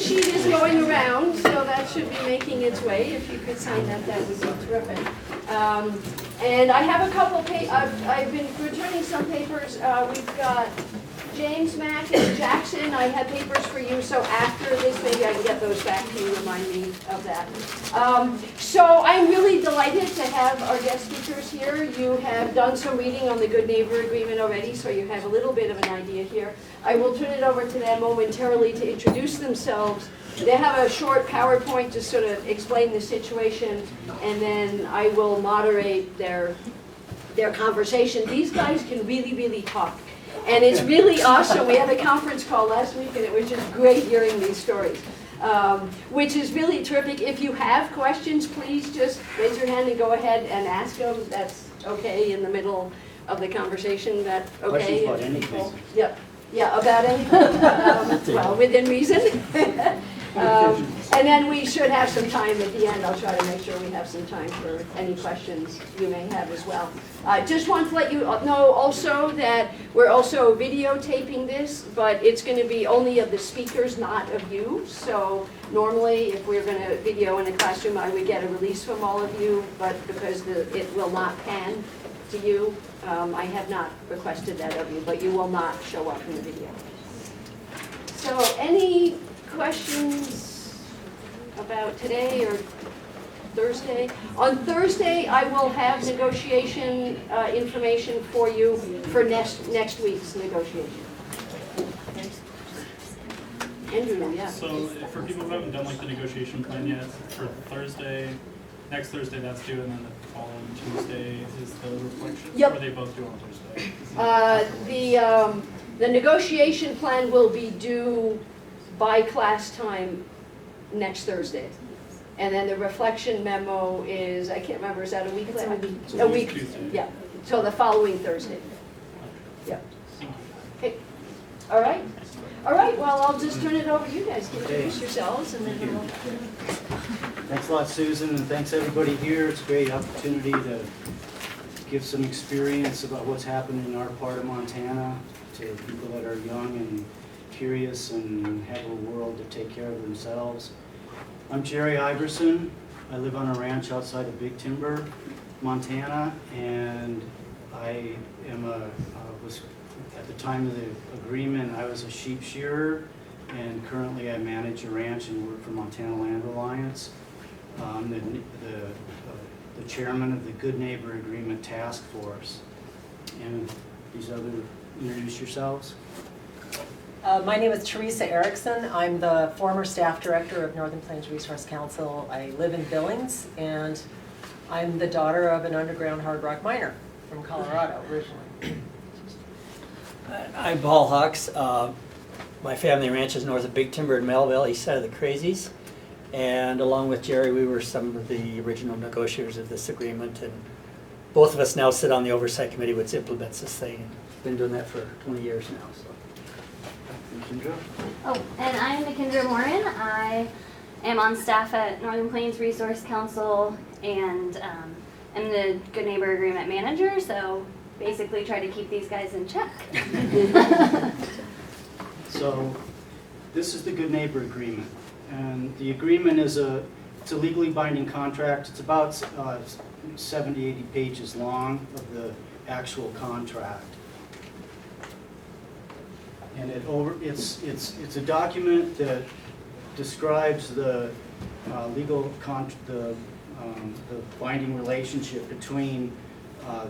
sheet is going around, so that should be making its way. If you could sign that, that would be terrific. And I have a couple I've been returning some papers. We've got James, Mack, and Jackson. I have papers for you, so after this, maybe I can get those back to you, remind me of that. So I'm really delighted to have our guest speakers here. You have done some reading on the Good Neighbor Agreement already, so you have a little bit of an idea here. I will turn it over to them momentarily to introduce themselves. They have a short PowerPoint to sort of explain the situation, and then I will moderate their conversation. These guys can really, really talk. And it's really awesome. We had a conference call last week, and it was just great hearing these stories, which is really terrific. If you have questions, please just raise your hand and go ahead and ask them. That's okay in the middle of the conversation. That okay? Questions about anything. Yep. Yeah, about anything. Well, within reason. And then we should have some time at the end. I'll try to make sure we have some time for any questions you may have as well. Just want to let you know also that we're also videotaping this, but it's going to be only of the speakers, not of you. So normally if we're going to video in a classroom, I would get a release from all of you, but because it will not pan to you, I have not requested that of you, but you will not show up in the video. So any questions about today or Thursday? On Thursday, I will have negotiation information for you for next week's negotiation. Andrew, yeah. So for people who haven't done like the negotiation plan yet, for Thursday, next Thursday that's due, and then the following Tuesday is the reflection? Yep. Or are they both due on Thursday? The negotiation plan will be due by class time next Thursday. And then the reflection memo is, I can't remember, is that a week later? A week, Tuesday. yeah. So the following Thursday. Yeah. Okay. All right. All right, well, I'll just turn it over to you guys to introduce yourselves, and then we'll... Thanks a lot, Susan, and thanks everybody here. It's a great opportunity to give some experience about what's happening in our part of Montana to people that are young and curious and have a world to take care of themselves. I'm Jerry Iverson. I live on a ranch outside of Big Timber, Montana, and I am was at the time of the agreement, I was a sheep shearer, and currently I manage a ranch and work for Montana Land Alliance. I'm the chairman of the Good Neighbor Agreement Task Force. And these other, introduce yourselves. My name is Teresa Erickson. I'm the former staff director of Northern Plains Resource Council. I live in Billings, and I'm the daughter of an underground hard rock miner from Colorado originally. I'm Paul Hawks. My family ranches north of Big Timber in Melville, east side of the Crazies. And along with Jerry, we were some of the original negotiators of this agreement. And both of us now sit on the oversight committee which implements this thing. And been doing that for 20 years now. So. Oh, and I'm Mackenzie Morin. I am on staff at Northern Plains Resource Council, and I'm the Good Neighbor Agreement manager, so basically try to keep these guys in check. So this is the Good Neighbor Agreement, and the agreement is it's a legally binding contract. It's about 70, 80 pages long of the actual contract. And it's a document that describes the the binding relationship between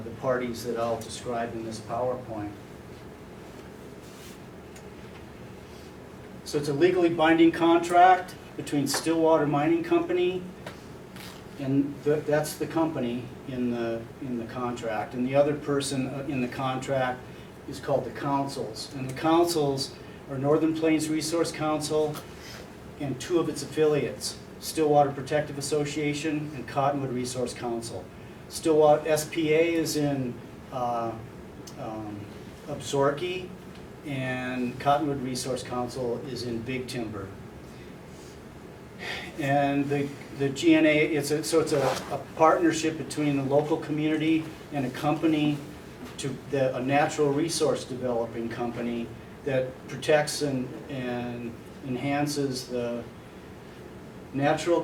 the parties that I'll describe in this PowerPoint. So it's a legally binding contract between Stillwater Mining Company, and that's the company in the contract, and the other person in the contract is called the councils, and the councils are Northern Plains Resource Council and two of its affiliates, Stillwater Protective Association and Cottonwood Resource Council. Stillwater SPA is in Absaroka, and Cottonwood Resource Council is in Big Timber. And the GNA, it's a partnership between the local community and a company, a natural resource developing company that protects and enhances the natural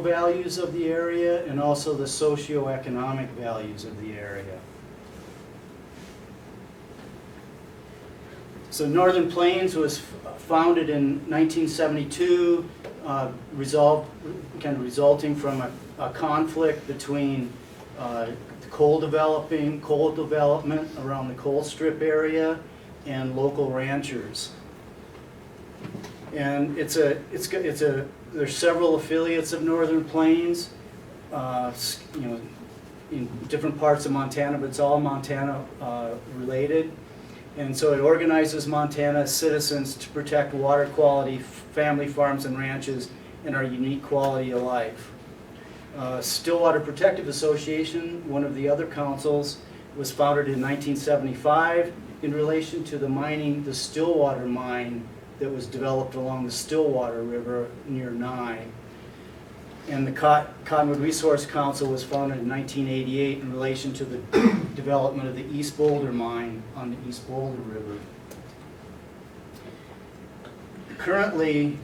values of the area and also the socioeconomic values of the area. So Northern Plains was founded in 1972, resulting from a conflict between coal development around the coal strip area and local ranchers. And there's several affiliates of Northern Plains, in different parts of Montana, but it's all Montana related. And so it organizes Montana citizens to protect water quality, family farms and ranches, and our unique quality of life. Stillwater Protective Association, one of the other councils, was founded in 1975 in relation to the Stillwater Mine that was developed along the Stillwater River near Nye. And the Cottonwood Resource Council was founded in 1988 in relation to the development of the East Boulder Mine on the East Boulder River. Currently,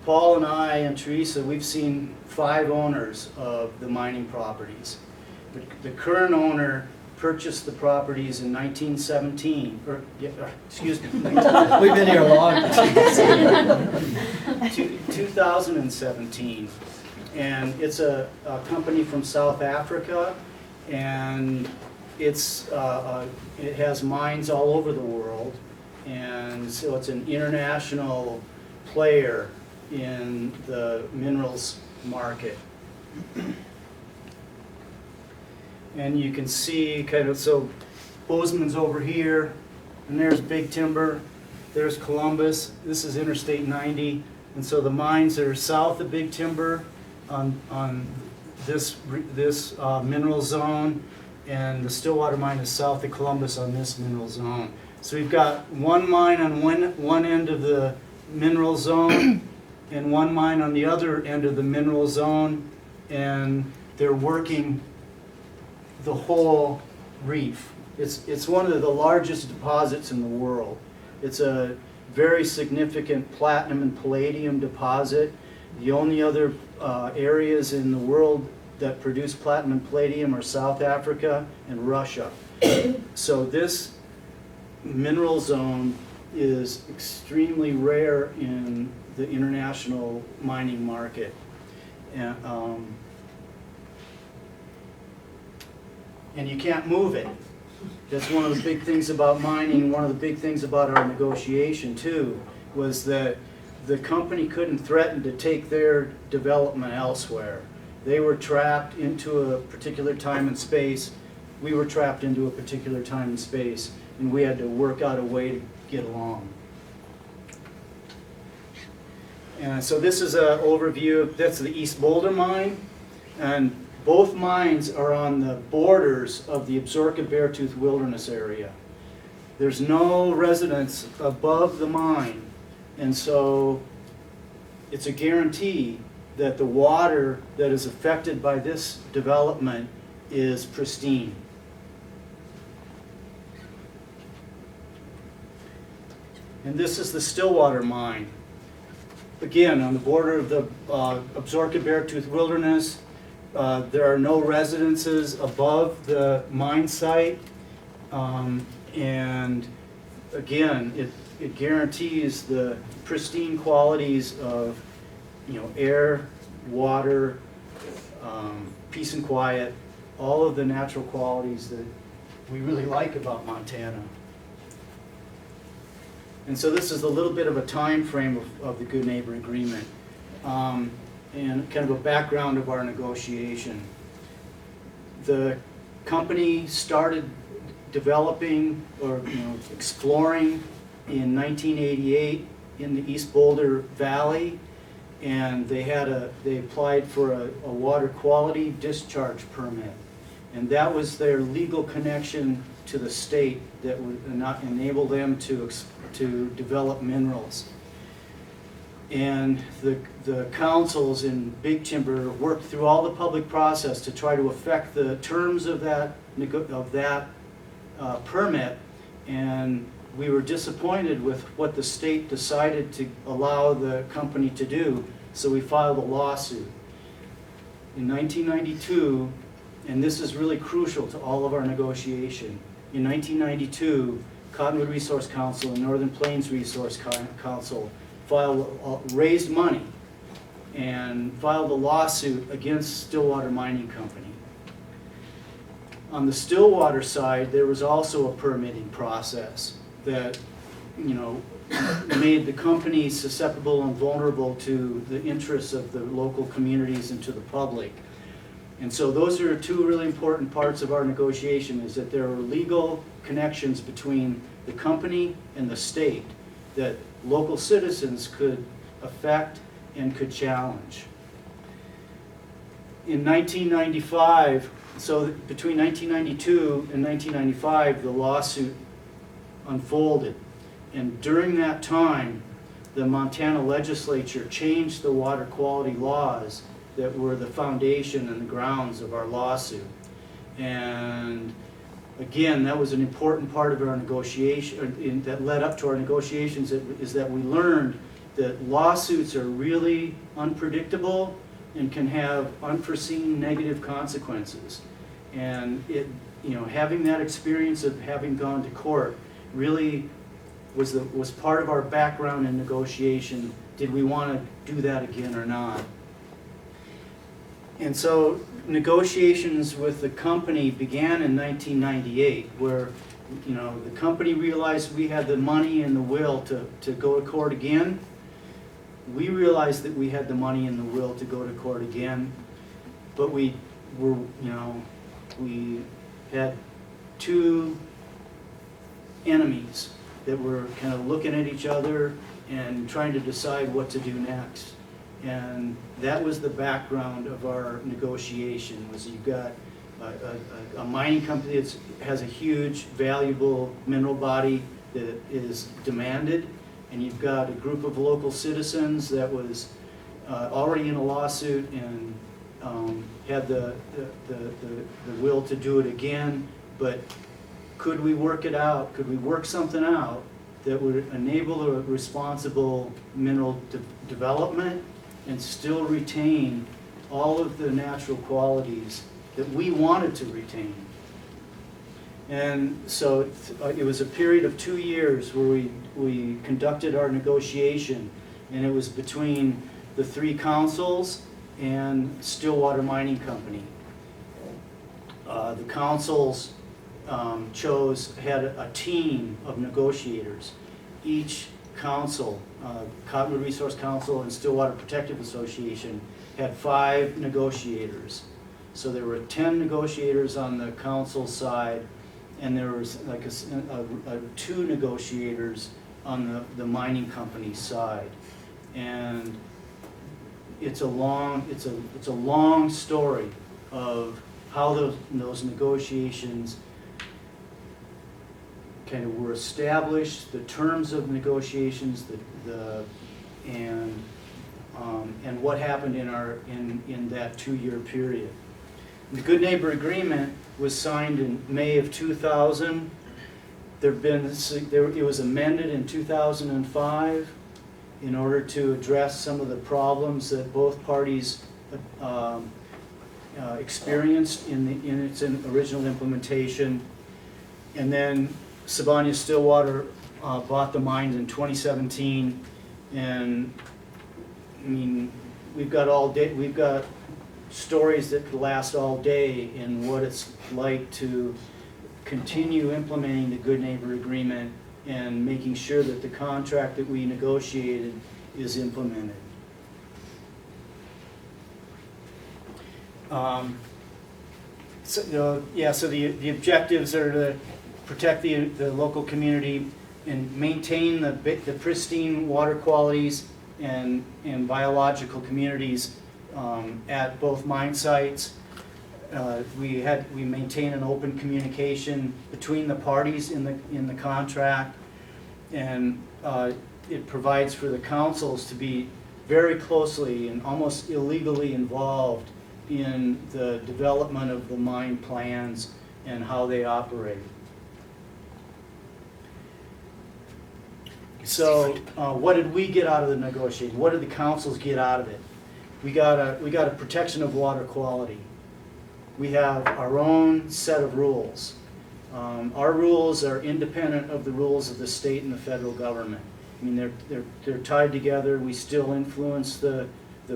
Paul and I and Teresa, we've seen 5 owners of the mining properties. The current owner purchased the properties in 1917, excuse me, We've been here long. 2017. And it's a company from South Africa, and it has mines all over the world, and so it's an international player in the minerals market. And you can see so Bozeman's over here, and there's Big Timber, there's Columbus, this is Interstate 90, and so the mines that are south of Big Timber on this mineral zone, and the Stillwater Mine is south of Columbus on this mineral zone. So we've got one mine on one end of the mineral zone and one mine on the other end of the mineral zone, and they're working the whole reef. It's one of the largest deposits in the world. It's a very significant platinum and palladium deposit. The only other areas in the world that produce platinum and palladium are South Africa and Russia. So this mineral zone is extremely rare in the international mining market. And you can't move it. That's one of the big things about mining. One of the big things about our negotiation too was that the company couldn't threaten to take their development elsewhere. They were trapped into a particular time and space. We were trapped into a particular time and space, and we had to work out a way to get along. And so this is an overview. That's the East Boulder Mine, and both mines are on the borders of the Absaroka Beartooth Wilderness area. There's no residents above the mine, and so it's a guarantee that the water that is affected by this development is pristine. And this is the Stillwater Mine. Again, on the border of the Absaroka Beartooth Wilderness. There are no residences above the mine site, and again, it guarantees the pristine qualities of air, water, peace and quiet, all of the natural qualities that we really like about Montana. And so this is a little bit of a time frame of the Good Neighbor Agreement. And kind of a background of our negotiation. The company started developing or exploring in 1988 in the East Boulder Valley, and they applied for a water quality discharge permit, and that was their legal connection to the state that would not enable them to develop minerals. And the councils in Big Timber worked through all the public process to try to affect the terms of that permit, and we were disappointed with what the state decided to allow the company to do, so we filed a lawsuit. In 1992, and this is really crucial to all of our negotiation, in 1992, Cottonwood Resource Council and Northern Plains Resource Council raised money and filed a lawsuit against Stillwater Mining Company. On the Stillwater side, there was also a permitting process that, you know, made the company susceptible and vulnerable to the interests of the local communities and to the public. And so those are two really important parts of our negotiation, is that there are legal connections between the company and the state that local citizens could affect and could challenge. In 1995, so between 1992 and 1995, the lawsuit unfolded. And during that time, the Montana legislature changed the water quality laws that were the foundation and the grounds of our lawsuit. And again, that was an important part of our negotiation, that led up to our negotiations, is that we learned that lawsuits are really unpredictable and can have unforeseen negative consequences. And it, you know, having that experience of having gone to court really was part of our background in negotiation. Did we want to do that again or not? And so negotiations with the company began in 1998, where, you know, the company realized we had the money and the will to go to court again. We realized that we had the money and the will to go to court again, but we were, you know, we had two enemies that were kind of looking at each other and trying to decide what to do next. And that was the background of our negotiation, was you've got a mining company that has a huge, valuable mineral body that is demanded, and you've got a group of local citizens that was already in a lawsuit and had the will to do it again, but could we work it out? Could we work something out that would enable a responsible mineral development and still retain all of the natural qualities that we wanted to retain? And so it was a period of 2 years where we conducted our negotiation, and it was between the three councils and Stillwater Mining Company. The councils had a team of negotiators. Each council, Cottonwood Resource Council and Stillwater Protective Association, had 5 negotiators. So there were 10 negotiators on the council side, and there was like 2 negotiators on the mining company side. And it's a long story of how those negotiations kind of were established, the terms of negotiations, and what happened in that 2-year period. The Good Neighbor Agreement was signed in May of 2000. It was amended in 2005 in order to address some of the problems that both parties experienced in its original implementation. And then Siboney-Stillwater bought the mines in 2017, and I mean, we've got stories that could last all day in what it's like to continue implementing the Good Neighbor Agreement and making sure that the contract that we negotiated is implemented. So the objectives are to protect the local community and maintain the pristine water qualities and biological communities at both mine sites. We maintain an open communication between the parties in the contract, and it provides for the councils to be very closely and almost illegally involved in the development of the mine plans and how they operate. So what did we get out of the negotiation? What did the councils get out of it? We got a protection of water quality. We have our own set of rules. Our rules are independent of the rules of the state and the federal government. I mean, they're tied together. We still influence the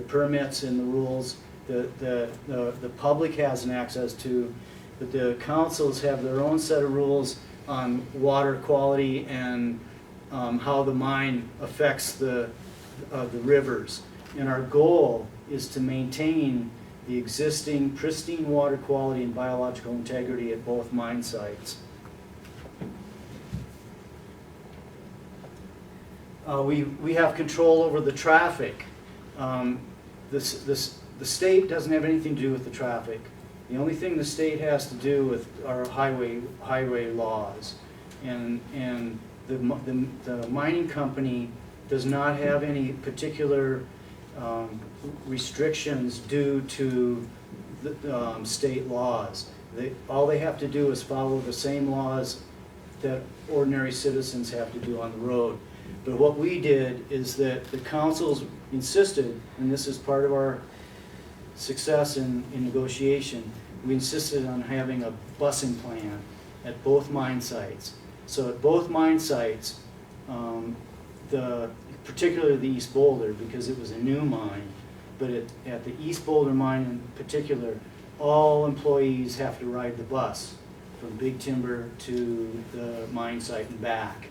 permits and the rules. The public has an access to, but the councils have their own set of rules on water quality and how the mine affects the rivers. And our goal is to maintain the existing pristine water quality and biological integrity at both mine sites. We have control over the traffic. The state doesn't have anything to do with the traffic. The only thing the state has to do with are highway laws. And the mining company does not have any particular restrictions due to the state laws. All they have to do is follow the same laws that ordinary citizens have to do on the road. But what we did is that the councils insisted, and this is part of our success in negotiation, we insisted on having a busing plan at both mine sites. So at both mine sites, particularly the East Boulder, because it was a new mine, but at the East Boulder mine in particular, all employees have to ride the bus from Big Timber to the mine site and back.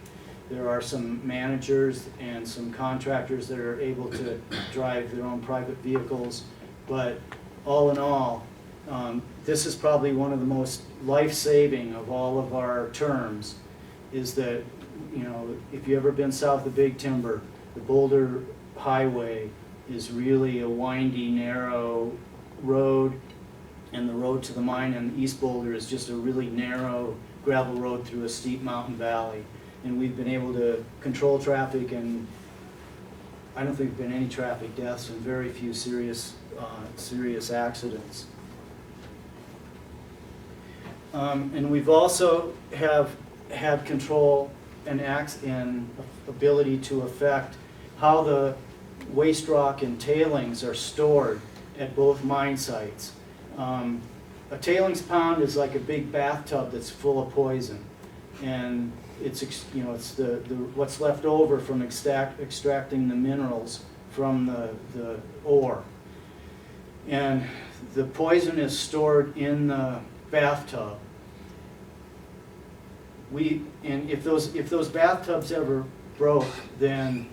There are some managers and some contractors that are able to drive their own private vehicles, but all in all, this is probably one of the most life-saving of all of our terms, is that, you know, if you've ever been south of Big Timber, the Boulder Highway is really a windy, narrow road, and the road to the mine in East Boulder is just a really narrow gravel road through a steep mountain valley. And we've been able to control traffic, and I don't think there have been any traffic deaths and very few serious accidents. And we've also have had control and ability to affect how the waste rock and tailings are stored at both mine sites. A tailings pond is like a big bathtub that's full of poison, and it's what's left over from extracting the minerals from the ore, and the poison is stored in the bathtub. And if those bathtubs ever broke, then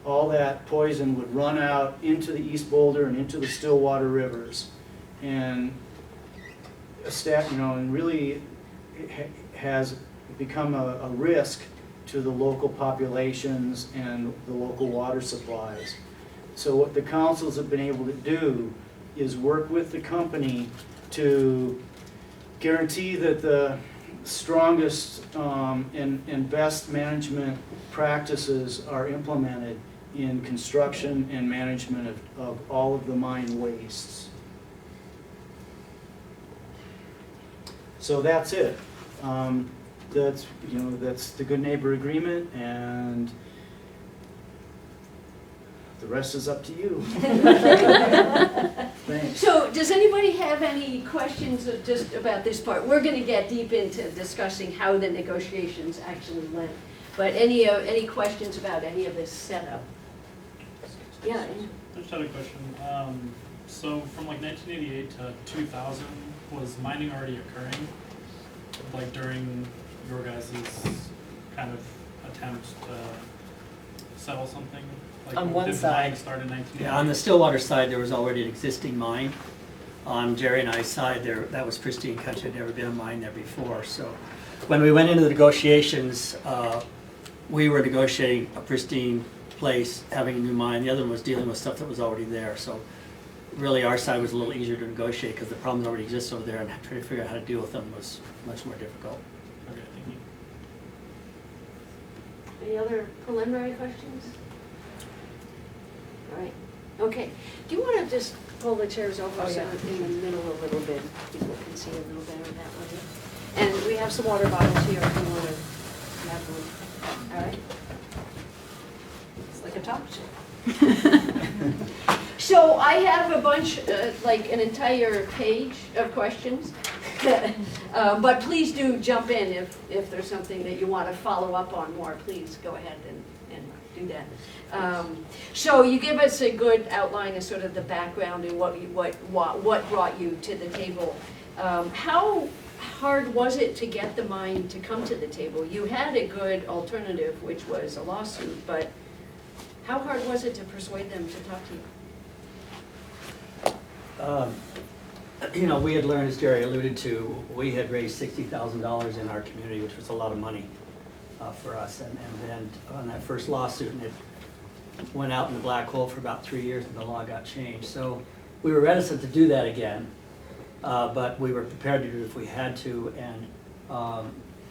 all that poison would run out into the East Boulder and into the Stillwater rivers, and and really has become a risk to the local populations and the local water supplies. So what the councils have been able to do is work with the company to guarantee that the strongest and best management practices are implemented in construction and management of all of the mine wastes. So that's it. That's the good neighbor agreement, and the rest is up to you. Thanks. So does anybody have any questions just about this part? We're going to get deep into discussing how the negotiations actually went. But any questions about any of this setup? Yeah. I just had a question. So from like 1988 to 2000, was mining already occurring? Like during your guys' kind of attempt to settle something? Like, On one did side. mining start in 1988? Yeah, on the Stillwater side, there was already an existing mine. On Jerry and I's side, that was pristine country. Had never been a mine there before. So when we went into the negotiations, we were negotiating a pristine place, having a new mine. The other one was dealing with stuff that was already there. So really our side was a little easier to negotiate because the problems already exist over there, and trying to figure out how to deal with them was much more difficult. Okay, thank you. Any other preliminary questions? All right. Okay. Do you want to just pull the chairs over so in the middle a little bit? People can see a little better that way. And we have some water bottles here if you want to have one. All right. talk to. So I have a bunch, like an entire page of questions. But please do jump in if there's something that you want to follow up on more, please go ahead and do that. So you give us a good outline of sort of the background and what brought you to the table. How hard was it to get the mine to come to the table? You had a good alternative, which was a lawsuit, but how hard was it to persuade them to talk to you? You know, we had learned, as Jerry alluded to, we had raised $60,000 in our community, which was a lot of money for us. And then on that first lawsuit, and it went out in the black hole for about 3 years, and the law got changed. So we were reticent to do that again, but we were prepared to do it if we had to. And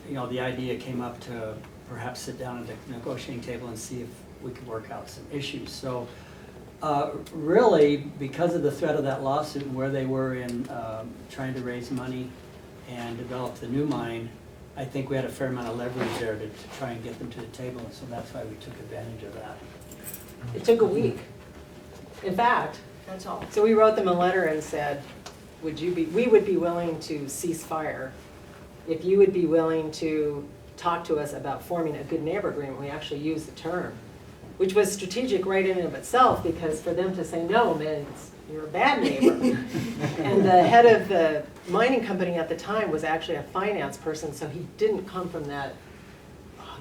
you know, the idea came up to perhaps sit down at the negotiating table and see if we could work out some issues. So. Really, because of the threat of that lawsuit and where they were in trying to raise money and develop the new mine, I think we had a fair amount of leverage there to try and get them to the table, and so that's why we took advantage of that. It took a week. In fact, That's all. so we wrote them a letter and said, we would be willing to cease fire if you would be willing to talk to us about forming a good neighbor agreement. We actually used the term, which was strategic right in and of itself, because for them to say no means you're a bad neighbor. And the head of the mining company at the time was actually a finance person, so he didn't come from that,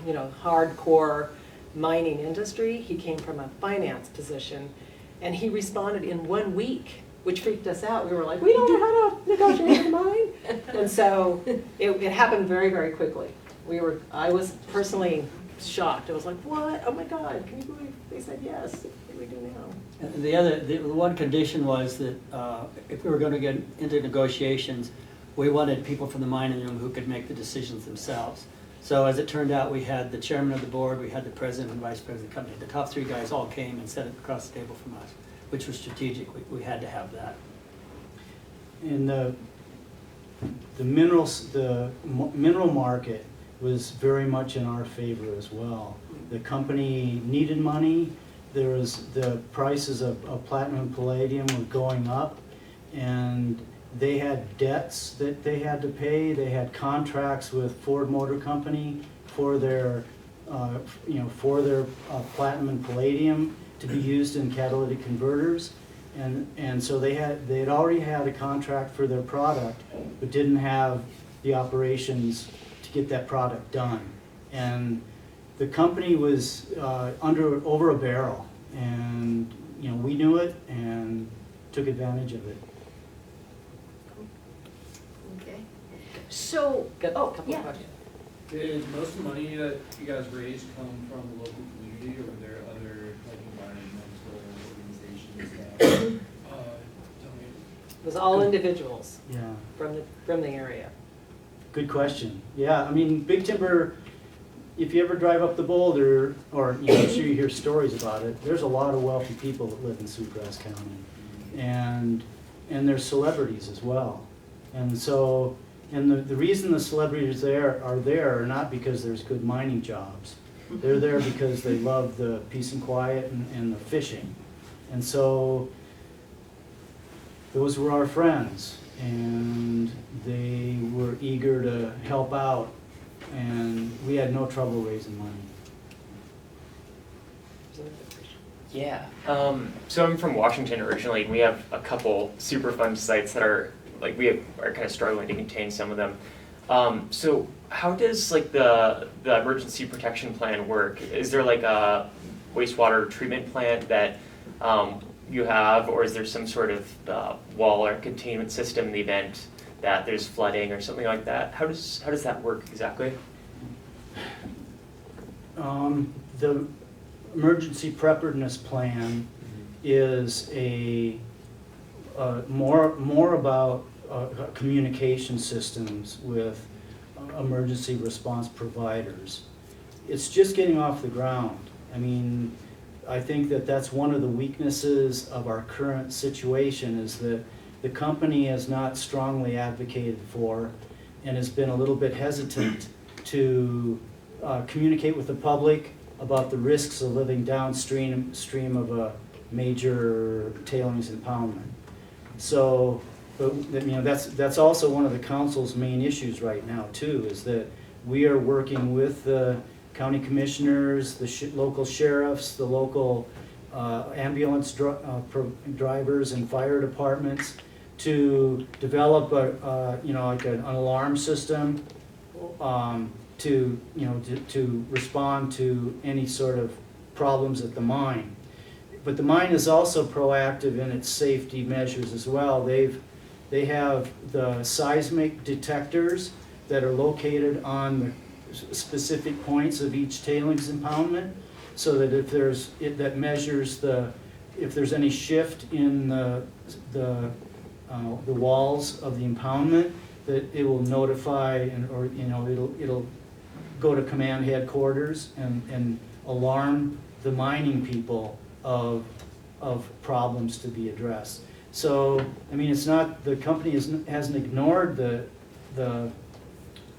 you know, hardcore mining industry. He came from a finance position, and he responded in 1 week, which freaked us out. We were like, we don't know how to negotiate a mine. And so it happened very, very quickly. I was personally shocked. I was like, what? Oh my God, can you believe they said yes? What do we do now? And the one condition was that if we were going to get into negotiations, we wanted people from the mining room who could make the decisions themselves. So as it turned out, we had the chairman of the board, we had the president and vice president of the company. The top 3 guys all came and sat across the table from us, which was strategic. We had to have that. And the mineral market was very much in our favor as well. The company needed money. The prices of platinum and palladium were going up, and they had debts that they had to pay. They had contracts with Ford Motor Company for their, platinum and palladium to be used in catalytic converters, and so they had already had a contract for their product, but didn't have the operations to get that product done. And the company was over a barrel, and you know, we knew it and took advantage of it. Okay. So, Got a couple yeah. of questions. Did most of the money that you guys raised come from the local community, or were there other like environmental organizations that It was all individuals Yeah. from the area. Good question. Yeah, I mean, Big Timber, if you ever drive up the Boulder, or I'm sure you hear stories about it, there's a lot of wealthy people that live in Sweetgrass County. And there's celebrities as well. And so, and the reason the celebrities are there are not because there's good mining jobs. They're there because they love the peace and quiet and the fishing. And so, those were our friends, and they were eager to help out, and we had no trouble raising money. Yeah, so I'm from Washington originally, and we have a couple Superfund sites that are, like, are kind of struggling to contain some of them. So how does, like, the emergency protection plan work? Is there, like, a wastewater treatment plant that you have, or is there some sort of wall or containment system in the event that there's flooding or something like that? How does that work exactly? The emergency preparedness plan is more about communication systems with emergency response providers. It's just getting off the ground. I mean, I think that's one of the weaknesses of our current situation, is that the company has not strongly advocated for and has been a little bit hesitant to communicate with the public about the risks of living downstream of a major tailings impoundment. So, but that's also one of the council's main issues right now too, is that we are working with the county commissioners, the local sheriffs, the local ambulance drivers and fire departments to develop like an alarm system to respond to any sort of problems at the mine. But the mine is also proactive in its safety measures as well. They have the seismic detectors that are located on the specific points of each tailings impoundment, so that that measures if there's any shift in the walls of the impoundment, that it will notify it'll go to command headquarters and alarm the mining people of problems to be addressed. So, I mean, it's not, the company hasn't ignored the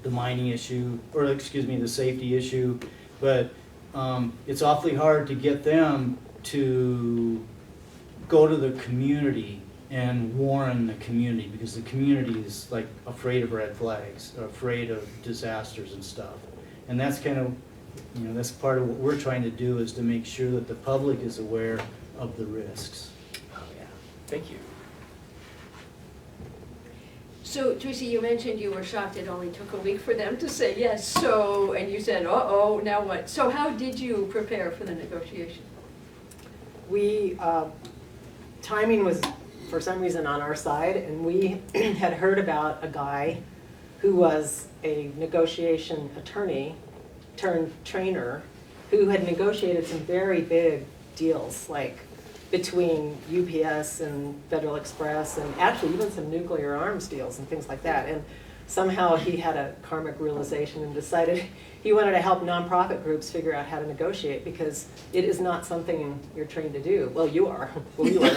mining issue, or excuse me, the safety issue, but it's awfully hard to get them to go to the community and warn the community, because the community is like afraid of red flags, afraid of disasters and stuff. And that's kind of, that's part of what we're trying to do, is to make sure that the public is aware of the risks. Oh, yeah. Thank you. So, Tracy, you mentioned you were shocked it only took a week for them to say yes, so, and you said, uh-oh, now what? So how did you prepare for the negotiation? We, timing was for some reason on our side, and we had heard about a guy who was a negotiation attorney turned trainer who had negotiated some very big deals, like between UPS and Federal Express, and actually even some nuclear arms deals and things like that. And somehow he had a karmic realization and decided he wanted to help nonprofit groups figure out how to negotiate, because it is not something you're trained to do. Well, you are. Well, you are.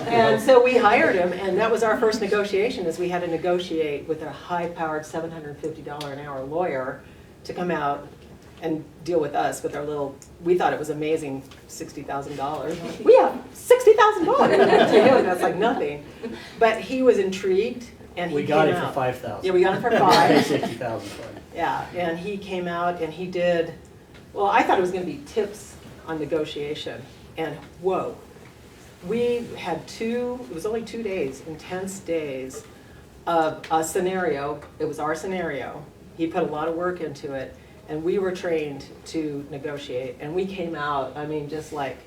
And so we hired him, and that was our first negotiation, is we had to negotiate with a high-powered $750 an hour lawyer to come out and deal with us with our little, we thought it was amazing, $60,000. We have $60,000 to him, that's like nothing. But he was intrigued, and he We got came it for out. $5,000. Yeah, we got it for Pay $5,000. $60,000 for it. Yeah, and he came out and he did, well, I thought it was gonna be tips on negotiation, and whoa. We had it was only 2 days, intense days of a scenario. It was our scenario. He put a lot of work into it, and we were trained to negotiate, and we came out, I mean, just like,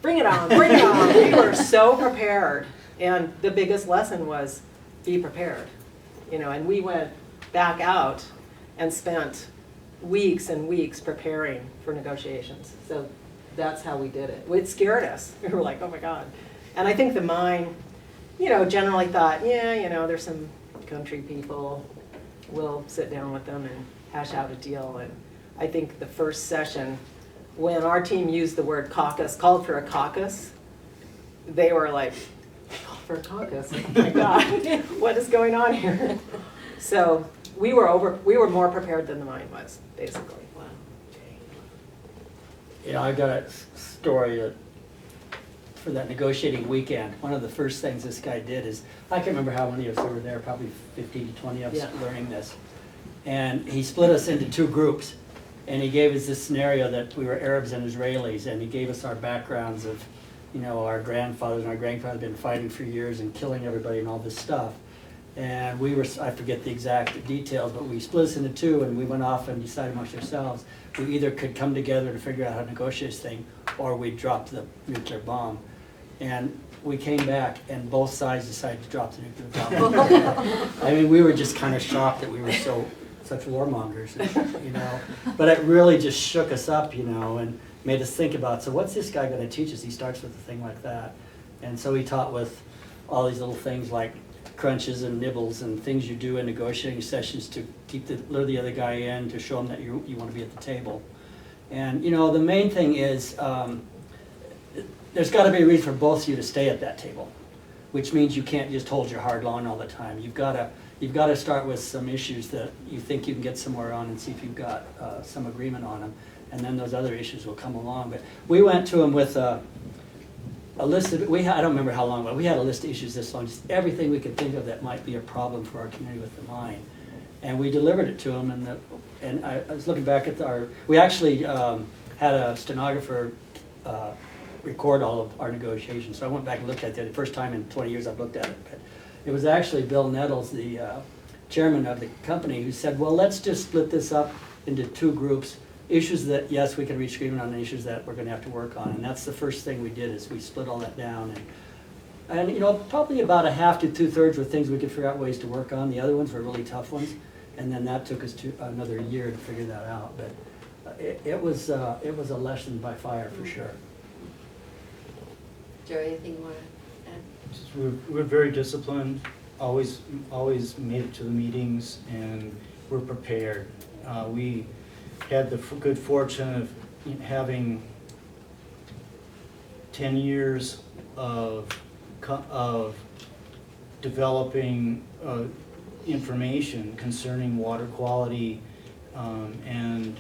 bring it on, bring it on. We were so prepared, and the biggest lesson was be prepared, and we went back out and spent weeks and weeks preparing for negotiations. So that's how we did it. It scared us. We were like, oh my God. And I think the mine, generally thought, yeah, there's some country people, we'll sit down with them and hash out a deal. And I think the first session, when our team used the word caucus, called for a caucus, they were like, called for a caucus? Oh my God, what is going on here? So we were more prepared than the mine was, basically. Wow. I got a story for that negotiating weekend. One of the first things this guy did is, I can't remember how many of us were there, probably 15 to 20 of us learning this. And he split us into 2 groups, and he gave us this scenario that we were Arabs and Israelis, and he gave us our backgrounds of, our grandfathers and our grandfathers had been fighting for years and killing everybody and all this stuff. And we were, I forget the exact details, but we split us into 2, and we went off and decided amongst ourselves, we either could come together to figure out how to negotiate this thing, or we dropped the nuclear bomb. And we came back, and both sides decided to drop the nuclear bomb. I mean, we were just kind of shocked that we were such warmongers, But it really just shook us up, and made us think about, so what's this guy going to teach us? He starts with a thing like that. And so he taught with all these little things like crunches and nibbles and things you do in negotiating sessions to lure the other guy in, to show him that you want to be at the table. And the main thing is there's got to be a reason for both of you to stay at that table, which means you can't just hold your hard line all the time. You've got to you've got to start with some issues that you think you can get somewhere on and see if you've got some agreement on them. And then those other issues will come along. But we went to them with a list of, I don't remember how long, but we had a list of issues this long, just everything we could think of that might be a problem for our community with the mine. And we delivered it to them, and I was looking back at we actually had a stenographer record all of our negotiations. So I went back and looked at it. The first time in 20 years I've looked at it. But it was actually Bill Nettles, the chairman of the company, who said, well, let's just split this up into two groups. Issues that, yes, we can reach agreement on, and issues that we're gonna have to work on. And that's the first thing we did, is we split all that down. And you know, probably about a half to 2/3 were things we could figure out ways to work on. The other ones were really tough ones. And then that took us to another year to figure that out. But it was a lesson by fire for sure. Jerry, anything you want to add? We're very disciplined, always made it to the meetings, and we're prepared. We had the good fortune of having 10 years of developing information concerning water quality and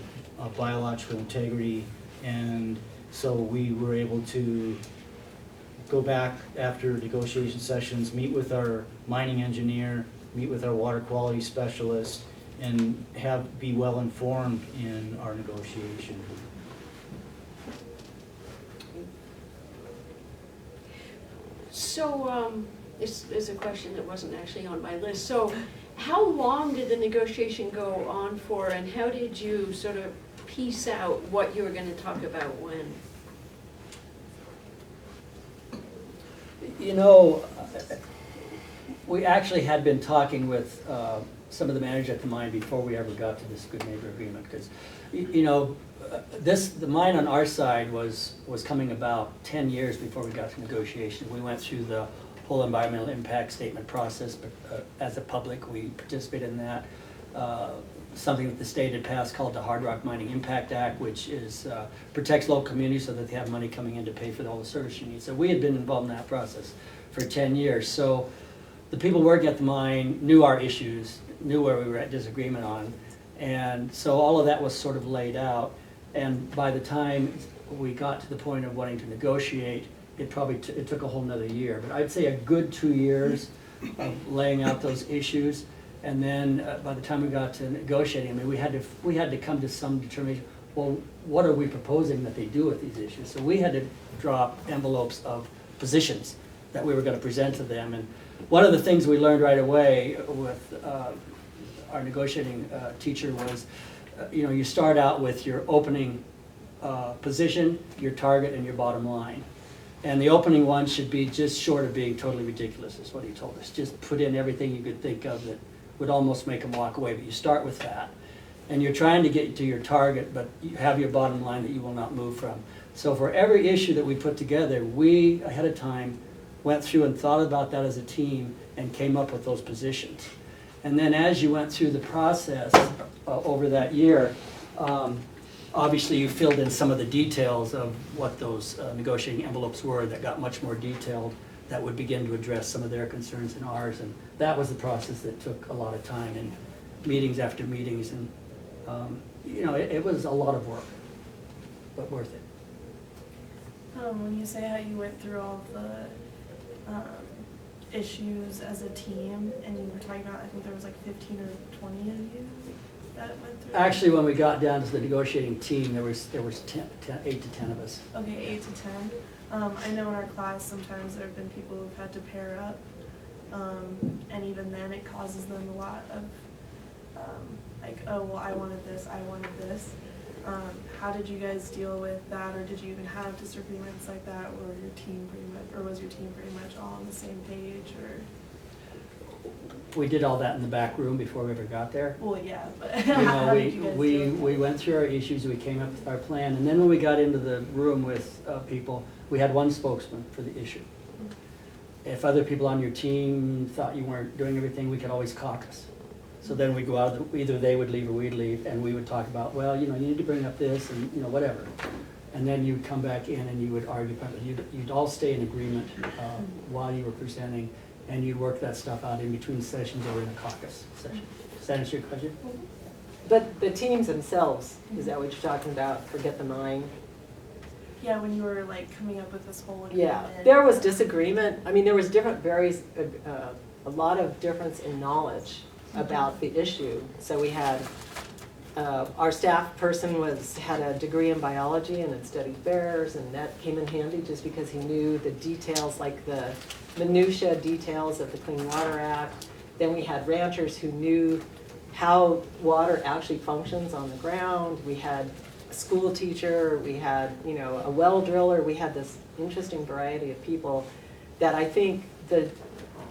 biological integrity, and so we were able to go back after negotiation sessions, meet with our mining engineer, meet with our water quality specialist, and be well informed in our negotiation. So, this is a question that wasn't actually on my list. So, how long did the negotiation go on for, and how did you sort of piece out what you were going to talk about when? You know, we actually had been talking with some of the managers at the mine before we ever got to this good neighbor agreement, because, you know, the mine on our side was coming about 10 years before we got to negotiation. We went through the whole environmental impact statement process, but as a public, we participated in that. Something that the state had passed called the Hard Rock Mining Impact Act, which protects local communities so that they have money coming in to pay for all the service you need. So we had been involved in that process for 10 years. So the people working at the mine knew our issues, knew where we were at disagreement on, and so all of that was sort of laid out. And by the time we got to the point of wanting to negotiate, it probably it took a whole nother year. But I'd say a good 2 years of laying out those issues. And then by the time we got to negotiating, I mean, we had to come to some determination. Well, what are we proposing that they do with these issues? So we had to draw envelopes of positions that we were going to present to them. And one of the things we learned right away with our negotiating teacher was, you know, you start out with your opening position, your target, and your bottom line. And the opening one should be just short of being totally ridiculous, is what he told us. Just put in everything you could think of that would almost make them walk away, but you start with that. And you're trying to get to your target, but you have your bottom line that you will not move from. So for every issue that we put together, we, ahead of time, went through and thought about that as a team and came up with those positions. And then as you went through the process over that year, obviously you filled in some of the details of what those negotiating envelopes were that got much more detailed, that would begin to address some of their concerns and ours. And that was the process that took a lot of time, and meetings after meetings. And you know, it was a lot of work, but worth it. When you say how you went through all of the issues as a team, and you were talking about, I think there was like 15 or 20 of you that went through? Actually, when we got down to the negotiating team, there was 8 to 10 of us. Okay, 8 to 10. I know in our class sometimes there have been people who've had to pair up, and even then it causes them a lot of like, oh, well, I wanted this, I wanted this. How did you guys deal with that, or did you even have disagreements like that, or your team pretty much, or was your team pretty much all on the same page, or? We did all that in the back room before we ever got there. Well, yeah, but You know, how did you guys deal with we went through our issues, we came up with our plan, and then when we got into the room with people, we had one spokesman for the issue. If other people on your team thought you weren't doing everything, we could always caucus. So then we'd go out, either they would leave or we'd leave, and we would talk about, well, you know, you need to bring up this, and, you know, whatever. And then you'd come back in and you would argue, you'd all stay in agreement while you were presenting, and you'd work that stuff out in between sessions or in a caucus session. Does that answer your question? But the teams themselves, is that what you're talking about? Forget the mine? Yeah, when you were like coming up with this whole agreement. Yeah, there was disagreement. I mean, there was different, a lot of difference in knowledge about the issue. So we had, our staff person had a degree in biology and had studied bears, and that came in handy just because he knew the details, like the minutia details of the Clean Water Act. Then we had ranchers who knew how water actually functions on the ground. We had a school teacher, we had, a well driller. We had this interesting variety of people that I think the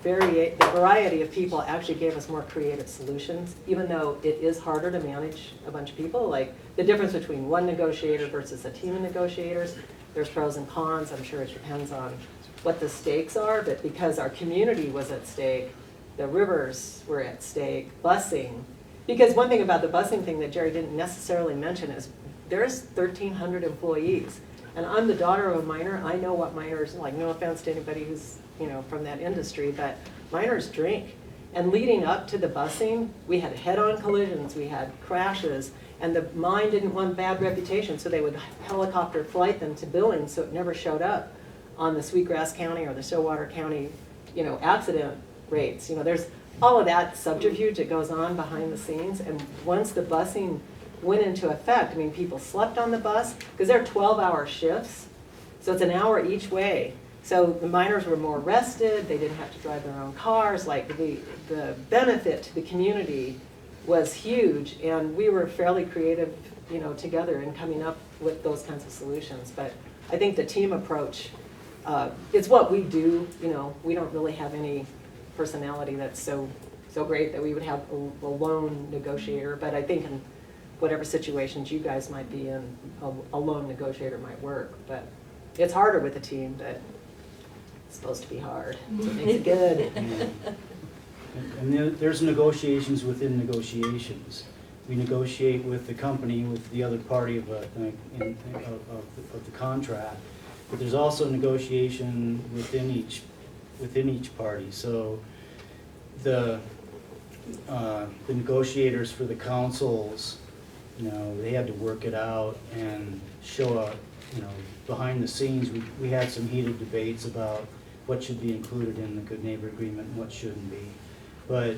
variety of people actually gave us more creative solutions, even though it is harder to manage a bunch of people. Like the difference between one negotiator versus a team of negotiators, there's pros and cons. I'm sure it depends on what the stakes are, but because our community was at stake, the rivers were at stake, busing. Because one thing about the busing thing that Jerry didn't necessarily mention is there's 1,300 employees. And I'm the daughter of a miner. I know what miners, like no offense to anybody who's from that industry, but miners drink. And leading up to the busing, we had head-on collisions, we had crashes, and the mine didn't want bad reputation, so they would helicopter flight them to Billings, so it never showed up on the Sweetgrass County or the Stillwater County, accident rates. There's all of that subterfuge that goes on behind the scenes, and once the busing went into effect, people slept on the bus, because they're 12-hour shifts, so it's an hour each way. So the miners were more rested, they didn't have to drive their own cars, like the benefit to the community was huge, and we were fairly creative, together in coming up with those kinds of solutions. But I think the team approach, it's what we do, we don't really have any personality that's so great that we would have a lone negotiator, but I think in whatever situations you guys might be in, a lone negotiator might work. But it's harder with a team, but it's supposed to be hard, so it makes it good. And there's negotiations within negotiations. We negotiate with the company, with the other party of the contract, but there's also negotiation within each party. So the negotiators for the councils, they had to work it out and show up, behind the scenes. We had some heated debates about what should be included in the Good Neighbor Agreement and what shouldn't be. But,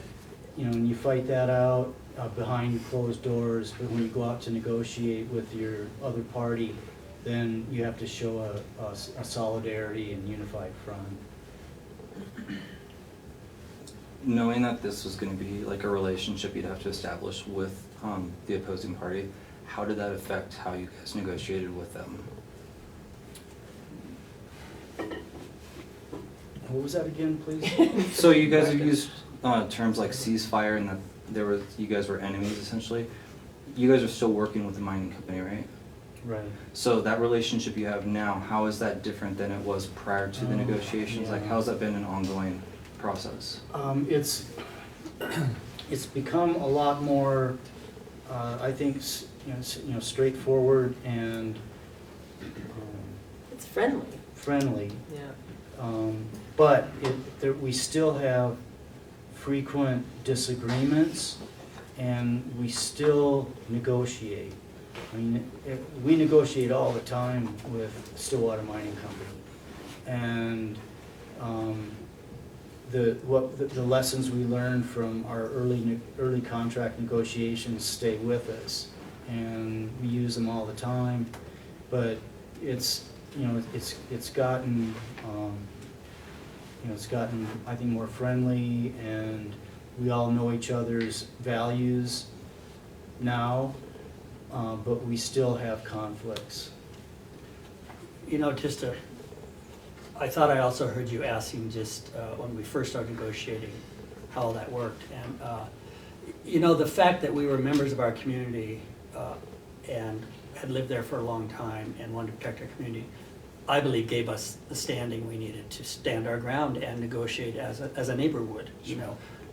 when you fight that out behind closed doors, but when you go out to negotiate with your other party, then you have to show a solidarity and unified front. Knowing that this was going to be like a relationship you'd have to establish with the opposing party, how did that affect how you guys negotiated with them? What was that again, please? So you guys have used terms like ceasefire and that you guys were enemies essentially. You guys are still working with the mining company, right? Right. So that relationship you have now, how is that different than it was prior to the negotiations? Yeah. Like, how's that been an ongoing process? It's become a lot more, I think, straightforward and It's friendly. friendly. Yeah. But we still have frequent disagreements, and we still negotiate. We negotiate all the time with Stillwater Mining Company, and the lessons we learned from our early contract negotiations stay with us, and we use them all the time. But it's gotten I think more friendly, and we all know each other's values now, but we still have conflicts. I thought I also heard you asking just when we first started negotiating how all that worked. And, the fact that we were members of our community and had lived there for a long time and wanted to protect our community, I believe gave us the standing we needed to stand our ground and negotiate as a neighbor would.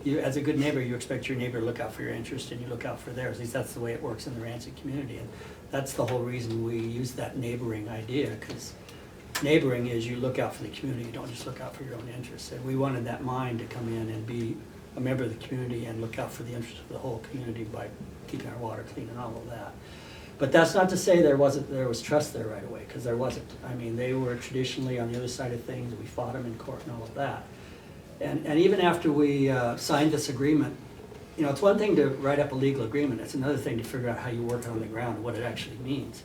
As a good neighbor, you expect your neighbor to look out for your interest, and you look out for theirs. At least that's the way it works in the Rancid community. And that's the whole reason we use that neighboring idea, because neighboring is you look out for the community, you don't just look out for your own interests. And we wanted that mine to come in and be a member of the community and look out for the interests of the whole community by keeping our water clean and all of that. But that's not to say there was trust there right away, because there wasn't. I mean, they were traditionally on the other side of things. We fought them in court and all of that. And even after we signed this agreement, you know, it's one thing to write up a legal agreement. It's another thing to figure out how you work it on the ground and what it actually means.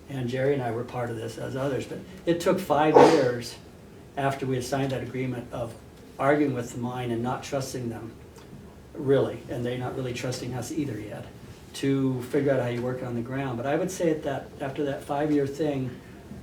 And Jerry and I were part of this, as others, but it took 5 years after we had signed that agreement of arguing with the mine and not trusting them, really, and they not really trusting us either yet, to figure out how you work it on the ground. But I would say that after that 5-year thing,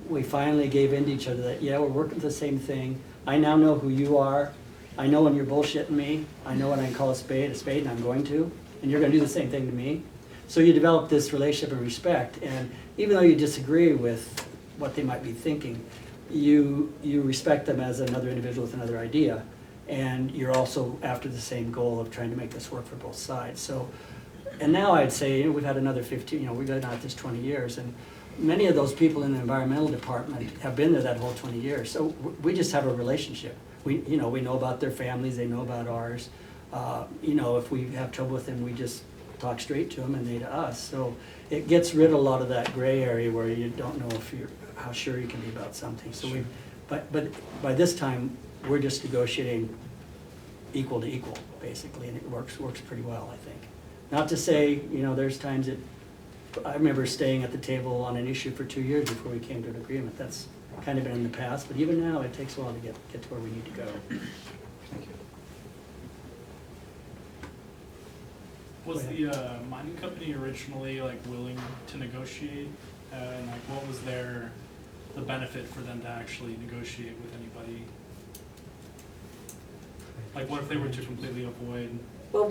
we finally gave in to each other that, yeah, we're working the same thing. I now know who you are. I know when you're bullshitting me. I know when I can call a spade, and I'm going to, and you're gonna do the same thing to me. So you develop this relationship and respect, and even though you disagree with what they might be thinking, you respect them as another individual with another idea, and you're also after the same goal of trying to make this work for both sides. So, and now I'd say, you know, we've had another 15, you know, we've been at this 20 years, and many of those people in the environmental department have been there that whole 20 years. So we just have a relationship. We know about their families, they know about ours. You know, if we have trouble with them, we just talk straight to them and they to us. So it gets rid of a lot of that gray area where you don't know if how sure you can be about something. So but by this time, we're just negotiating equal to equal, basically, and it works pretty well, I think. Not to say, you know, there's times I remember staying at the table on an issue for 2 years before we came to an agreement. That's kind of been in the past, but even now, it takes a while to get to where we need to go. Thank you. Was the mining company originally like willing to negotiate, and like what was the benefit for them to actually negotiate with anybody? Like what if they were to completely avoid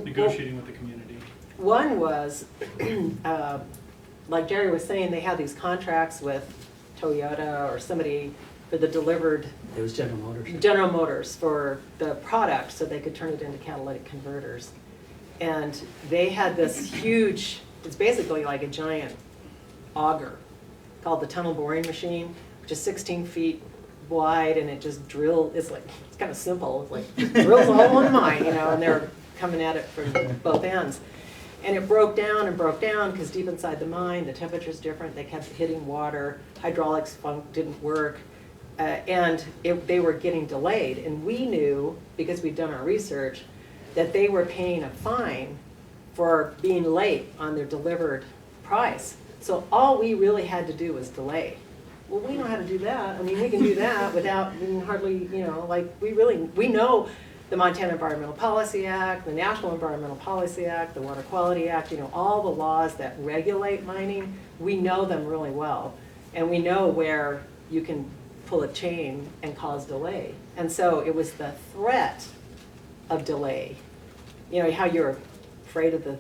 negotiating with the community? One was, like Jerry was saying, they had these contracts with Toyota or somebody for the delivered It was General Motors. General Motors for the product so they could turn it into catalytic converters. And they had this huge, it's basically like a giant auger called the tunnel boring machine, which is 16 feet wide, and it just drills, it's kind of simple, it's like drills a hole in the mine, you know, and they're coming at it from both ends. And it broke down because deep inside the mine, the temperature's different, they kept hitting water, hydraulics didn't work, and they were getting delayed. And we knew, because we'd done our research, that they were paying a fine for being late on their delivered price. So all we really had to do was delay. Well, we know how to do that. I mean, we can do that without hardly, you know, like we know the Montana Environmental Policy Act, the National Environmental Policy Act, the Water Quality Act, you know, all the laws that regulate mining, we know them really well. And we know where you can pull a chain and cause delay. And so it was the threat of delay. You know, how you're afraid of the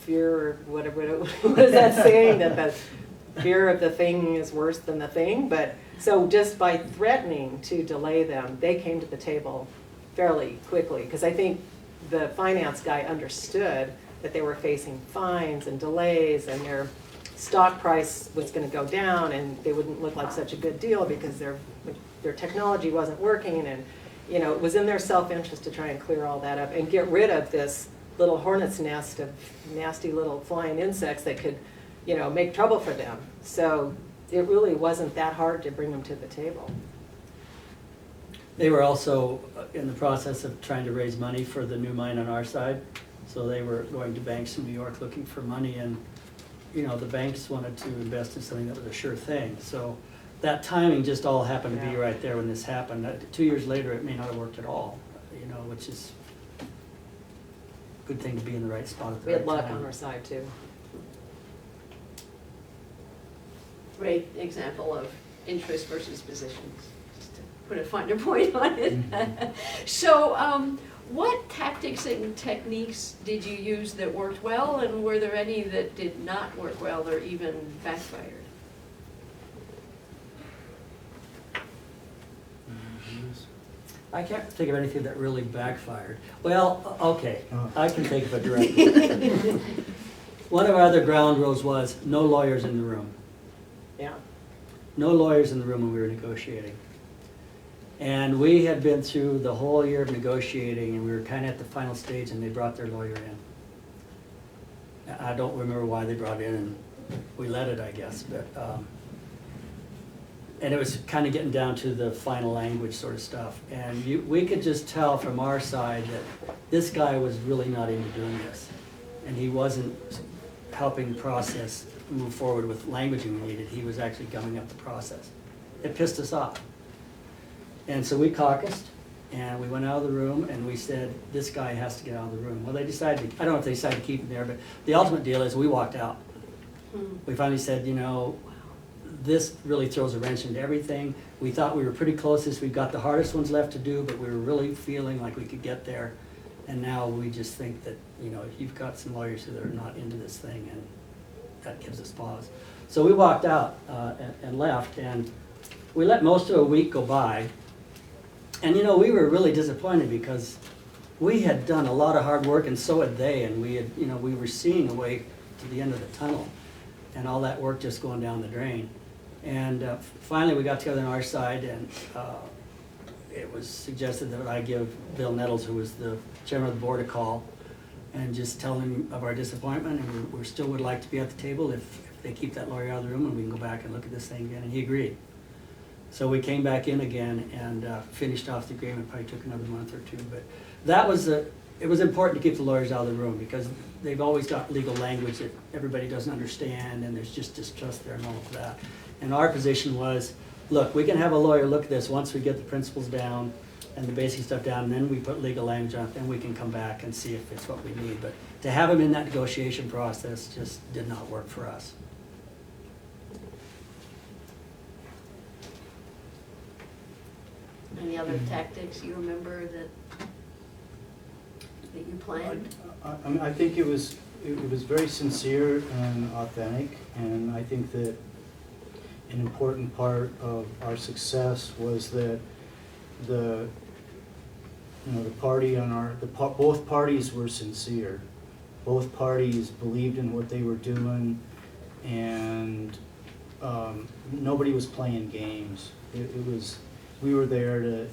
fear, or whatever, what is that saying? That the fear of the thing is worse than the thing? But so just by threatening to delay them, they came to the table fairly quickly, because I think the finance guy understood that they were facing fines and delays, and their stock price was going to go down, and they wouldn't look like such a good deal because their technology wasn't working, and you know, it was in their self-interest to try and clear all that up and get rid of this little hornet's nest of nasty little flying insects that could, you know, make trouble for them. So it really wasn't that hard to bring them to the table. They were also in the process of trying to raise money for the new mine on our side. So they were going to banks in New York looking for money, and you know, the banks wanted to invest in something that was a sure thing. So that timing just all happened to be right there when this happened. 2 years later, it may not have worked at all, you know, which is a good thing to be in the right spot at the We right had luck time. on our side too. Great example of interest versus positions, just to put a finer point on it. So what tactics and techniques did you use that worked well, and were there any that did not work well or even backfired? I can't think of anything that really backfired. Well, okay, I can think of a direct. One of our other ground rules was no lawyers in the room. Yeah. no lawyers in the room when we were negotiating. And we had been through the whole year of negotiating, and we were kind of at the final stage, and they brought their lawyer in. I don't remember why they brought it in, and we let it, I guess, but, and it was kind of getting down to the final language sort of stuff. And we could just tell from our side that this guy was really not into doing this. And he wasn't helping the process move forward with languaging we needed. He was actually gumming up the process. It pissed us off. And so we caucused, and we went out of the room, and we said, this guy has to get out of the room. Well, they decided, I don't know if they decided to keep him there, but the ultimate deal is we walked out. We finally said, you know, this really throws a wrench into everything. We thought we were pretty closest. We've got the hardest ones left to do, but we were really feeling like we could get there. And now we just think that, you know, you've got some lawyers who are not into this thing, and that gives us pause. So we walked out and left, and we let most of a week go by. And, you know, we were really disappointed because we had done a lot of hard work, and so had they, and we had, you know, we were seeing a way to the end of the tunnel, and all that work just going down the drain. And finally we got together on our side, and it was suggested that I give Bill Nettles, who was the chairman of the board, a call and just tell him of our disappointment, and we still would like to be at the table if they keep that lawyer out of the room, and we can go back and look at this thing again, and he agreed. So we came back in again and finished off the agreement. Probably took another month or two, but that was it was important to keep the lawyers out of the room because they've always got legal language that everybody doesn't understand, and there's just distrust there and all of that. And our position was, look, we can have a lawyer look at this once we get the principles down and the basic stuff down, and then we put legal language on it, then we can come back and see if it's what we need. But to have them in that negotiation process just did not work for us. Any other tactics you remember that you planned? I think it was very sincere and authentic, and I think that an important part of our success was that the party on both parties were sincere. Both parties believed in what they were doing, and nobody was playing games. We were there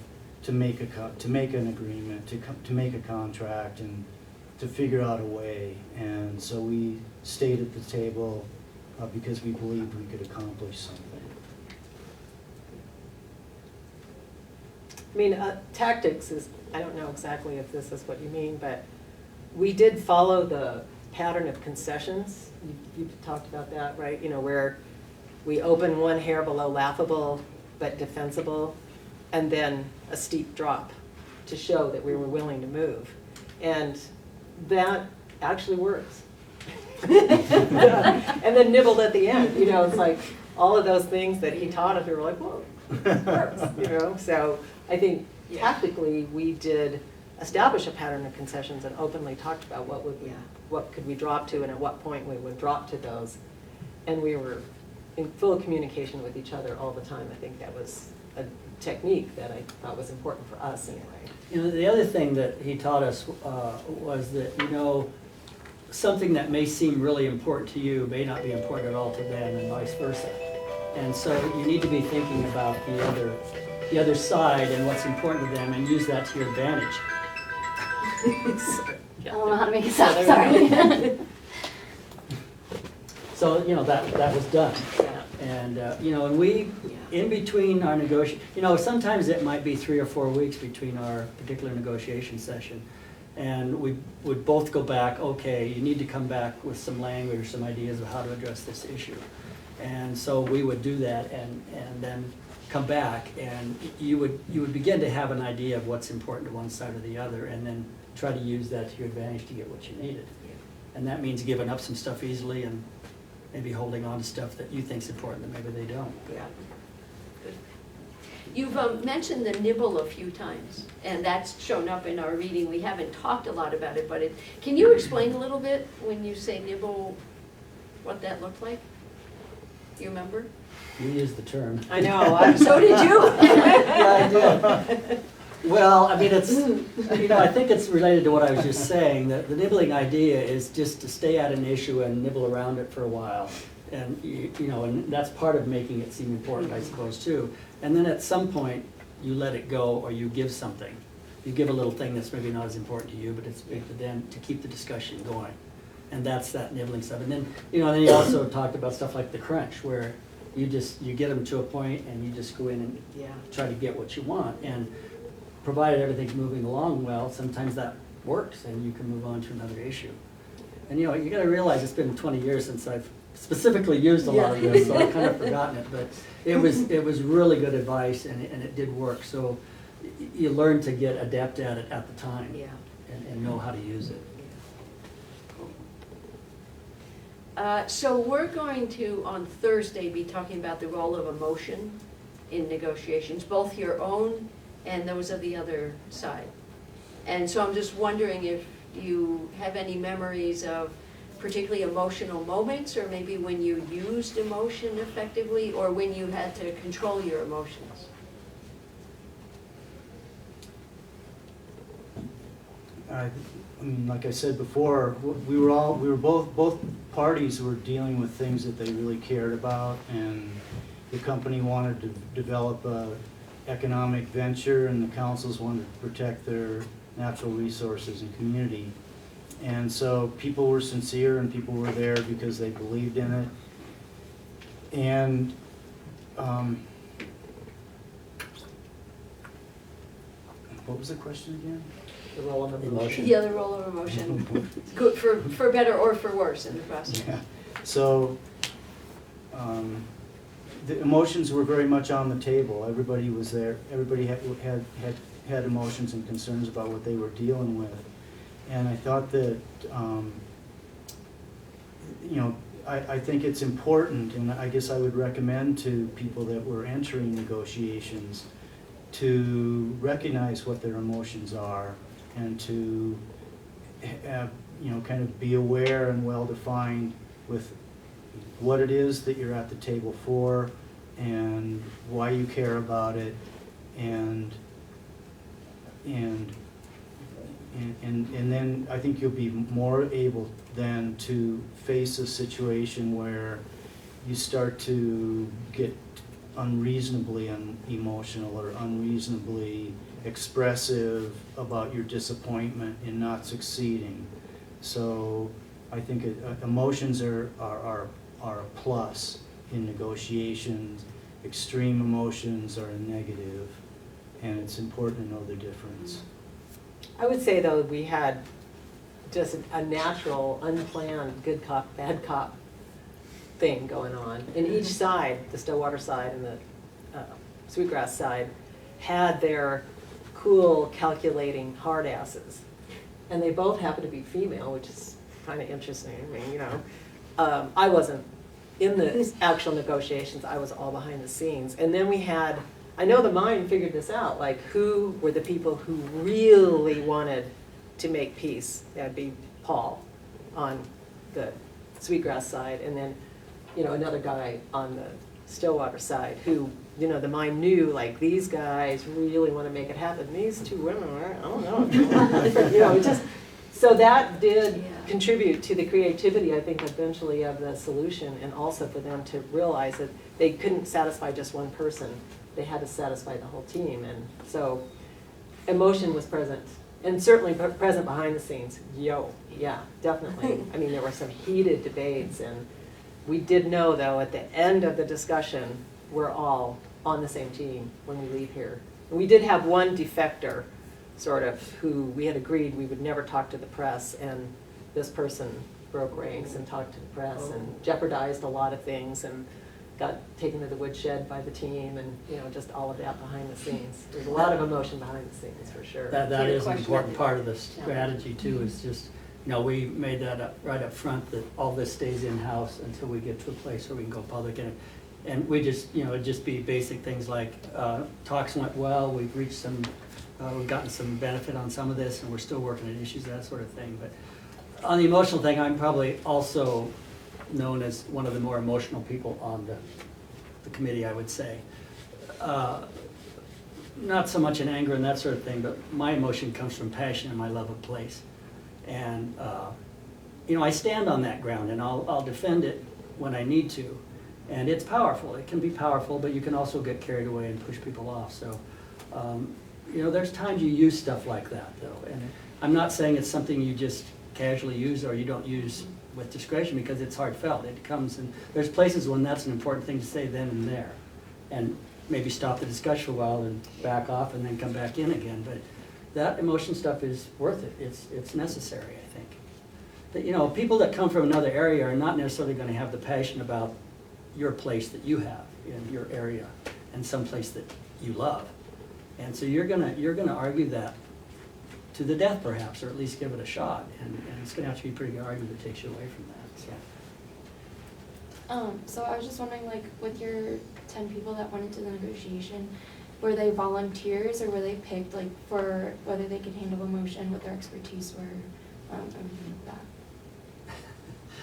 to make an agreement, to make a contract, and to figure out a way. And so we stayed at the table because we believed we could accomplish something. I mean, tactics is, I don't know exactly if this is what you mean, but we did follow the pattern of concessions. You talked about that, right? You know, where we open one hair below laughable but defensible, and then a steep drop to show that we were willing to move. And that actually works. And then nibbled at the end, you know, it's like all of those things that he taught us, we were like, whoa, it works, you know? So I think tactically we did establish a pattern of concessions and openly talked about what could we drop to and at what point we would drop to those. And we were in full communication with each other all the time. I think that was a technique that I thought was important for us anyway. You know, the other thing that he taught us was that, you know, something that may seem really important to you may not be important at all to them, and vice versa. And so you need to be thinking about the other side and what's important to them, and use that to your advantage. I don't know how to make it stop, sorry. So, you know, that was done. Yeah. And, you know, and we, in between our you know, sometimes it might be 3 or 4 weeks between our particular negotiation session. And we would both go back, okay, you need to come back with some language or some ideas of how to address this issue. And so we would do that and then come back, and you would begin to have an idea of what's important to one side or the other, and then try to use that to your advantage to get what you needed. And that means giving up some stuff easily and maybe holding on to stuff that you think's important that maybe they don't. Yeah. Good. You've mentioned the nibble a few times, and that's shown up in our reading. We haven't talked a lot about it, but can you explain a little bit when you say nibble, what that looked like? Do you remember? You used the term. I know. So did you. Yeah, I did. Well, I mean, it's, you know, I think it's related to what I was just saying, that the nibbling idea is just to stay at an issue and nibble around it for a while. And you know, and that's part of making it seem important, I suppose, too. And then at some point, you let it go, or you give something. You give a little thing that's maybe not as important to you, but it's big to them, to keep the discussion going. And that's that nibbling stuff. And then, you know, then you also talked about stuff like the crunch, where you get them to a point and you just go in and try to get what you want. And provided everything's moving along well, sometimes that works and you can move on to another issue. And you know, you gotta realize it's been 20 years since I've specifically used a lot of this, so I've kind of forgotten it, but it was really good advice, and it did work. So you learn to get adept at it at the time, and know how to use it. So we're going to, on Thursday, be talking about the role of emotion in negotiations, both your own and those of the other side. And so I'm just wondering if you have any memories of particularly emotional moments, or maybe when you used emotion effectively, or when you had to control your emotions. I mean, like I said before, both parties were dealing with things that they really cared about, and the company wanted to develop a economic venture, and the councils wanted to protect their natural resources and community. And so people were sincere, and people were there because they believed in it. And what was the question again? The role of emotion. Yeah, the role of emotion, good for better or for worse in the process. Yeah. So the emotions were very much on the table. Everybody was there. Everybody had emotions and concerns about what they were dealing with. And I thought that, you know, I think it's important, and I guess I would recommend to people that were entering negotiations to recognize what their emotions are, and to have, you know, kind of be aware and well-defined with what it is that you're at the table for, and why you care about it, and then I think you'll be more able then to face a situation where you start to get unreasonably emotional or unreasonably expressive about your disappointment in not succeeding. So I think emotions are a plus in negotiations. Extreme emotions are a negative, and it's important to know the difference. I would say, though, we had just a natural, unplanned, good cop, bad cop thing going on. And each side, the Stillwater side and the Sweetgrass side, had their cool, calculating hard asses. And they both happen to be female, which is kind of interesting. I mean, you know, I wasn't in the actual negotiations. I was all behind the scenes. And then we had, I know the mine figured this out, like who were the people who really wanted to make peace. That'd be Paul on the Sweetgrass side, and then, you know, another guy on the Stillwater side who, you know, the mine knew, like, these guys really want to make it happen. These two women are, I don't know, you know, just, so that did contribute to the creativity, I think, eventually of the solution, and also for them to realize that they couldn't satisfy just one person. They had to satisfy the whole team, and so emotion was present, and certainly present behind the scenes. Yeah, definitely. I mean, there were some heated debates, and we did know, though, at the end of the discussion, we're all on the same team when we leave here. And we did have one defector, sort of, who we had agreed we would never talk to the press, and this person broke ranks and talked to the press and jeopardized a lot of things, and got taken to the woodshed by the team, and, you know, just all of that behind the scenes. There's a lot of emotion behind the scenes, for sure. That is an important part of the strategy too, is just, you know, we made that up right up front, that all this stays in-house until we get to a place where we can go public. And we just, you know, it'd just be basic things like, talks went well, we've reached some, we've gotten some benefit on some of this, and we're still working on issues, that sort of thing. But on the emotional thing, I'm probably also known as one of the more emotional people on the committee, I would say. Not so much in anger and that sort of thing, but my emotion comes from passion and my love of place. And, you know, I stand on that ground, and I'll defend it when I need to. And it's powerful, it can be powerful, but you can also get carried away and push people off. So, you know, there's times you use stuff like that though. And I'm not saying it's something you just casually use or you don't use with discretion, because it's heartfelt. It comes, and there's places when that's an important thing to say then and there. And maybe stop the discussion for a while and back off and then come back in again. But that emotion stuff is worth it. It's necessary, I think. But, you know, people that come from another area are not necessarily going to have the passion about your place that you have in your area and some place that you love. And so you're gonna argue that to the death perhaps, or at least give it a shot. And it's gonna have to be a pretty good argument that takes you away from that. So. So I was just wondering, like, with your 10 people that went into the negotiation, were they volunteers or were they picked, like, for whether they could handle emotion, what their expertise were, everything like that?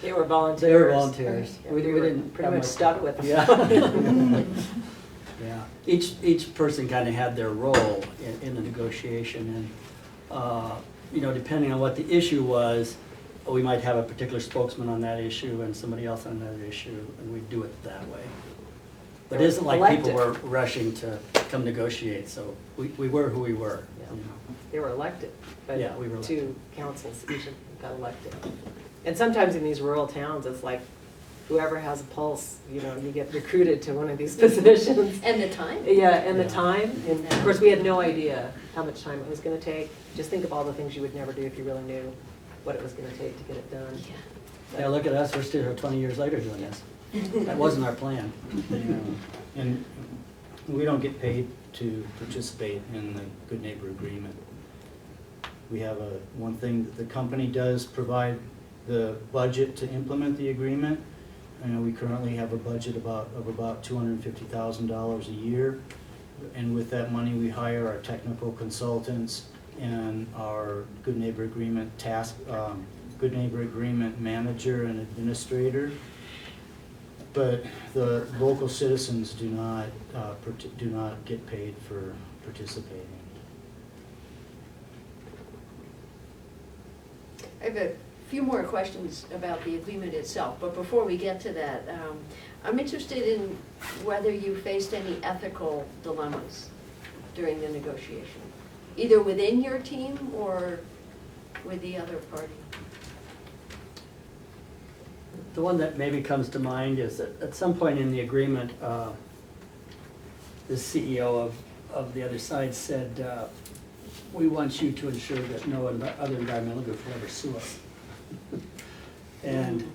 They were volunteers. They were volunteers. We didn't pretty much stuck with them. Yeah. Yeah. Each person kind of had their role in the negotiation, and you know, depending on what the issue was, we might have a particular spokesman on that issue and somebody else on another issue, and we'd do it that way. But it isn't like people were rushing to come negotiate, so we were who we were. Yeah. You know. They were elected, but Yeah, we were elected. 2 councils each got elected. And sometimes in these rural towns, it's like whoever has a pulse, you know, you get recruited to one of these positions. And the time? Yeah, and Yeah. the time, and of course, we had no idea how much time it was gonna take. Just think of all the things you would never do if you really knew what it was gonna take to get it done. Yeah, look at us, we're still here 20 years later doing this. That wasn't our plan. You know, and we don't get paid to participate in the Good Neighbor Agreement. We have one thing that the company does provide the budget to implement the agreement. We currently have a budget of about $250,000 a year. And with that money, we hire our technical consultants and our Good Neighbor Agreement Good Neighbor Agreement manager and administrator. But the local citizens do not get paid for participating. I have a few more questions about the agreement itself, but before we get to that, I'm interested in whether you faced any ethical dilemmas during the negotiation, either within your team or with the other party. The one that maybe comes to mind is that at some point in the agreement, the CEO of the other side said, we want you to ensure that no other environmental group will ever sue us. And,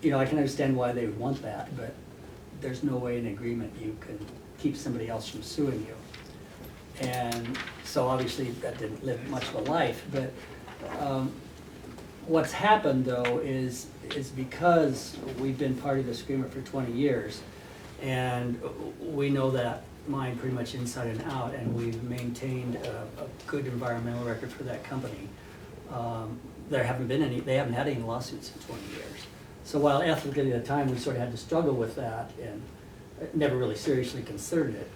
you know, I can understand why they would want that, but there's no way in agreement you can keep somebody else from suing you. And so obviously that didn't live much of a life, but what's happened though is because we've been part of this agreement for 20 years, and we know that mine pretty much inside and out, and we've maintained a good environmental record for that company. They haven't had any lawsuits in 20 years. So while ethically at the time we sort of had to struggle with that and never really seriously considered it,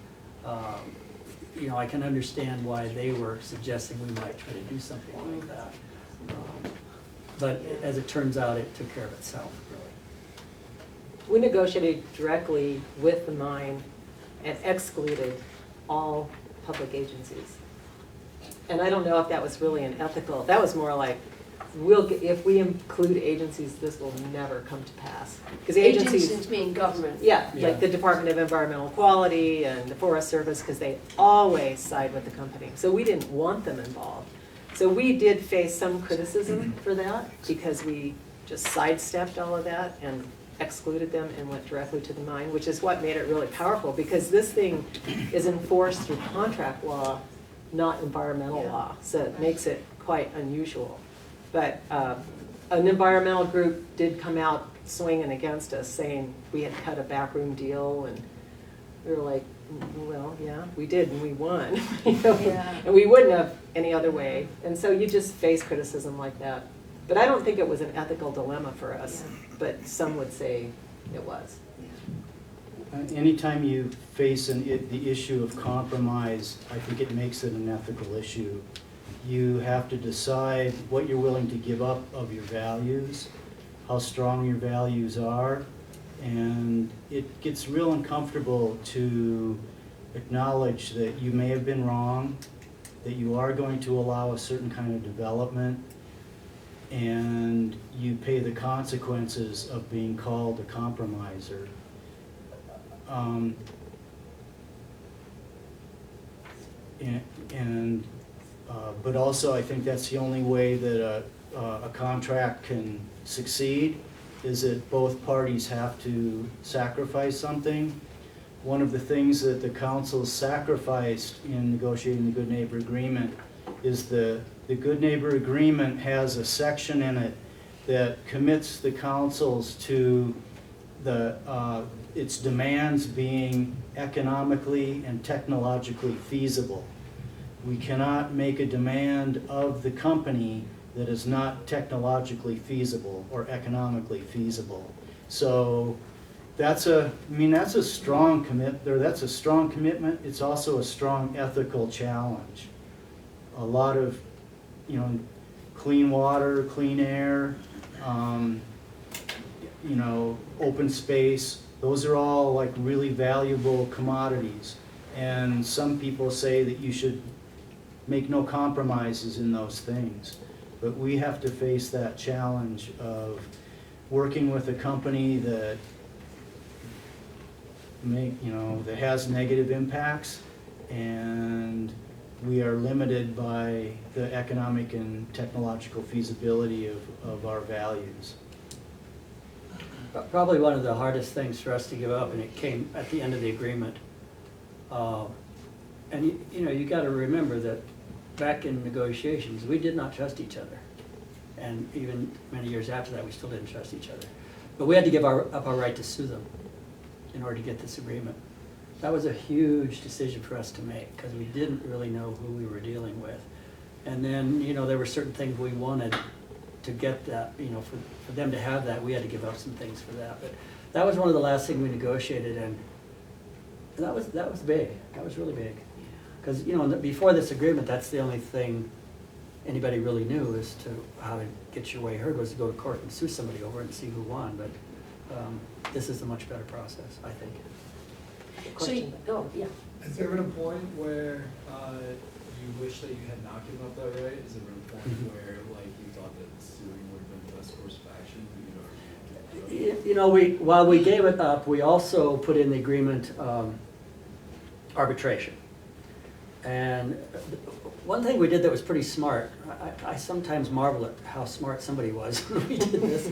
you know, I can understand why they were suggesting we might try to do something like that. But as it turns out, it took care of itself, really. We negotiated directly with the mine and excluded all public agencies. And I don't know if that was really an ethical, that was more like, if we include agencies, this will never come to pass. Because Agencies mean government. Yeah, Yeah. like the Department of Environmental Quality and the Forest Service, because they always side with the company. So we didn't want them involved. So we did face some criticism for that, because we just sidestepped all of that and excluded them and went directly to the mine, which is what made it really powerful, because this thing is enforced through contract law, not environmental law. So it makes it quite unusual. But an environmental group did come out swinging against us, saying we had cut a backroom deal, and we were like, well, yeah, we did, and we won. You know? Yeah. And we wouldn't have any other way. And so you just face criticism like that. But I don't think it was an ethical dilemma for us, but some would say it was. Anytime you face the issue of compromise, I think it makes it an ethical issue. You have to decide what you're willing to give up of your values how strong your values are. And it gets real uncomfortable to acknowledge that you may have been wrong, that you are going to allow a certain kind of development, and you pay the consequences of being called a compromiser. But also I think that's the only way that a contract can succeed, is that both parties have to sacrifice something. One of the things that the council sacrificed in negotiating the Good Neighbor Agreement is the Good Neighbor Agreement has a section in it that commits the councils to its demands being economically and technologically feasible. We cannot make a demand of the company that is not technologically feasible or economically feasible. So that's a strong commitment. It's also a strong ethical challenge. A lot of, clean water, clean air, open space, those are all like really valuable commodities. And some people say that you should make no compromises in those things. But we have to face that challenge of working with a company that that has negative impacts, and we are limited by the economic and technological feasibility of our values. Probably one of the hardest things for us to give up, and it came at the end of the agreement. And you got to remember that back in negotiations, we did not trust each other. And even many years after that, we still didn't trust each other. But we had to give up our right to sue them in order to get this agreement. That was a huge decision for us to make, because we didn't really know who we were dealing with. And then, there were certain things we wanted to get that, for them to have that, we had to give up some things for that. But that was one of the last things we negotiated, and that was big. That was really big. Because, before this agreement, that's the only thing anybody really knew as to how to get your way heard, was to go to court and sue somebody over it and see who won. But this is a much better process, I think. Question? Yeah. Has there been a point where you wish that you had not given up that right? Is there been a point where you thought that suing would have been the best course of action, but while we gave it up, we also put in the agreement arbitration. And one thing we did that was pretty smart, I sometimes marvel at how smart somebody was when we did this,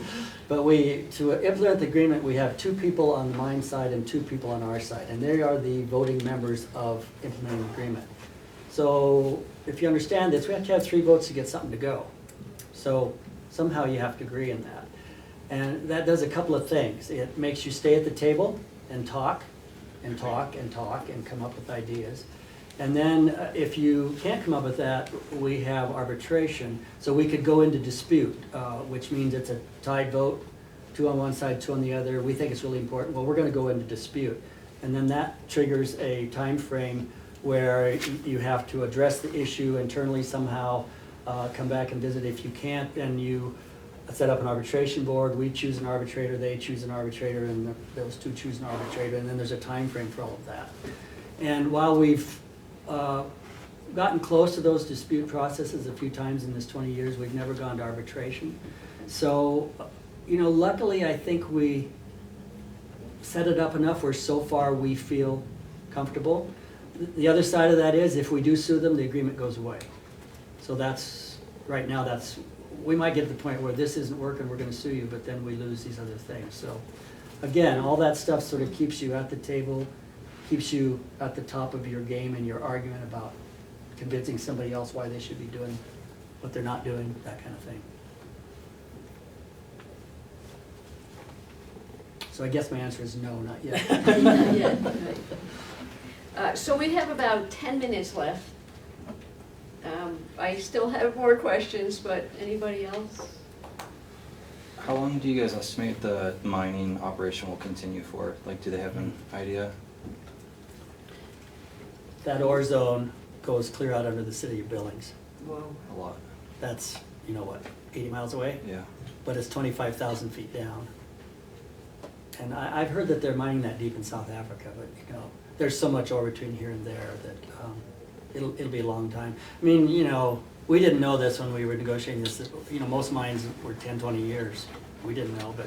but to implement the agreement, we have 2 people on the mine side and 2 people on our side, and they are the voting members of implementing the agreement. So if you understand this, we have to have 3 votes to get something to go. So somehow you have to agree on that. And that does a couple of things. It makes you stay at the table and talk and talk and talk and come up with ideas. And then if you can't come up with that, we have arbitration. So we could go into dispute, which means it's a tied vote, 2 on one side, 2 on the other. We think it's really important. Well, we're going to go into dispute. And then that triggers a time frame where you have to address the issue internally somehow, come back and visit. If you can't, then you set up an arbitration board. We choose an arbitrator, they choose an arbitrator, and those 2 choose an arbitrator. And then there's a time frame for all of that. And while we've gotten close to those dispute processes a few times in this 20 years, we've never gone to arbitration. So, luckily I think we set it up enough where so far we feel comfortable. The other side of that is if we do sue them, the agreement goes away. So right now we might get to the point where this isn't working, we're going to sue you, but then we lose these other things. So again, all that stuff sort of keeps you at the table, keeps you at the top of your game in your argument about convincing somebody else why they should be doing what they're not doing, that kind of thing. So I guess my answer is no, not yet. Not yet. So we have about 10 minutes left. I still have more questions, but anybody else? How long do you guys estimate the mining operation will continue for? Do they have an idea? That ore zone goes clear out under the city of Billings. Whoa. A lot. That's you know what, 80 miles away? Yeah. But it's 25,000 feet down. And I've heard that they're mining that deep in South Africa, but you know, there's so much ore between here and there that it'll be a long time. I mean, you know, we didn't know this when we were negotiating this. You know, most mines were 10, 20 years. We didn't know, but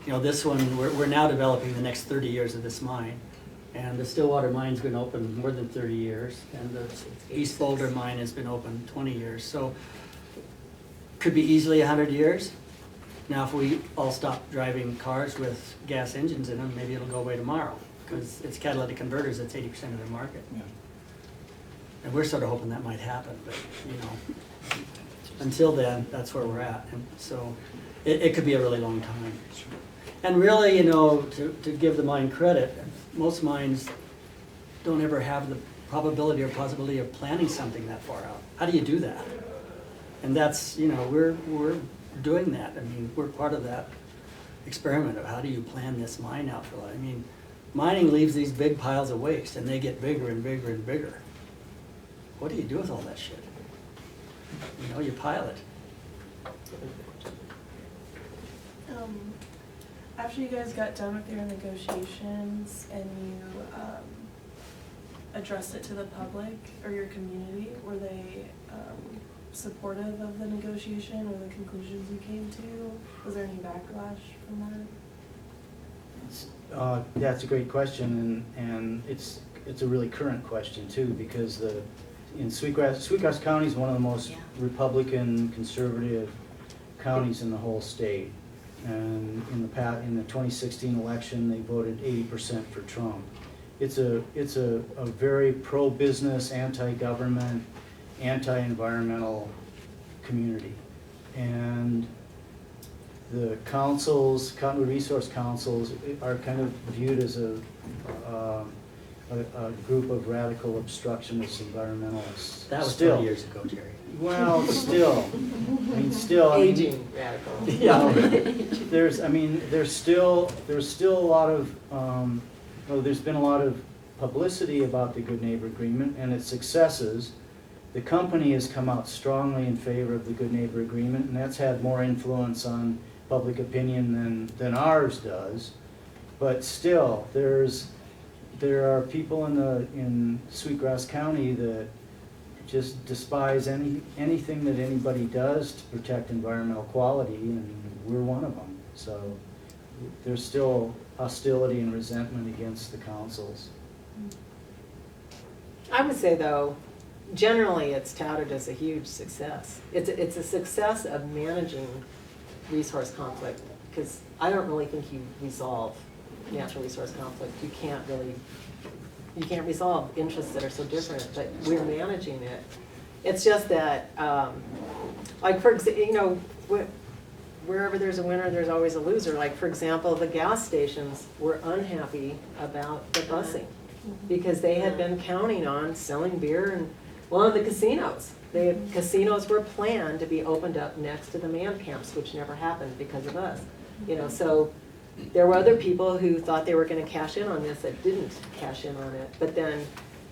you know, this one, we're now developing the next 30 years of this mine. And the Stillwater Mine's been open more than 30 years, and the East Boulder Mine has been open 20 years. So could be easily 100 years. Now, if we all stop driving cars with gas engines in them, maybe it'll go away tomorrow, because it's catalytic converters that's 80% of their market. Yeah. And we're sort of hoping that might happen, but you know, until then, that's where we're at. And so it could be a really long time. And really, you know, to give the mine credit, most mines don't ever have the probability or possibility of planning something that far out. How do you do that? And that's, you know, we're doing that. I mean, we're part of that experiment of how do you plan this mine out for life. I mean, mining leaves these big piles of waste, and they get bigger and bigger and bigger. What do you do with all that shit? You know, you pile it. After you guys got done with your negotiations and you addressed it to the public or your community, were they supportive of the negotiation or the conclusions you came to? Was there any backlash from that? That's a great question, and it's a really current question too, because in Sweetgrass County is one of the most Republican conservative counties in the whole state. And in the 2016 election, they voted 80% for Trump. It's a very pro-business, anti-government, anti-environmental community. And the councils, Cottonwood Resource Councils, are kind of viewed as a group of radical obstructionist environmentalists. That was still 20 years ago, Jerry. Well, still, I mean, Aging radical. Yeah. There's still a lot of, there's been a lot of publicity about the Good Neighbor Agreement and its successes. The company has come out strongly in favor of the Good Neighbor Agreement, and that's had more influence on public opinion than ours does. But still, there are people in Sweetgrass County that just despise anything that anybody does to protect environmental quality, and we're one of them. So there's still hostility and resentment against the councils. I would say though, generally it's touted as a huge success. It's a success of managing resource conflict, because I don't really think you resolve natural resource conflict. You can't resolve interests that are so different, but we're managing it. It's just that, like for example, you know, wherever there's a winner, there's always a loser. Like for example, the gas stations were unhappy about the busing because they had been counting on selling beer and, well, the casinos. Casinos were planned to be opened up next to the man camps, which never happened because of us. You know, so there were other people who thought they were going to cash in on this that didn't cash in on it. But then,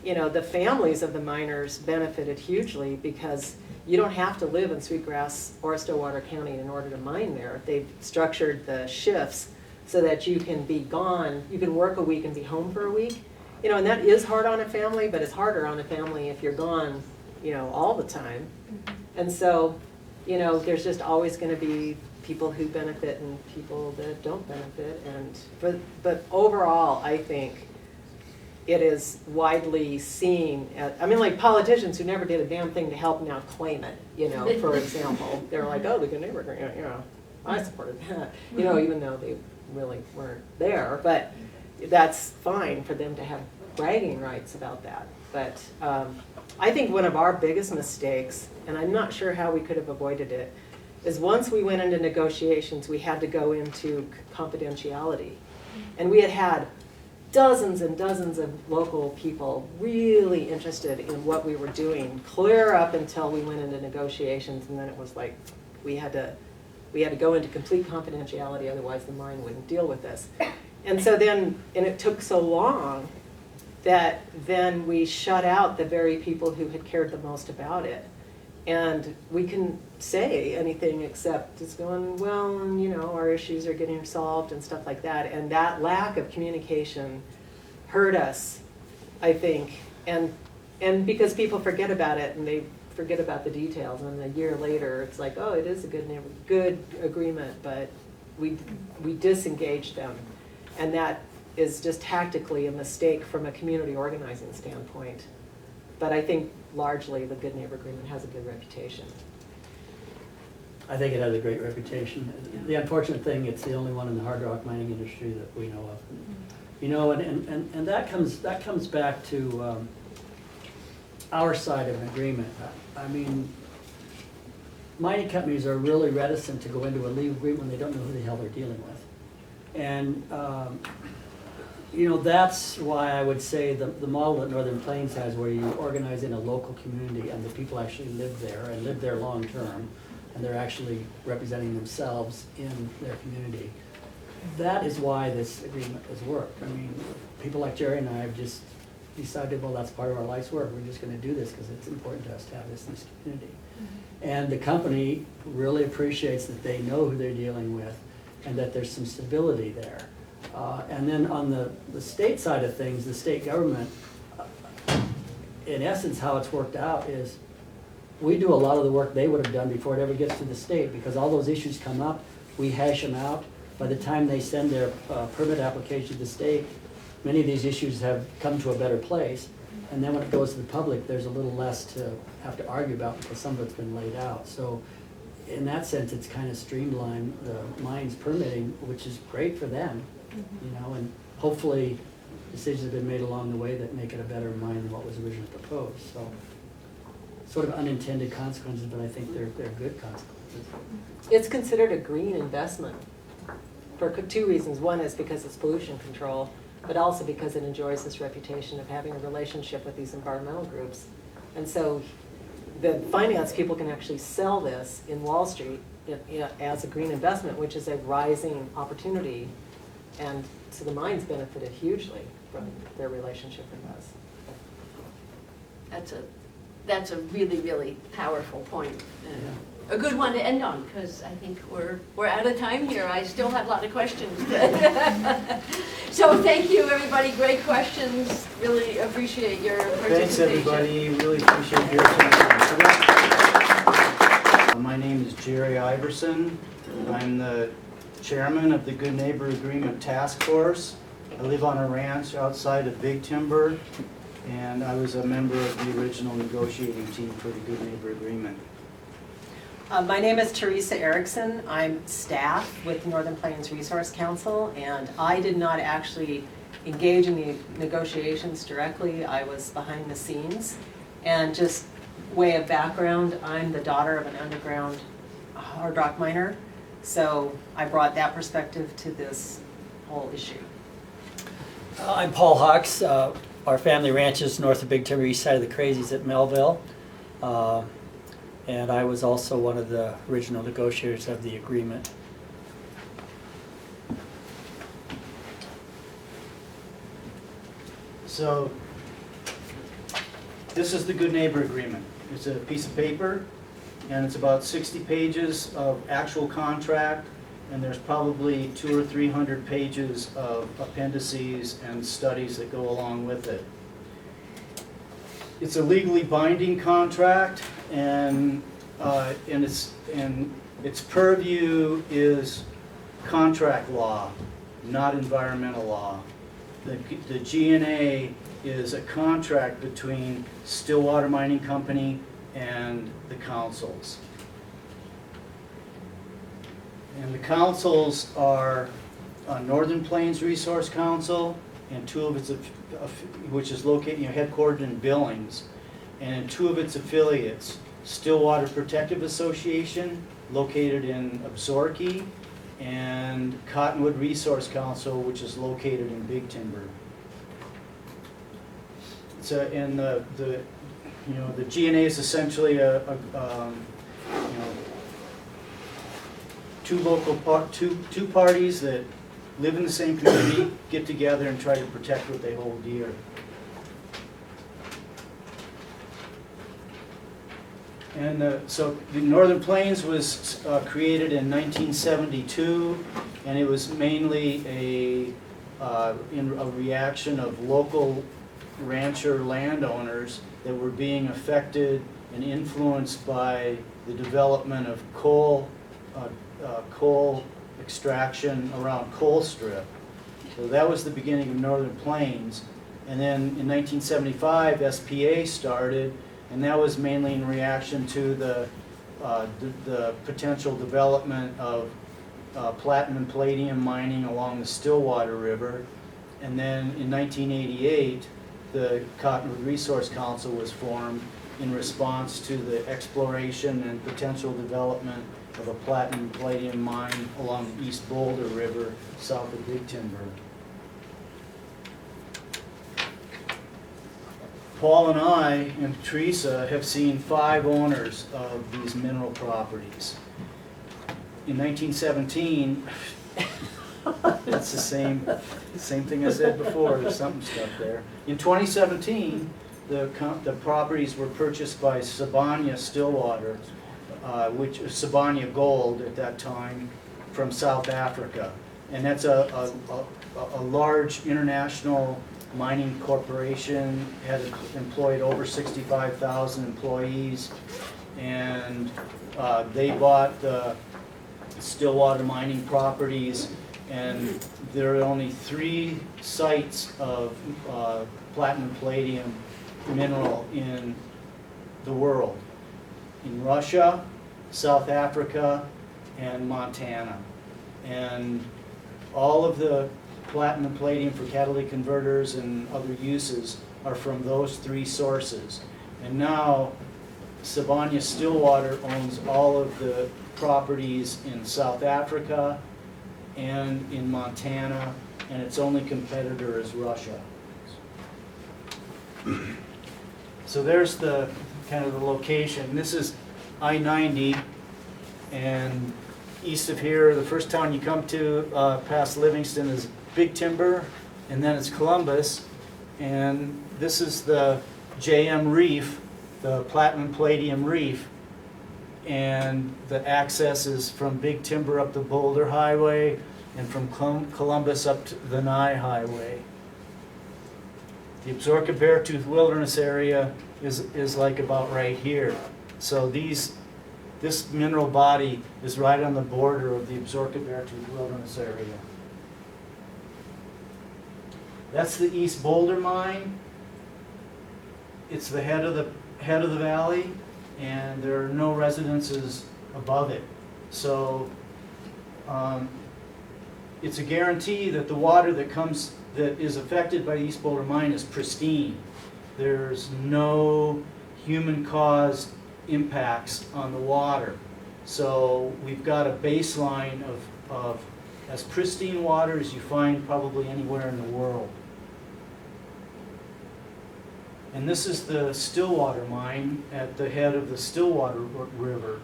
you know, the families of the miners benefited hugely because you don't have to live in Sweetgrass or Stillwater County in order to mine there. They've structured the shifts so that you can be gone, you can work a week and be home for a week. You know, and that is hard on a family, but it's harder on a family if you're gone, you know, all the time. And so, you know, there's just always going to be people who benefit and people that don't benefit. But overall, I think it is widely seen. I mean, like politicians who never did a damn thing to help now claim it. You know, for example, they're like, oh, the Good Neighbor Agreement. You know, I supported that. You know, even though they really weren't there, but that's fine for them to have bragging rights about that. But I think one of our biggest mistakes, and I'm not sure how we could have avoided it, is once we went into negotiations, we had to go into confidentiality. And we had dozens and dozens of local people really interested in what we were doing, clear up until we went into negotiations, and then it was like we had to go into complete confidentiality, otherwise the mine wouldn't deal with this. And so then, and it took so long that then we shut out the very people who had cared the most about it. And we can say anything except it's going, well, and, you know, our issues are getting resolved and stuff like that. And that lack of communication hurt us, I think. And because people forget about it and they forget about the details, and then a year later it's like, oh, it is a good agreement, but we disengaged them. And that is just tactically a mistake from a community organizing standpoint. But I think largely the Good Neighbor Agreement has a good reputation. I think it has a great reputation. The unfortunate thing, it's the only one in the hard rock mining industry that we know of. You know, and that comes back to our side of an agreement. I mean, mining companies are really reticent to go into a legal agreement when they don't know who the hell they're dealing with. And you know, that's why I would say the model that Northern Plains has, where you organize in a local community and the people actually live there and live there long term, and they're actually representing themselves in their community. That is why this agreement has worked. I mean, people like Jerry and I have just decided, well, that's part of our life's work. We're just going to do this because it's important to us to have this in this community. And the company really appreciates that they know who they're dealing with and that there's some stability there. And then on the state side of things, the state government, in essence, how it's worked out is we do a lot of the work they would have done before it ever gets to the state, because all those issues come up, we hash them out. By the time they send their permit application to the state, many of these issues have come to a better place. And then when it goes to the public, there's a little less to have to argue about because some of it's been laid out. So in that sense, it's kind of streamlined the mine's permitting, which is great for them, you know, and hopefully decisions have been made along the way that make it a better mine than what was originally proposed. So sort of unintended consequences, but I think they're good consequences. It's considered a green investment for two reasons. One is because it's pollution control, but also because it enjoys this reputation of having a relationship with these environmental groups. And so the finance people can actually sell this in Wall Street as a green investment, which is a rising opportunity. And so the mine's benefited hugely from their relationship with us. That's a really, really powerful point. A good one to end on, because I think we're out of time here. I still have a lot of questions. So thank you, everybody. Great questions. Really appreciate your participation. Thanks, everybody. Really appreciate your attention. My name is Jerry Iverson. I'm the chairman of the Good Neighbor Agreement Task Force. I live on a ranch outside of Big Timber, and I was a member of the original negotiating team for the Good Neighbor Agreement. My name is Teresa Erickson. I'm staff with Northern Plains Resource Council, and I did not actually engage in the negotiations directly. I was behind the scenes. And just way of background, I'm the daughter of an underground hard rock miner, so I brought that perspective to this whole issue. I'm Paul Hawks. Our family ranches north of Big Timber, east side of the Crazies at Melville. And I was also one of the original negotiators of the agreement. So this is the Good Neighbor Agreement. It's a piece of paper, and it's about 60 pages of actual contract, and there's probably 200 or 300 pages of appendices and studies that go along with it. It's a legally binding contract, and its purview is contract law, not environmental law. The G&A is a contract between Stillwater Mining Company and the councils. And the councils are Northern Plains Resource Council and two of its, which is located, headquartered in Billings, and two of its affiliates, Stillwater Protective Association, located in Absaroka, and Cottonwood Resource Council, which is located in Big Timber. So, and the G&A is essentially two parties that live in the same community, get together and try to protect what they hold dear. And so the Northern Plains was created in 1972, and it was mainly in a reaction of local rancher landowners that were being affected and influenced by the development of coal extraction around Colstrip. So that was the beginning of Northern Plains. And then in 1975, SPA started, and that was mainly in reaction to the potential development of platinum and palladium mining along the Stillwater River. And then in 1988, the Cottonwood Resource Council was formed in response to the exploration and potential development of a platinum and palladium mine along the East Boulder River south of Big Timber. Paul and I and Teresa have seen 5 owners of these mineral properties. In 1917, it's the same thing I said before, there's something stuck there. In 2017, the properties were purchased by Sibanye Stillwater, which was Sibanye Gold at that time, from South Africa. And that's a large international mining corporation, had employed over 65,000 employees, and they bought the Stillwater mining properties, and there are only 3 sites of platinum palladium mineral in the world: in Russia, South Africa, and Montana. And all of the platinum palladium for catalytic converters and other uses are from those 3 sources. And now Sibanye Stillwater owns all of the properties in South Africa and in Montana, and its only competitor is Russia. So there's the kind of the location. This is I-90, and east of here, the first town you come to past Livingston is Big Timber, and then it's Columbus, and this is the JM Reef, the platinum palladium reef, and the access is from Big Timber up the Boulder Highway and from Columbus up to the Nye Highway. The Absaroka Beartooth Wilderness area is like about right here. So this mineral body is right on the border of the Absaroka Beartooth Wilderness area. That's the East Boulder Mine. It's the head of the valley, and there are no residences above it. So it's a guarantee that the water that is affected by the East Boulder Mine is pristine. There's no human-caused impacts on the water. So we've got a baseline of as pristine water as you find probably anywhere in the world. And this is the Stillwater Mine at the head of the Stillwater River.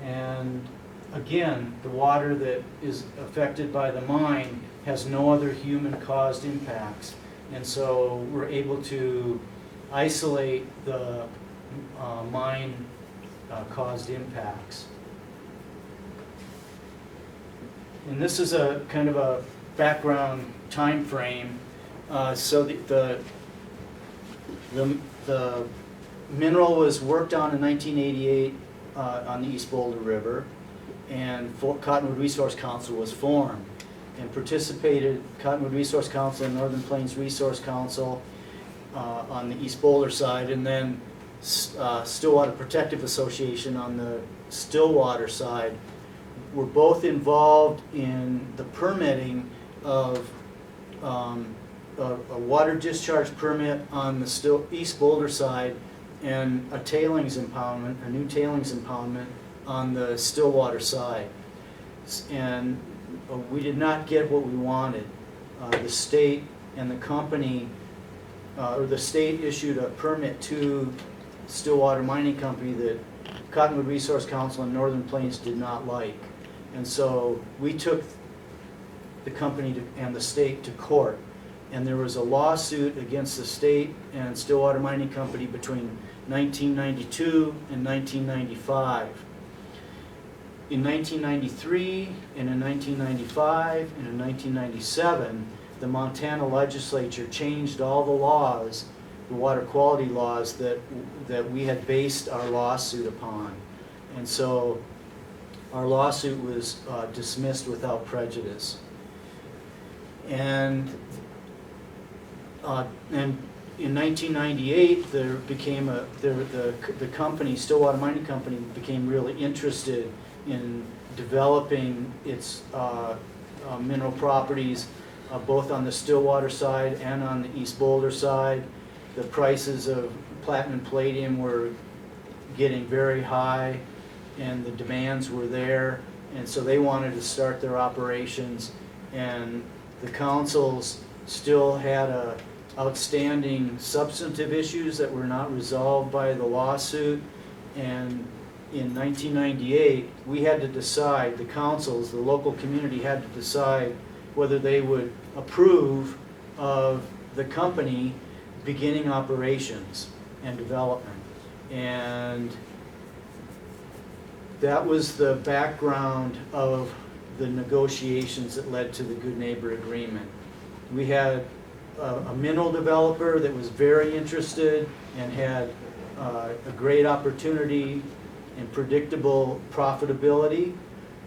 And again, the water that is affected by the mine has no other human-caused impacts. And so we're able to isolate the mine-caused impacts. And this is a kind of a background time frame. So the mineral was worked on in 1988 on the East Boulder River, and Cottonwood Resource Council was formed and participated. Cottonwood Resource Council and Northern Plains Resource Council on the East Boulder side, and then Stillwater Protective Association on the Stillwater side were both involved in the permitting of a water discharge permit on the East Boulder side and a tailings impoundment, a new tailings impoundment on the Stillwater side. And we did not get what we wanted. The state and the company, or the state issued a permit to Stillwater Mining Company that Cottonwood Resource Council and Northern Plains did not like. And so we took the company and the state to court. And there was a lawsuit against the state and Stillwater Mining Company between 1992, and 1995. In 1993, and in 1995, and in 1997, the Montana legislature changed all the laws, the water quality laws that we had based our lawsuit upon. And so our lawsuit was dismissed without prejudice. And in 1998, there became the company, Stillwater Mining Company, became really interested in developing its mineral properties, both on the Stillwater side and on the East Boulder side. The prices of platinum and palladium were getting very high, and the demands were there, and so they wanted to start their operations, and the councils still had outstanding substantive issues that were not resolved by the lawsuit. And in 1998, we had to decide, the councils, the local community had to decide whether they would approve of the company beginning operations and development. And that was the background of the negotiations that led to the Good Neighbor Agreement. We had a mineral developer that was very interested and had a great opportunity and predictable profitability.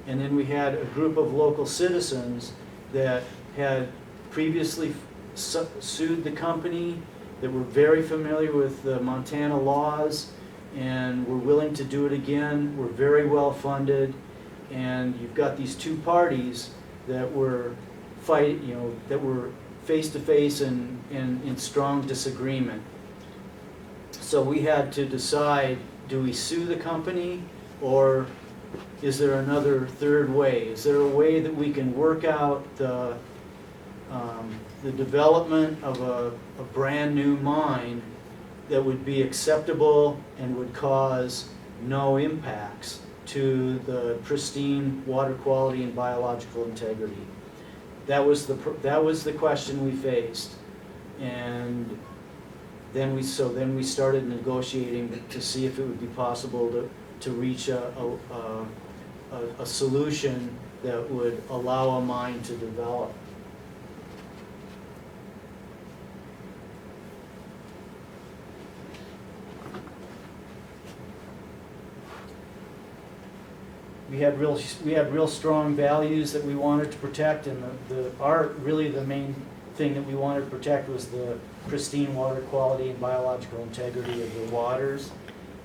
And then we had a group of local citizens that had previously sued the company, that were very familiar with the Montana laws and were willing to do it again, were very well funded. And you've got these two parties that were that were face to face and in strong disagreement. So we had to decide, do we sue the company, or is there another third way? Is there a way that we can work out the development of a brand new mine that would be acceptable and would cause no impacts to the pristine water quality and biological integrity? That was the question we faced, and then we started negotiating to see if it would be possible to reach a solution that would allow a mine to develop. We had real strong values that we wanted to protect, and really the main thing that we wanted to protect was the pristine water quality and biological integrity of the waters,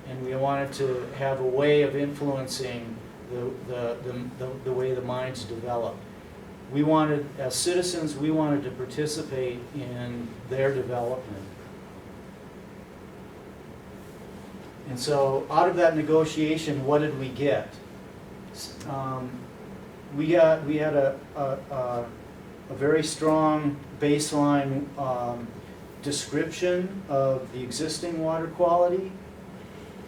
and we wanted to have a way of influencing the way the mines develop. We wanted, as citizens, we wanted to participate in their development. And so out of that negotiation, what did we get? We had a very strong baseline description of the existing water quality.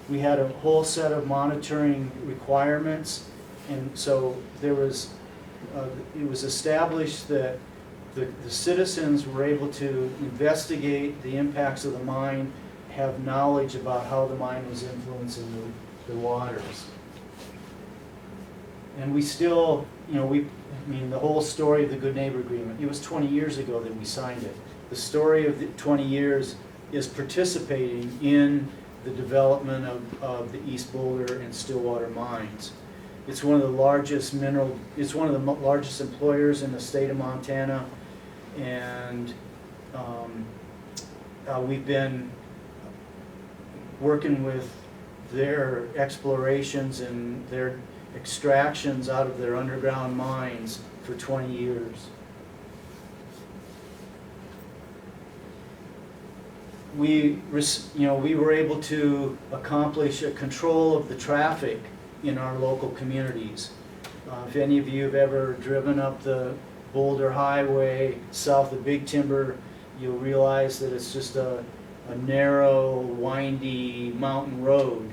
We had a whole set of monitoring requirements, and so there was it was established that the citizens were able to investigate the impacts of the mine, have knowledge about how the mine was influencing the waters. And we still, the whole story of the Good Neighbor Agreement, it was 20 years ago that we signed it. The story of the 20 years is participating in the development of the East Boulder and Stillwater mines. It's one of the largest largest employers in the state of Montana, and we've been working with their explorations and their extractions out of their underground mines for 20 years. We were able to accomplish a control of the traffic in our local communities. If any of you have ever driven up the Boulder Highway south of Big Timber, you'll realize that it's just a narrow, windy mountain road,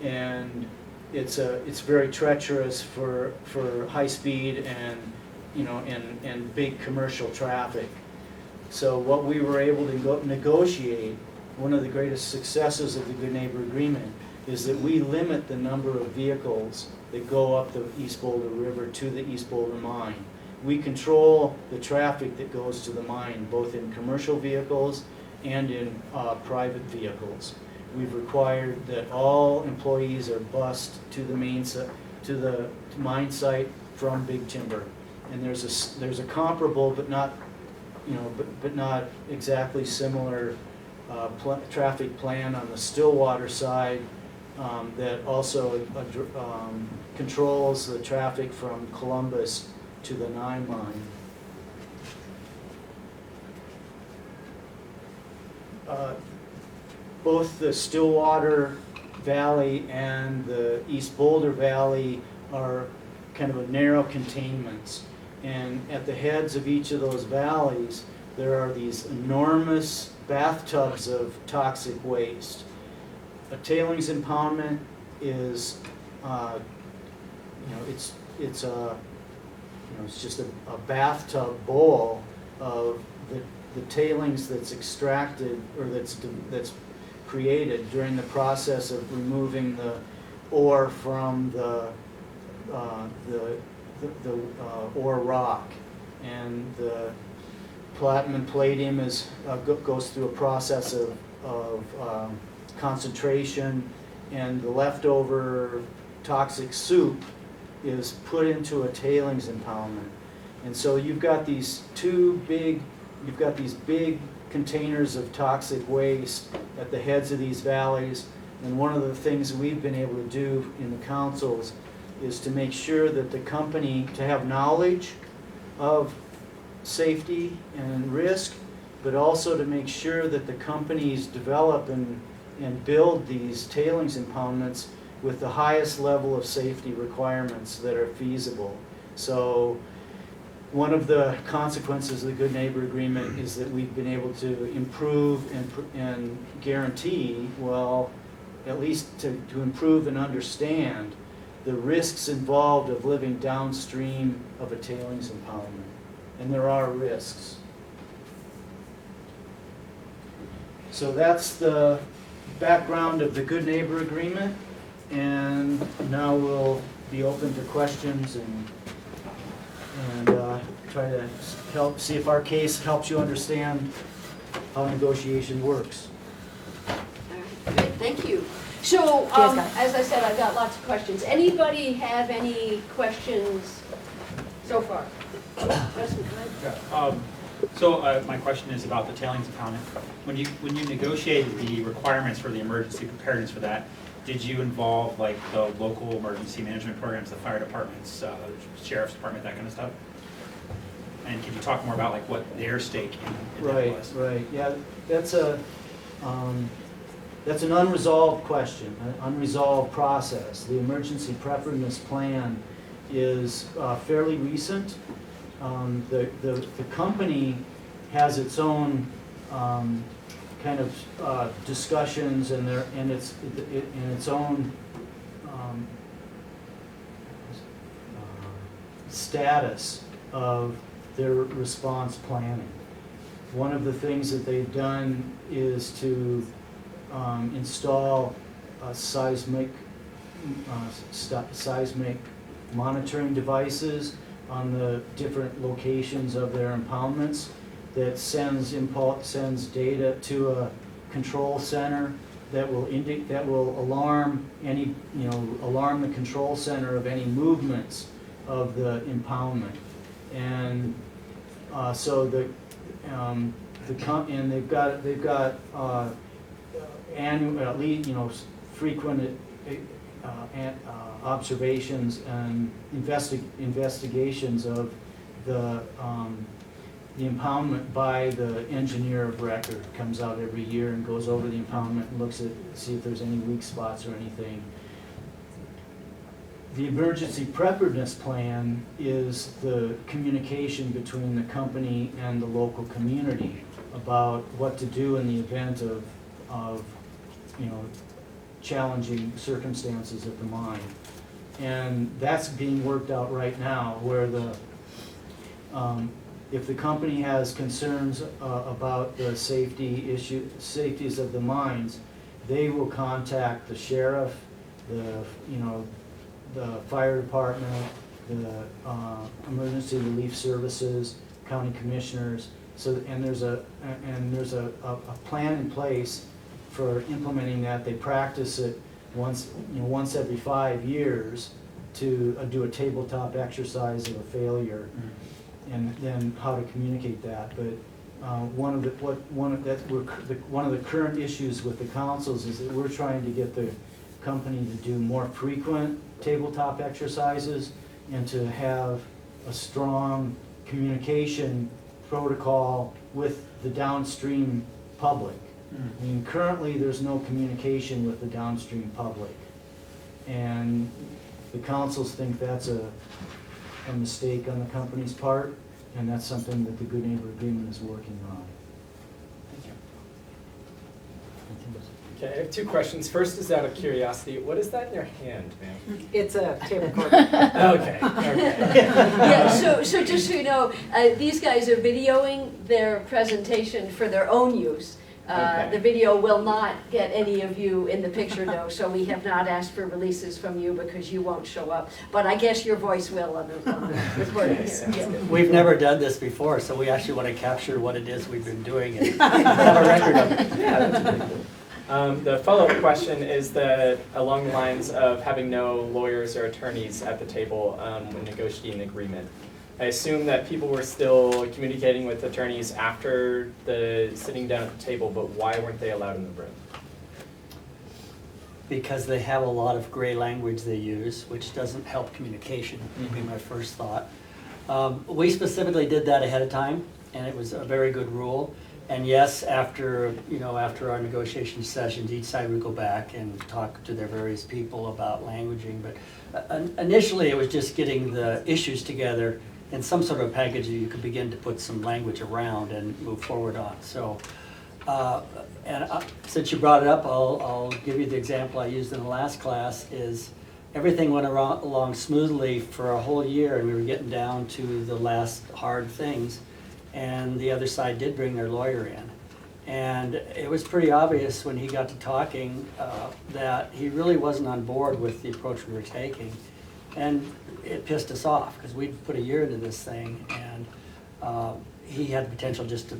and it's very treacherous for high speed and big commercial traffic. So what we were able to negotiate one of the greatest successes of the Good Neighbor Agreement is that we limit the number of vehicles that go up the East Boulder River to the East Boulder Mine. We control the traffic that goes to the mine, both in commercial vehicles and in private vehicles. We've required that all employees are bused to the to the mine site from Big Timber. And there's a comparable, but not, but not exactly similar traffic plan on the Stillwater side that also controls the traffic from Columbus to the Nye Mine. Both the Stillwater Valley and the East Boulder Valley are kind of a narrow containments. And at the heads of each of those valleys, there are these enormous bathtubs of toxic waste. A tailings impoundment is, it's just a bathtub bowl of the tailings that's extracted or that's created during the process of removing the ore from the ore rock. And the platinum and palladium goes through a process of concentration, and the leftover toxic soup is put into a tailings impoundment. And so you've got these big containers of toxic waste at the heads of these valleys. And one of the things we've been able to do in the councils is to make sure that the company, to have knowledge of safety and risk, but also to make sure that the companies develop and build these tailings impoundments with the highest level of safety requirements that are feasible. So one of the consequences of the Good Neighbor Agreement is that we've been able to improve and guarantee, well, at least to improve and understand the risks involved of living downstream of a tailings impoundment. And there are risks. So that's the background of the Good Neighbor Agreement. And now we'll be open to questions and try to see if our case helps you understand how negotiation works. Good, thank you. So, as I said, I've got lots of questions. Anybody have any questions so far? Justin, go ahead. My question is about the tailings impoundment. When you negotiated the requirements for the emergency preparedness for that, did you involve like the local emergency management programs, the fire departments, sheriff's department, that kind of stuff? And can you talk more about like what their stake in that was? Right. Yeah, that's an unresolved question, an unresolved process. The emergency preparedness plan is fairly recent. The company has its own kind of discussions and its own status of their response planning. One of the things that they've done is to install seismic monitoring devices on the different locations of their impoundments that sends data to a control center that will alarm alarm the control center of any movements of the impoundment. And so they've got annual, at least, frequent observations and investigations of the impoundment by the engineer of record. Comes out every year and goes over the impoundment and looks at, see if there's any weak spots or anything. The emergency preparedness plan is the communication between the company and the local community about what to do in the event of challenging circumstances at the mine. And that's being worked out right now, where if the company has concerns about the safeties of the mines, they will contact the sheriff, the fire department, the emergency relief services, county commissioners. So, and there's a plan in place for implementing that. They practice it once every 5 years to do a tabletop exercise of a failure, and then how to communicate that. But one of the current issues with the councils is that we're trying to get the company to do more frequent tabletop exercises and to have a strong communication protocol with the downstream public. I mean, currently there's no communication with the downstream public, and the councils think that's a mistake on the company's part, and that's something that the Good Neighbor Agreement is working on. Okay, I have 2 questions. First is out of curiosity. What is that in your hand, ma'am? It's a tape recorder. Okay. Yeah, so just so you know, these guys are videoing their presentation for their own use. Okay. The video will not get any of you in the picture though, so we have not asked for releases from you because you won't show up. But I guess your voice will on the recording here. Yeah. We've never done this before, so we actually want to capture what it is we've been doing and have a record of it. Yeah, that's pretty cool. The follow-up question is along the lines of having no lawyers or attorneys at the table when negotiating an agreement. I assume that people were still communicating with attorneys after the sitting down at the table, but why weren't they allowed in the room? Because they have a lot of gray language they use, which doesn't help communication, would be my first thought. We specifically did that ahead of time, and it was a very good rule. And yes, after our negotiation sessions, each side would go back and talk to their various people about languaging. But initially, it was just getting the issues together in some sort of package that you could begin to put some language around and move forward on. So, since you brought it up, I'll give you the example I used in the last class. Is everything went along smoothly for a whole year, and we were getting down to the last hard things. And the other side did bring their lawyer in. And it was pretty obvious when he got to talking that he really wasn't on board with the approach we were taking. And it pissed us off because we'd put a year into this thing, and he had the potential just to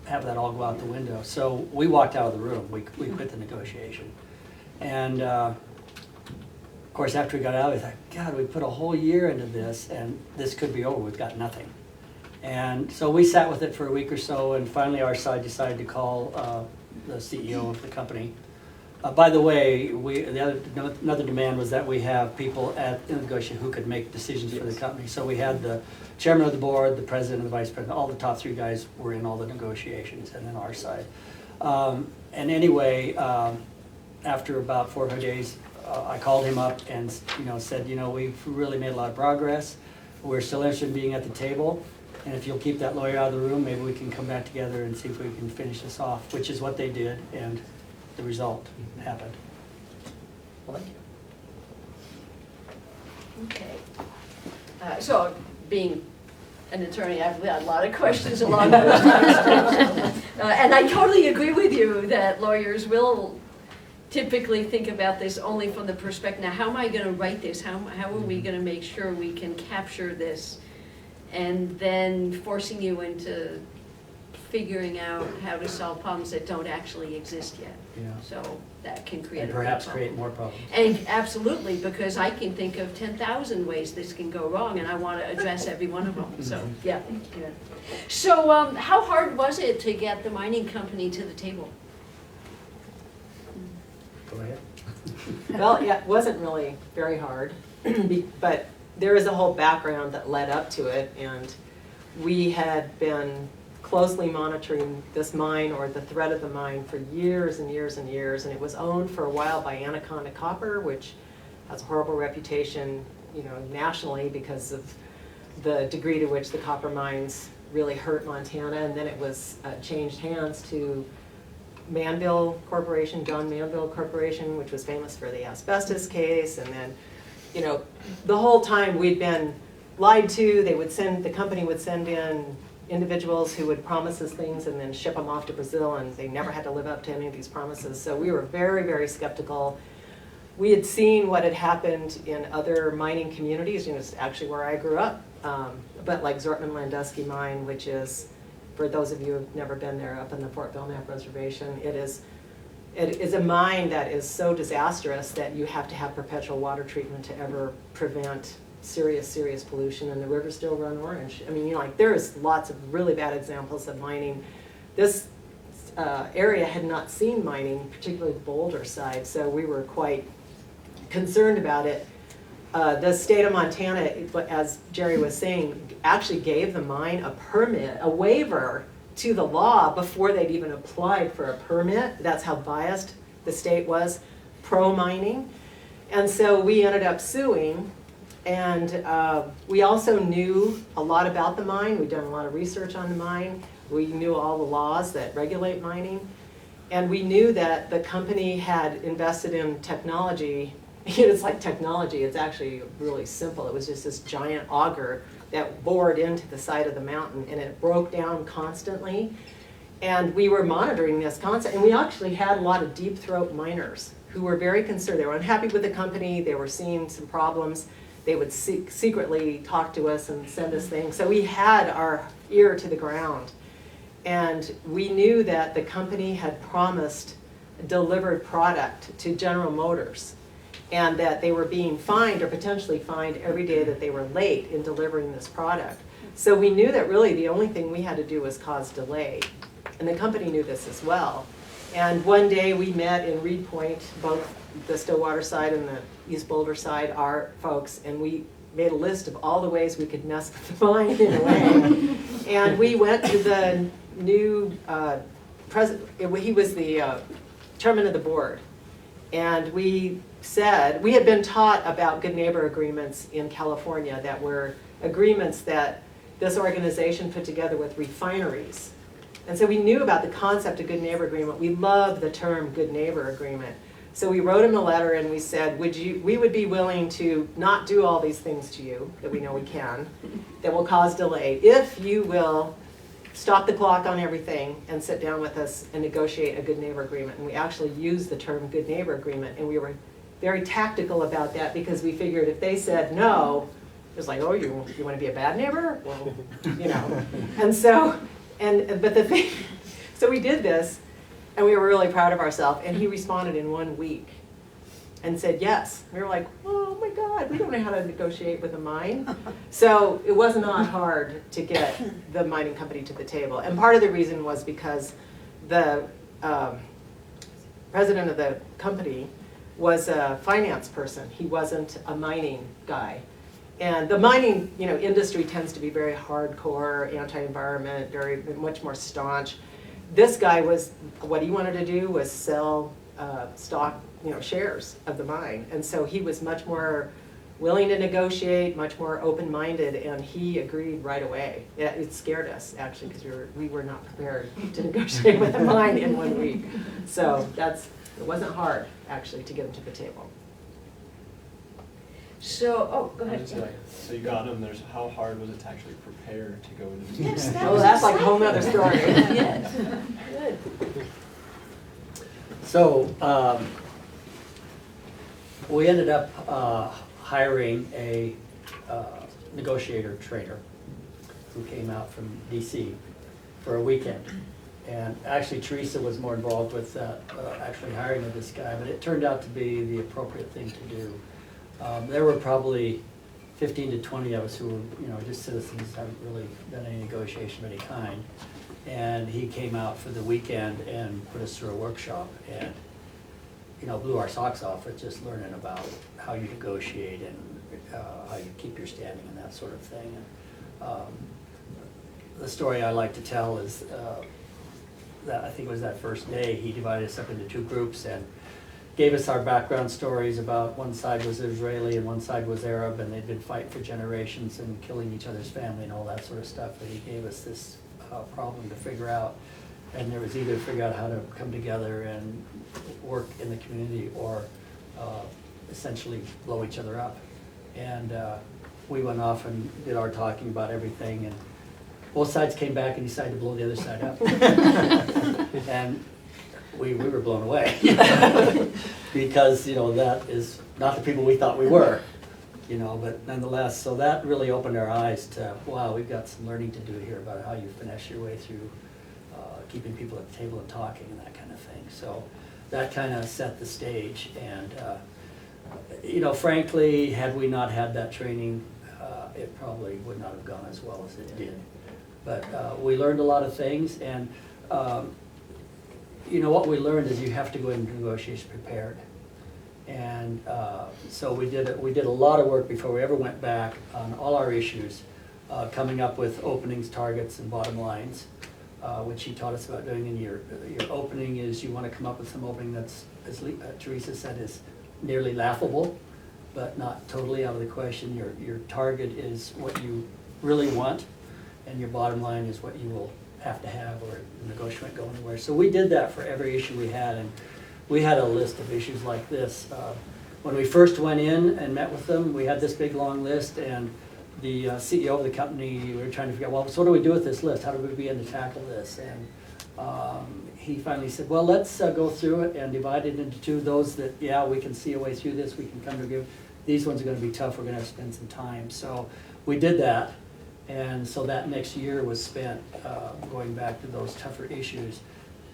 have that all go out the window. So we walked out of the room. We quit the negotiation. And of course, after we got out, we thought, God, we put a whole year into this, and this could be over. We've got nothing. And so we sat with it for a week or so, and finally our side decided to call the CEO of the company. By the way, another demand was that we have people in the negotiation who could make decisions for the company. So we had the chairman of the board, the president, and the vice president. All the top 3 guys were in all the negotiations, and then our side. And anyway, after about 4 or 5 days, I called him up and said, we've really made a lot of progress. We're still interested in being at the table. And if you'll keep that lawyer out of the room, maybe we can come back together and see if we can finish this off, which is what they did, and the result happened. Well, thank you. Okay. So, being an attorney, I've got a lot of questions along those lines. And I totally agree with you that lawyers will typically think about this only from the perspective, now how am I going to write this? How are we going to make sure we can capture this? And then forcing you into figuring out how to solve problems that don't actually exist yet. Yeah. So that can create And a perhaps problem. create more problems. And absolutely, because I can think of 10,000 ways this can go wrong, and I want to address every one of them. So, yeah. So, how hard was it to get the mining company to the table? Go ahead. Well, yeah, it wasn't really very hard, but there is a whole background that led up to it, and we had been closely monitoring this mine, or the threat of the mine, for years and years and years, and it was owned for a while by Anaconda Copper, which has a horrible reputation, nationally because of the degree to which the copper mines really hurt Montana, and then it was changed hands to Manville Corporation, John Manville Corporation, which was famous for the asbestos case, and then, the whole time we'd been lied to. The company would send in individuals who would promise us things and then ship them off to Brazil, and they never had to live up to any of these promises. So we were very, very skeptical. We had seen what had happened in other mining communities, it's actually where I grew up, but like Zortman-Landusky Mine, which is, for those of you who've never been there, up in the Fort Belknap Reservation, it is a mine that is so disastrous that you have to have perpetual water treatment to ever prevent serious pollution, and the rivers still run orange. I mean, there's lots of really bad examples of mining. This area had not seen mining, particularly the Boulder side, so we were quite concerned about it. The state of Montana, as Jerry was saying, actually gave the mine a permit, a waiver to the law before they'd even applied for a permit. That's how biased the state was pro-mining. And so we ended up suing, and we also knew a lot about the mine. We'd done a lot of research on the mine. We knew all the laws that regulate mining. And we knew that the company had invested in technology. It's like technology, it's actually really simple. It was just this giant auger that bored into the side of the mountain, and it broke down constantly. And we were monitoring this constantly, and we actually had a lot of deep throat miners who were very concerned. They were unhappy with the company, they were seeing some problems. They would secretly talk to us and send us things. So we had our ear to the ground. And we knew that the company had promised delivered product to General Motors, and that they were being fined or potentially fined every day that they were late in delivering this product. So we knew that really the only thing we had to do was cause delay. And the company knew this as well. And one day we met in Reed Point, both the Stillwater side and the East Boulder side, our folks, and we made a list of all the ways we could mess with the mine in a way. And we went to the new president, he was the chairman of the board. And we said, we had been taught about good neighbor agreements in California that were agreements that this organization put together with refineries. And so we knew about the concept of good neighbor agreement. We love the term good neighbor agreement. So we wrote him a letter and we said, we would be willing to not do all these things to you that we know we can, that will cause delay, if you will stop the clock on everything and sit down with us and negotiate a good neighbor agreement. And we actually used the term good neighbor agreement, and we were very tactical about that because we figured if they said no, it was like, oh, you want to be a bad neighbor? Well, And so, but the thing, so we did this, and we were really proud of ourselves, and he responded in 1 week and said yes. We were like, oh my God, we don't know how to negotiate with a mine. So it was not hard to get the mining company to the table. And part of the reason was because the president of the company was a finance person. He wasn't a mining guy. And the mining industry tends to be very hardcore, anti-environment, much more staunch. This guy what he wanted to do was sell stock, shares of the mine. And so he was much more willing to negotiate, much more open-minded, and he agreed right away. It scared us, actually, because we were not prepared to negotiate with a mine in 1 week. So it wasn't hard, actually, to get him to the table. So, go ahead. So you got them, how hard was it to actually prepare to go into the Yes, that's like a whole nother story. Yes. Good. So we ended up hiring a negotiator trainer who came out from DC for a weekend. And actually Teresa was more involved with actually hiring of this guy, but it turned out to be the appropriate thing to do. There were probably 15 to 20 of us who were, just citizens, haven't really done any negotiation of any kind. And he came out for the weekend and put us through a workshop and, blew our socks off with just learning about how you negotiate and how you keep your standing and that sort of thing. And the story I like to tell is that I think it was that first day he divided us up into two groups and gave us our background stories about one side was Israeli and one side was Arab, and they'd been fighting for generations and killing each other's family and all that sort of stuff. And he gave us this problem to figure out, and there was either figure out how to come together and work in the community or essentially blow each other up. And we went off and did our talking about everything, and both sides came back and decided to blow the other side up. And we were blown away. Because, that is not the people we thought we were, but nonetheless, so that really opened our eyes to, wow, we've got some learning to do here about how you finesse your way through keeping people at the table and talking and that kind of thing. So that kind of set the stage, and frankly, had we not had that training, it probably would not have gone as well as it did. But we learned a lot of things, and what we learned is you have to go into negotiation prepared. And so we did a lot of work before we ever went back on all our issues, coming up with openings, targets, and bottom lines, which he taught us about doing. In your opening is you want to come up with some opening that's, as Teresa said, is nearly laughable, but not totally out of the question. Your target is what you really want, and your bottom line is what you will have to have, or the negotiation won't go anywhere. So we did that for every issue we had, and we had a list of issues like this. When we first went in and met with them, we had this big long list, and the CEO of the company, we were trying to figure out, well, so what do we do with this list? How do we begin to tackle this? And he finally said, well, let's go through it and divide it into two. Those that, yeah, we can see a way through this, we can come to give. These ones are going to be tough, we're going to have to spend some time. So we did that, and so that next year was spent going back to those tougher issues.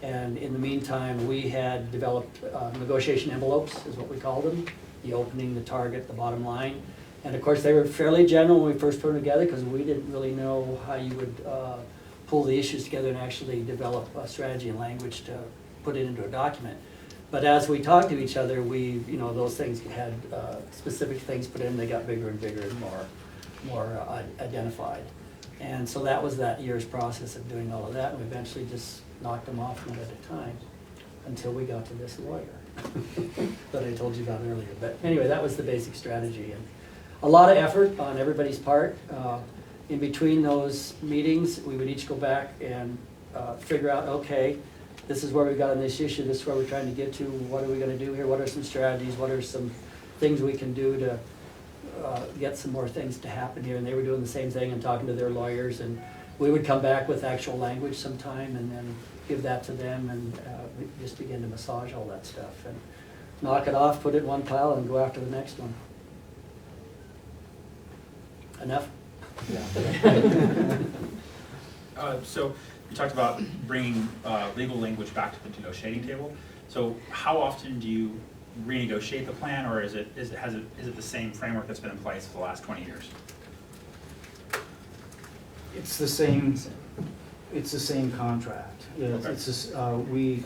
And in the meantime, we had developed negotiation envelopes, is what we called them, the opening, the target, the bottom line. And of course, they were fairly general when we first put them together, because we didn't really know how you would pull the issues together and actually develop a strategy and language to put it into a document. But as we talked to each other, those things had specific things put in, they got bigger and bigger and more identified. And so that was that year's process of doing all of that, and we eventually just knocked them off one at a time until we got to this lawyer that I told you about earlier. But anyway, that was the basic strategy, and a lot of effort on everybody's part. In between those meetings, we would each go back and figure out, okay, this is where we got on this issue, this is where we're trying to get to, what are we going to do here, what are some strategies, what are some things we can do to get some more things to happen here. And they were doing the same thing and talking to their lawyers, and we would come back with actual language sometime and then give that to them, and we just begin to massage all that stuff and knock it off, put it in one pile, and go after the next one. Enough? Yeah. So you talked about bringing legal language back to the negotiating table. So how often do you renegotiate the plan, or is it the same framework that's been in place for the last 20 years? It's the same. It's the same contract. Yeah, Okay. it's just, in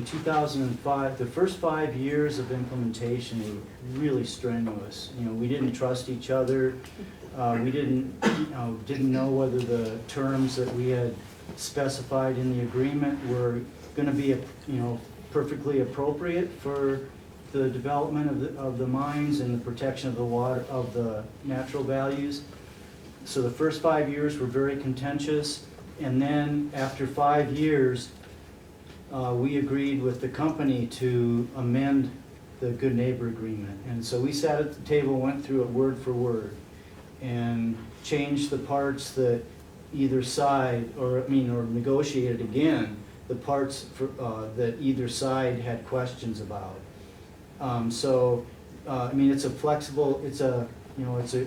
2005, the first 5 years of implementation were really strenuous. We didn't trust each other. We didn't know whether the terms that we had specified in the agreement were going to be, perfectly appropriate for the development of the mines and the protection of the water, of the natural values. So the first 5 years were very contentious, and then after 5 years, we agreed with the company to amend the Good Neighbor Agreement. And so we sat at the table, went through it word for word, and changed the parts that either side, or negotiated again, the parts that either side had questions about. It's a flexible, it's a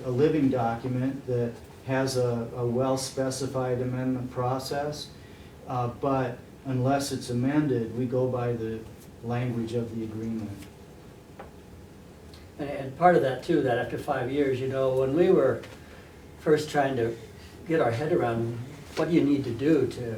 living document that has a well-specified amendment process, but unless it's amended, we go by the language of the agreement. And part of that too, that after 5 years, when we were first trying to get our head around what do you need to do to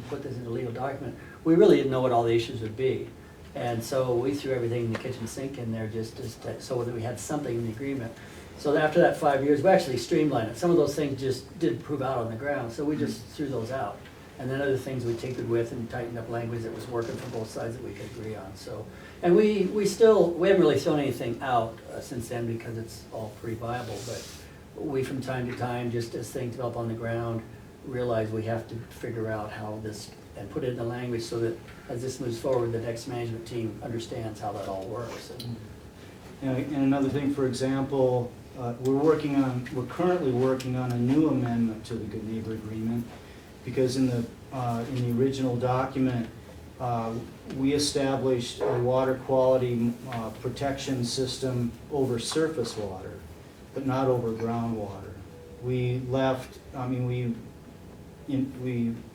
put this in a legal document, we really didn't know what all the issues would be. And so we threw everything in the kitchen sink in there just so that we had something in the agreement. So after that 5 years, we actually streamlined it. Some of those things just didn't prove out on the ground, so we just threw those out. And then other things we tinkered with and tightened up language that was working for both sides that we could agree on. So, and we haven't really thrown anything out since then because it's all pretty viable. But we, from time to time, just as things develop on the ground, realize we have to figure out how this, and put it in the language so that as this moves forward, the next management team understands how that all works. And another thing, for example, we're currently working on a new amendment to the Good Neighbor Agreement, because in the original document, we established a water quality protection system over surface water, but not over groundwater. We left, we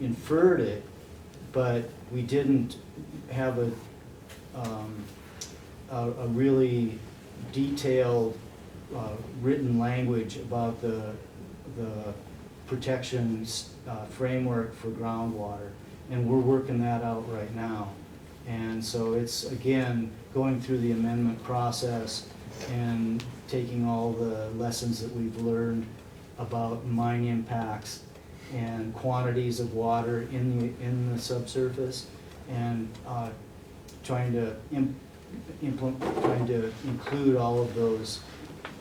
inferred it, but we didn't have a really detailed written language about the protection framework for groundwater, and we're working that out right now. And so it's, again, going through the amendment process and taking all the lessons that we've learned about mine impacts and quantities of water in the subsurface, and trying to include all of those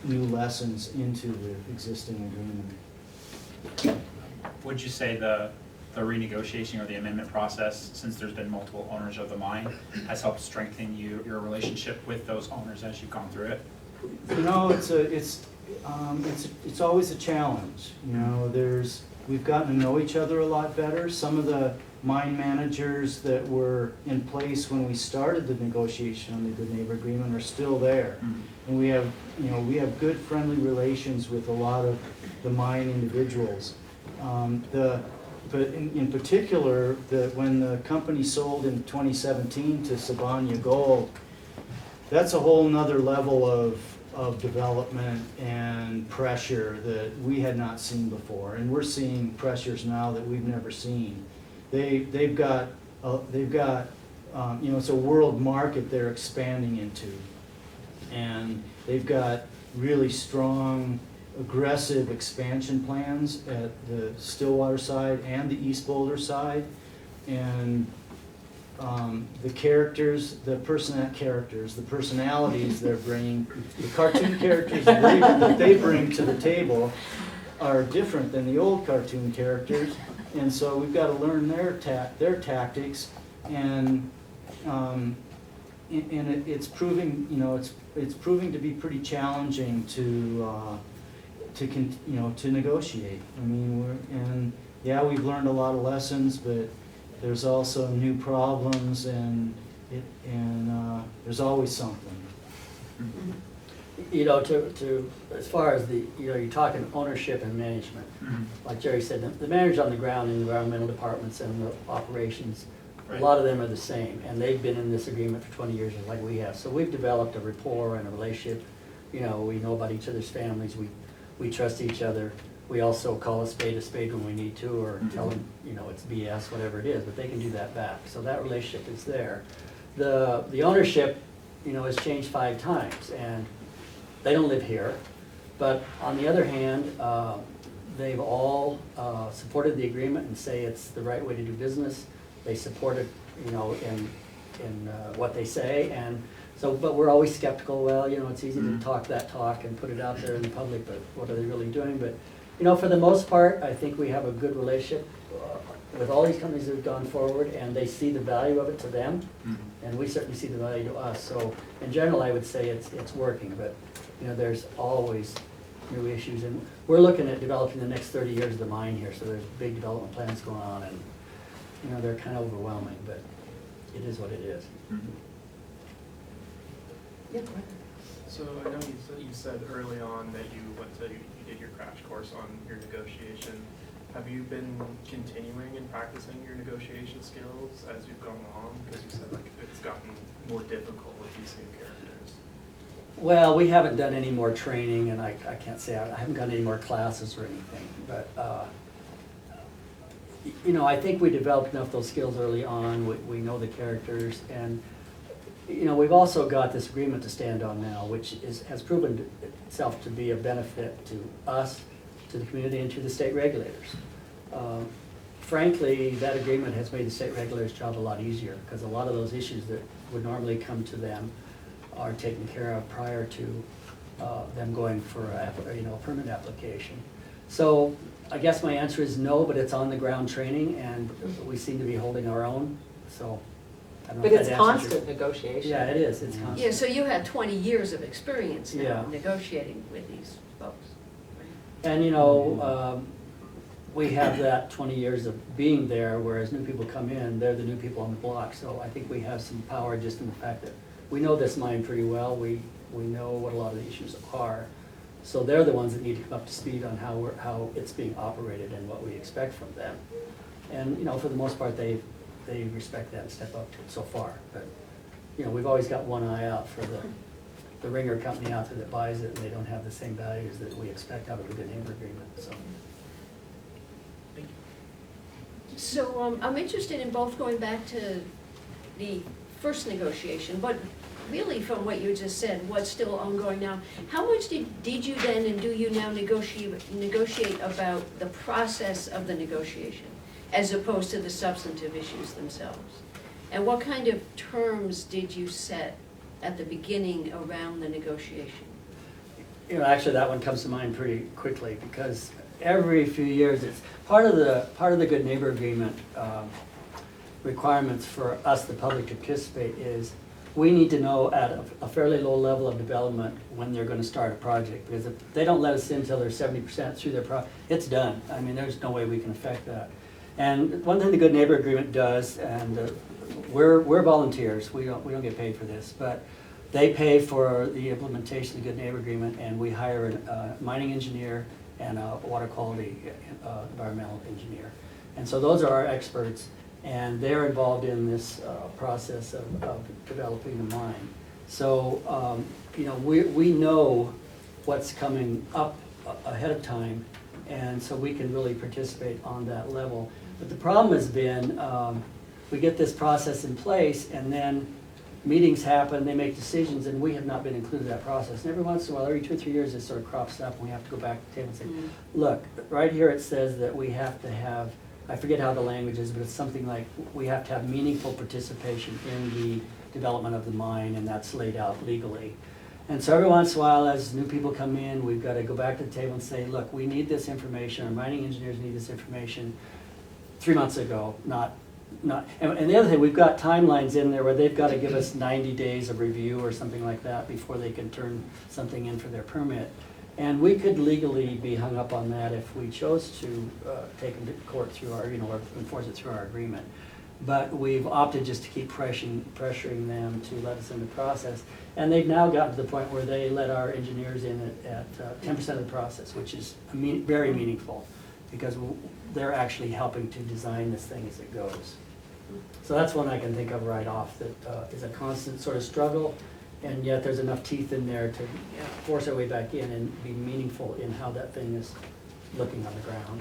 new lessons into the existing agreement. Would you say the renegotiation or the amendment process, since there's been multiple owners of the mine, has helped strengthen your relationship with those owners as you've gone through it? You know, it's always a challenge. You know, we've gotten to know each other a lot better. Some of the mine managers that were in place when we started the negotiation on the Good Neighbor Agreement are still there. And we have good friendly relations with a lot of the mine individuals. But in particular, when the company sold in 2017 to Sibanye Gold, that's a whole nother level of development and pressure that we had not seen before. And we're seeing pressures now that we've never seen. They've got it's a world market they're expanding into, and they've got really strong, aggressive expansion plans at the Stillwater side and the East Boulder side, and the personalities they're bringing, the cartoon characters that they bring to the table are different than the old cartoon characters. And so we've got to learn their tactics, and it's proving, it's proving to be pretty challenging to negotiate. I mean, we've learned a lot of lessons, but there's also new problems, and there's always something. You know, as far as you're talking ownership and management. Like Jerry said, the managers on the ground in the environmental departments and the operations, a lot of them are the same, and they've been in this agreement for 20 years like we have. So we've developed a rapport and a relationship. You know, we know about each other's families. We trust each other. We also call a spade when we need to, or tell them, it's BS, whatever it is, but they can do that back. So that relationship is there. The ownership, has changed 5 times, and they don't live here. But on the other hand, they've all supported the agreement and say it's the right way to do business. They support it, in what they say, and so. But we're always skeptical. Well, it's easy to talk that talk and put it out there in the public, but what are they really doing? But for the most part, I think we have a good relationship with all these companies that have gone forward, and they see the value of it to them, and we certainly see the value to us. So in general, I would say it's working, but there's always new issues, and we're looking at developing the next 30 years of the mine here, so there's big development plans going on, and they're kind of overwhelming, but it is what it is. Yeah, go ahead. So I know you said early on that you did your crash course on your negotiation. Have you been continuing and practicing your negotiation skills as you've gone along? Because you said it's gotten more difficult with these new characters. Well, we haven't done any more training, and I can't say I haven't done any more classes or anything, but I think we developed enough of those skills early on. We know the characters, and we've also got this agreement to stand on now, which has proven itself to be a benefit to us, to the community, and to the state regulators. Frankly, that agreement has made the state regulators' job a lot easier, because a lot of those issues that would normally come to them are taken care of prior to them going for a permit application. So I guess my answer is no, but it's on the ground training, and we seem to be holding our own. So I don't know But if it's that answers your- constant negotiation. Yeah, it is, it's constant. Yeah, so you had 20 years of experience now Yeah. negotiating with these folks. And, you know, we have that 20 years of being there, whereas new people come in, they're the new people on the block. So I think we have some power just in the fact that we know this mine pretty well. We know what a lot of the issues are. So they're the ones that need to come up to speed on how it's being operated and what we expect from them. And, you know, for the most part, they respect that and step up to it so far. But, you know, we've always got one eye out for the ringer company out there that buys it, and they don't have the same values that we expect out of a good neighbor agreement, so. So I'm interested in both going back to the first negotiation, but really from what you just said, what's still ongoing now. How much did you then and do you now negotiate about the process of the negotiation as opposed to the substantive issues themselves? And what kind of terms did you set at the beginning around the negotiation? You know, actually, that one comes to mind pretty quickly because every few years, it's part of the good neighbor agreement requirements for us, the public, to participate is we need to know at a fairly low level of development when they're going to start a project, because if they don't let us in until they're 70% through their project, it's done. I mean, there's no way we can affect that. And one thing the good neighbor agreement does, and we're volunteers, we don't get paid for this, but they pay for the implementation of the good neighbor agreement, and we hire a mining engineer and a water quality environmental engineer. And so those are our experts, and they're involved in this process of developing the mine. So, you know, we know what's coming up ahead of time, and so we can really participate on that level. But the problem has been, we get this process in place, and then meetings happen, they make decisions, and we have not been included in that process. And every once in a while, every 2 or 3 years, it sort of crops up, and we have to go back to the table and say, look, right here it says that we have to have, I forget how the language is, but it's something like we have to have meaningful participation in the development of the mine, and that's laid out legally. And so every once in a while, as new people come in, we've got to go back to the table and say, look, we need this information, our mining engineers need this information 3 months ago, not, and the other thing, we've got timelines in there where they've got to give us 90 days of review or something like that before they can turn something in for their permit. And we could legally be hung up on that if we chose to take them to court through our, you know, or enforce it through our agreement. But we've opted just to keep pressuring them to let us in the process. And they've now gotten to the point where they let our engineers in at 10% of the process, which is very meaningful because they're actually helping to design this thing as it goes. So that's one I can think of right off that is a constant sort of struggle, and yet there's enough teeth in there to force our way back in and be meaningful in how that thing is looking on the ground.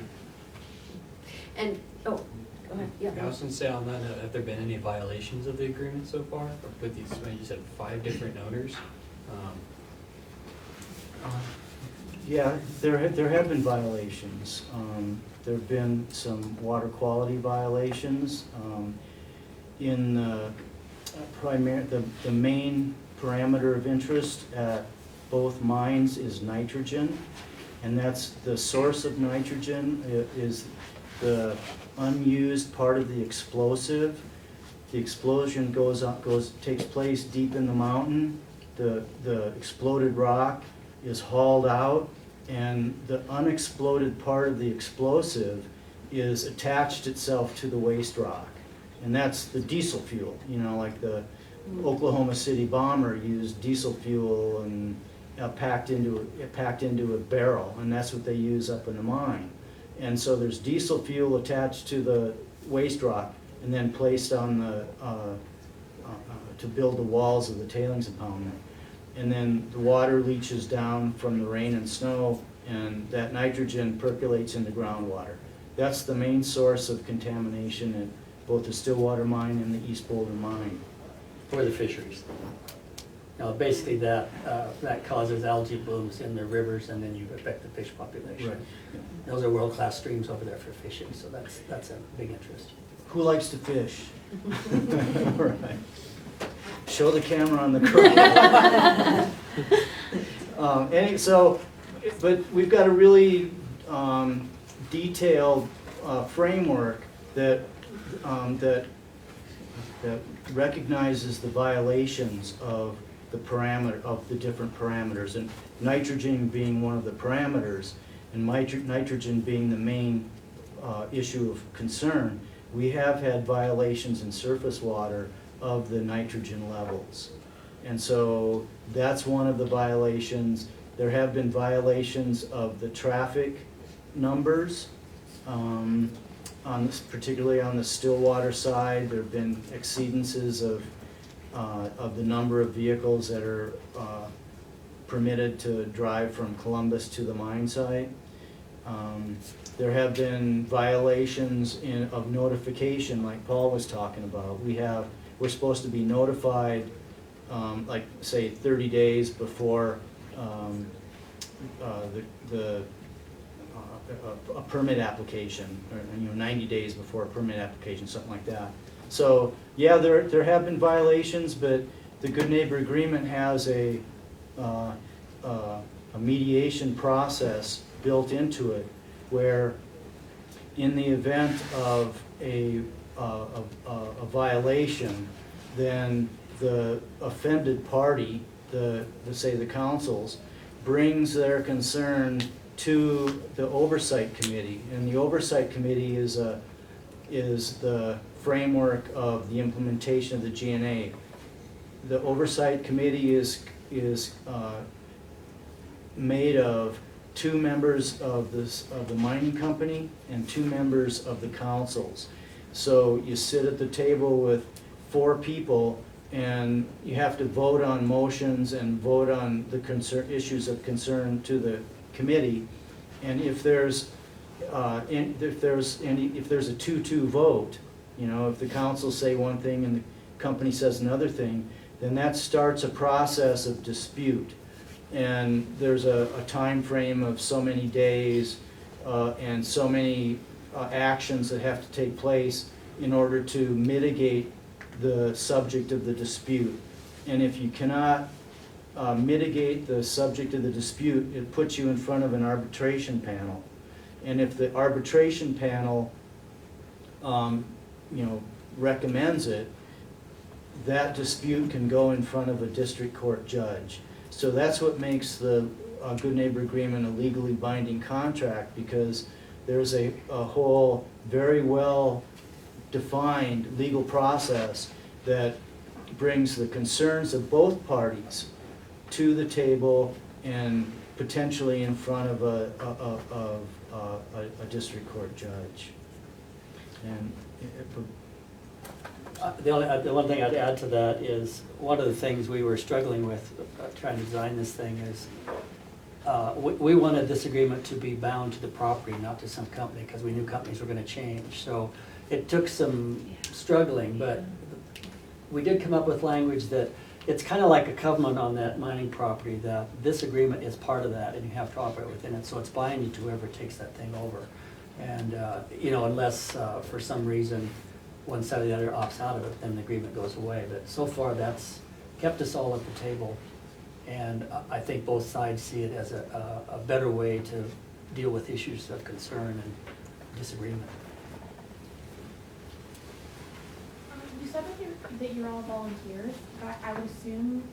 And, oh, go ahead, yeah. I was gonna say on that note, have there been any violations of the agreement so far with these, you said 5 different owners? Yeah, there have been violations. There have been some water quality violations. In the main parameter of interest at both mines is nitrogen, and that's the source of nitrogen is the unused part of the explosive. The explosion takes place deep in the mountain. The exploded rock is hauled out, and the unexploded part of the explosive is attached itself to the waste rock. And that's the diesel fuel, you know, like the Oklahoma City bomber used diesel fuel and packed into a barrel, and that's what they use up in the mine. And so there's diesel fuel attached to the waste rock and then placed on the to build the walls of the tailings impoundment. And then the water leaches down from the rain and snow, and that nitrogen percolates into groundwater. That's the main source of contamination at both the Stillwater Mine and the East Boulder Mine. For the fisheries. Now, basically that causes algae blooms in the rivers, and then you affect the fish population. Right. Those are world-class streams over there for fishing, so that's a big interest. Who likes to fish? Right. Show the camera on the curve. But we've got a really detailed framework that recognizes the violations of the different parameters, and nitrogen being one of the parameters, and nitrogen being the main issue of concern. We have had violations in surface water of the nitrogen levels. And so that's one of the violations. There have been violations of the traffic numbers, particularly on the Stillwater side. There have been exceedances of the number of vehicles that are permitted to drive from Columbus to the mine site. There have been violations of notification, like Paul was talking about. We're supposed to be notified, like say 30 days before a permit application, or 90 days before a permit application, something like that. So yeah, there have been violations, but the Good Neighbor Agreement has a mediation process built into it, where in the event of a violation, then the offended party, say the councils, brings their concern to the oversight committee, and the oversight committee is the framework of the implementation of the GNA. The oversight committee is made of 2 members of the mining company and 2 members of the councils. So you sit at the table with 4 people, and you have to vote on motions and vote on the issues of concern to the committee. And if there's a 2-2 vote, if the council say one thing and the company says another thing, then that starts a process of dispute. And there's a time frame of so many days and so many actions that have to take place in order to mitigate the subject of the dispute. And if you cannot mitigate the subject of the dispute, it puts you in front of an arbitration panel. And if the arbitration panel recommends it, that dispute can go in front of a district court judge. So that's what makes the Good Neighbor Agreement a legally binding contract, because there's a whole very well defined legal process that brings the concerns of both parties to the table and potentially in front of a district court judge. And the one thing I'd add to that is, one of the things we were struggling with trying to design this thing is we wanted this agreement to be bound to the property, not to some company, because we knew companies were going to change. So it took some struggling, but we did come up with language that it's kind of like a covenant on that mining property, that this agreement is part of that and you have to operate within it. So it's binding to whoever takes that thing over. And unless for some reason one side or the other opts out of it, then the agreement goes away. But so far that's kept us all at the table. And I think both sides see it as a better way to deal with issues of concern and disagreement. You said that you're all volunteers, but I would assume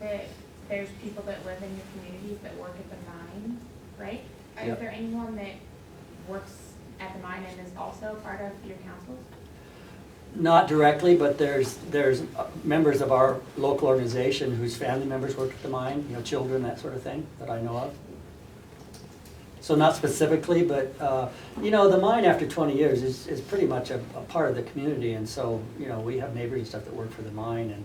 that there's people that live in your communities that work at the mine, right? Yep. Is there anyone that works at the mine and is also part of your councils? Not directly, but there's members of our local organization whose family members work at the mine, children, that sort of thing, that I know of. So not specifically, but the mine after 20 years is pretty much a part of the community, and so we have neighbors and stuff that work for the mine, and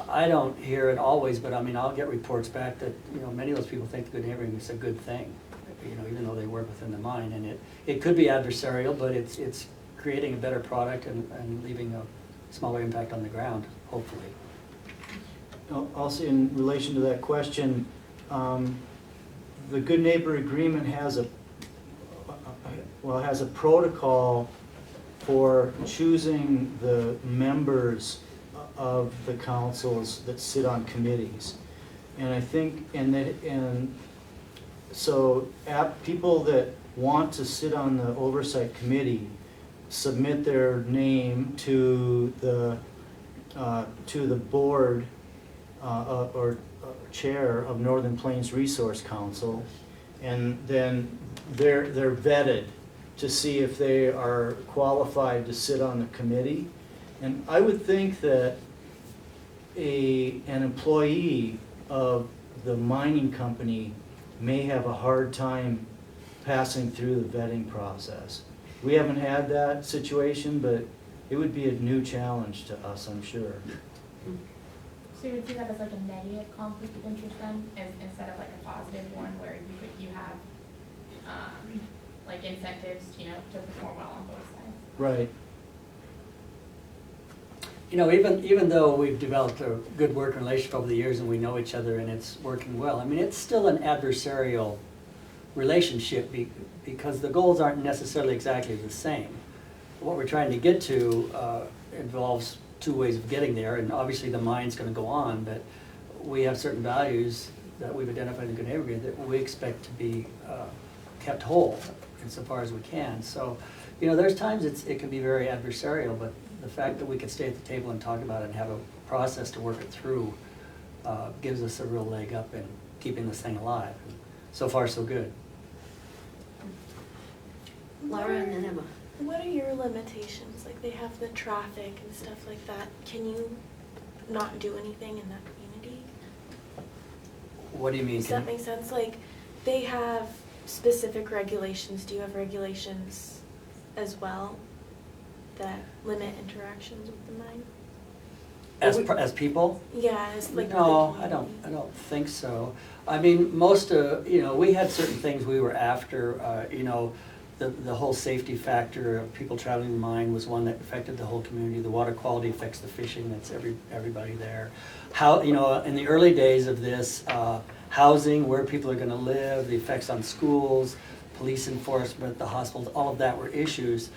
I don't hear it always, but I'll get reports back that many of those people think the good neighboring is a good thing, even though they work within the mine, and it could be adversarial, but it's creating a better product and leaving a smaller impact on the ground, hopefully. Also, in relation to that question, the Good Neighbor Agreement has a protocol for choosing the members of the councils that sit on committees, and I think so people that want to sit on the oversight committee submit their name to the to the board or chair of Northern Plains Resource Council, and then they're vetted to see if they are qualified to sit on the committee. And I would think that an employee of the mining company may have a hard time passing through the vetting process. We haven't had that situation, but it would be a new challenge to us, I'm sure. So you would see that as like a negative conflict of interest then, instead of like a positive one where you have, like incentives, to perform well on both sides? Right. You know, even though we've developed a good working relationship over the years and we know each other and it's working well, I mean, it's still an adversarial relationship because the goals aren't necessarily exactly the same. What we're trying to get to involves two ways of getting there, and obviously the mine's going to go on, but we have certain values that we've identified in the Good Neighbor Agreement that we expect to be kept whole insofar as we can. So, you know, there's times it can be very adversarial, but the fact that we can stay at the table and talk about it and have a process to work it through gives us a real leg up in keeping this thing alive. And so far, so good. Laura and then Emma. What are your limitations? Like they have the traffic and stuff like that. Can you not do anything in that community? What do you mean? Does that make sense? Like they have specific regulations. Do you have regulations as well that limit interactions with the mine? As people? Yeah, as like no, I don't think so. I mean, most you know, we had certain things we were after. You know, the whole safety factor of people traveling the mine was one that affected the whole community. The water quality affects the fishing. That's everybody there. How, you know, in the early days of this, housing, where people are going to live, the effects on schools, police enforcement, the hospitals, all of that were issues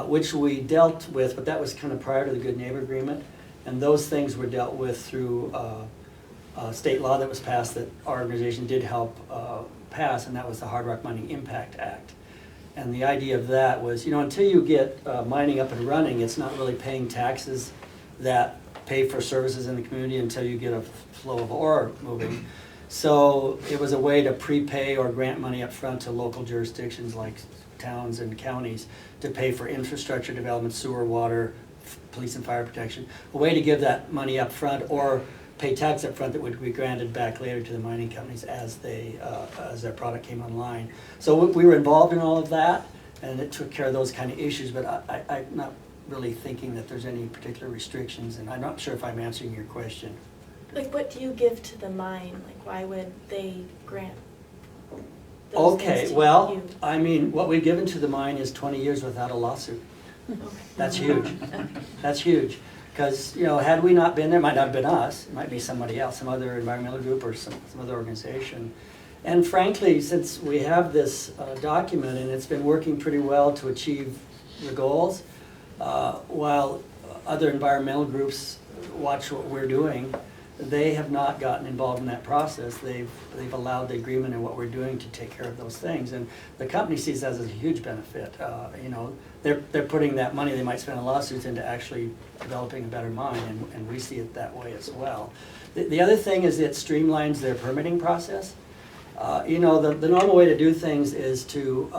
which we dealt with, but that was kind of prior to the Good Neighbor Agreement. And those things were dealt with through state law that was passed that our organization did help pass, and that was the Hard Rock Mining Impact Act. And the idea of that was, you know, until you get mining up and running, it's not really paying taxes that pay for services in the community until you get a flow of ore moving. So it was a way to prepay or grant money up front to local jurisdictions like towns and counties to pay for infrastructure development, sewer, water, police and fire protection, a way to give that money up front or pay tax up front that would be granted back later to the mining companies as their product came online. So we were involved in all of that, and it took care of those kind of issues, but I'm not really thinking that there's any particular restrictions, and I'm not sure if I'm answering your question. Like, what do you give to the mine? Like, why would they grant those things Okay, to well, you? I mean, what we've given to the mine is 20 years without a lawsuit. Okay. That's huge. That's huge. Because, you know, had we not been there, it might not have been us. It might be somebody else, some other environmental group or some other organization. And frankly, since we have this document and it's been working pretty well to achieve the goals, while other environmental groups watch what we're doing, they have not gotten involved in that process. They've allowed the agreement and what we're doing to take care of those things. And the company sees that as a huge benefit. You know, they're putting that money they might spend on lawsuits into actually developing a better mine, and we see it that way as well. The other thing is it streamlines their permitting process. You know, the normal way to do things is to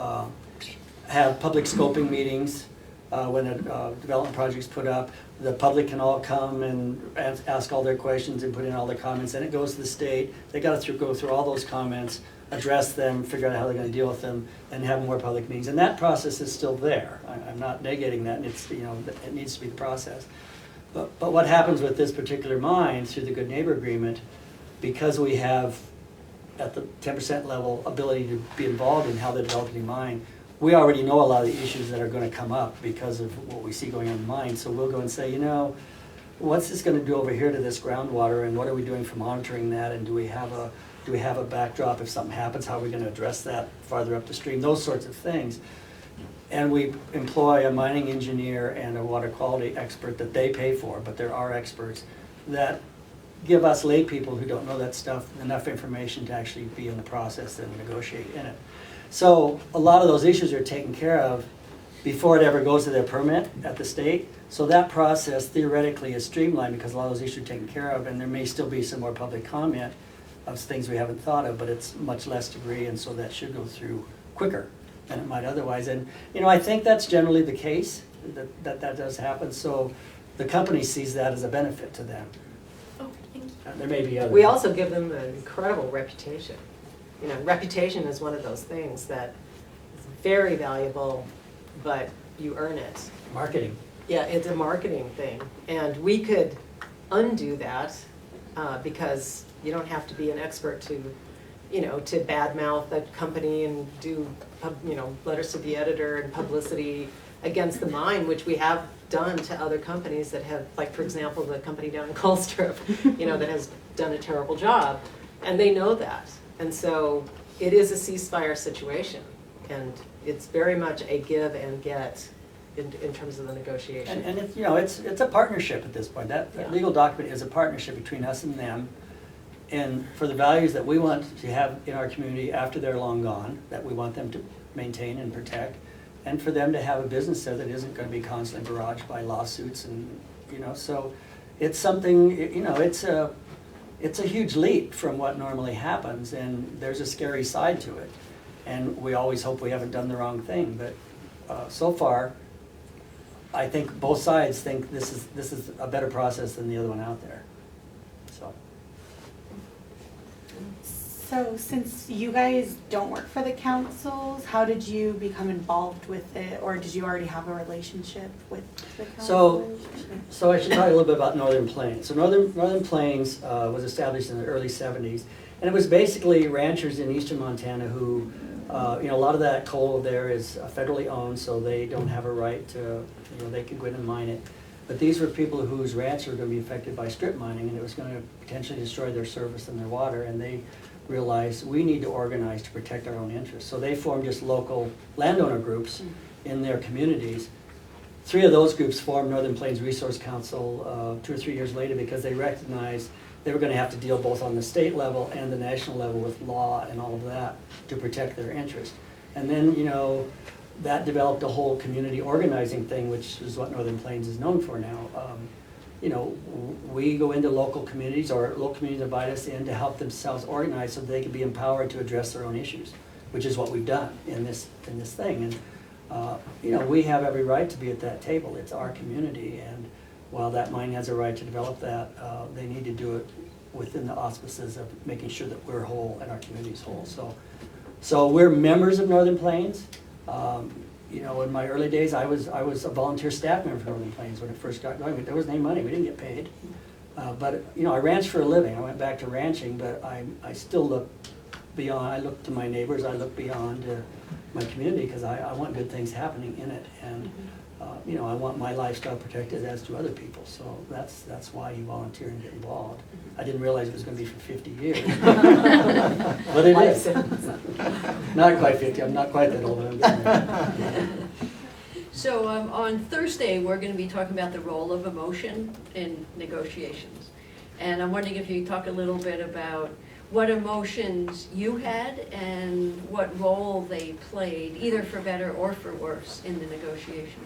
have public scoping meetings when a development project's put up. The public can all come and ask all their questions and put in all their comments. Then it goes to the state. They got to go through all those comments, address them, figure out how they're going to deal with them, and have more public meetings. And that process is still there. I'm not negating that. And it's, you know, it needs to be the process. But what happens with this particular mine through the Good Neighbor Agreement, because we have at the 10% level ability to be involved in how they're developing the mine, we already know a lot of the issues that are going to come up because of what we see going on in the mine. So we'll go and say, you know, what's this going to do over here to this groundwater, and what are we doing for monitoring that, and do we have a backdrop if something happens? How are we going to address that farther up the stream? Those sorts of things. And we employ a mining engineer and a water quality expert that they pay for, but there are experts that give us lay people who don't know that stuff enough information to actually be in the process and negotiate in it. So a lot of those issues are taken care of before it ever goes to their permit at the state. So that process theoretically is streamlined because a lot of those issues are taken care of, and there may still be some more public comment of things we haven't thought of, but it's much less debris, and so that should go through quicker than it might otherwise. And, you know, I think that's generally the case, that does happen, so the company sees that as a benefit to them. Oh, thank you. There may be others. We also give them an incredible reputation. You know, reputation is one of those things that is very valuable, but you earn it. Marketing. Yeah, it's a marketing thing. And we could undo that because you don't have to be an expert to, you know, to badmouth that company and do, you know, letters to the editor and publicity against the mine, which we have done to other companies that have, like, for example, the company down in Colstrip, you know, that has done a terrible job. And they know that. And so it is a ceasefire situation. And it's very much a give and get in terms of the negotiation. And it, you know, it's a partnership at this point. That legal document is a partnership between us and them. And for the values that we want to have in our community after they're long gone, that we want them to maintain and protect, and for them to have a business there that isn't going to be constantly barraged by lawsuits, and, you know, so it's something, you know, it's a huge leap from what normally happens, and there's a scary side to it. And we always hope we haven't done the wrong thing, but so far, I think both sides think this is a better process than the other one out there. So. So since you guys don't work for the councils, how did you become involved with it, or did you already have a relationship with the councils? So I should talk a little bit about Northern Plains. So Northern Plains was established in the early 70s, and it was basically ranchers in eastern Montana who, you know, a lot of that coal there is federally owned, so they don't have a right to, you know, they can go in and mine it. But these were people whose ranches were going to be affected by strip mining, and it was going to potentially destroy their surface and their water, and they realized we need to organize to protect our own interests. So they formed just local landowner groups in their communities. 3 of those groups formed Northern Plains Resource Council 2 or 3 years later because they recognized they were going to have to deal both on the state level and the national level with law and all of that to protect their interests. And then, you know, that developed a whole community organizing thing, which is what Northern Plains is known for now. You know, we go into local communities, or local communities invite us in to help themselves organize so they can be empowered to address their own issues, which is what we've done in this thing. And you know, we have every right to be at that table. It's our community, and while that mine has a right to develop that, they need to do it within the auspices of making sure that we're whole and our community's whole. So we're members of Northern Plains. You know, in my early days, I was a volunteer staff member for Northern Plains when it first got going, but there wasn't any money. We didn't get paid. But, you know, I ranched for a living. I went back to ranching, but I still look beyond. I look to my neighbors. I look beyond my community because I want good things happening in it. And, you know, I want my lifestyle protected, as do other people. So that's why you volunteer and get involved. I didn't realize it was going to be for 50 years. But it is. Not quite 50. I'm not quite that old. I'm getting there. So on Thursday, we're going to be talking about the role of emotion in negotiations. And I'm wondering if you could talk a little bit about what emotions you had and what role they played, either for better or for worse, in the negotiation.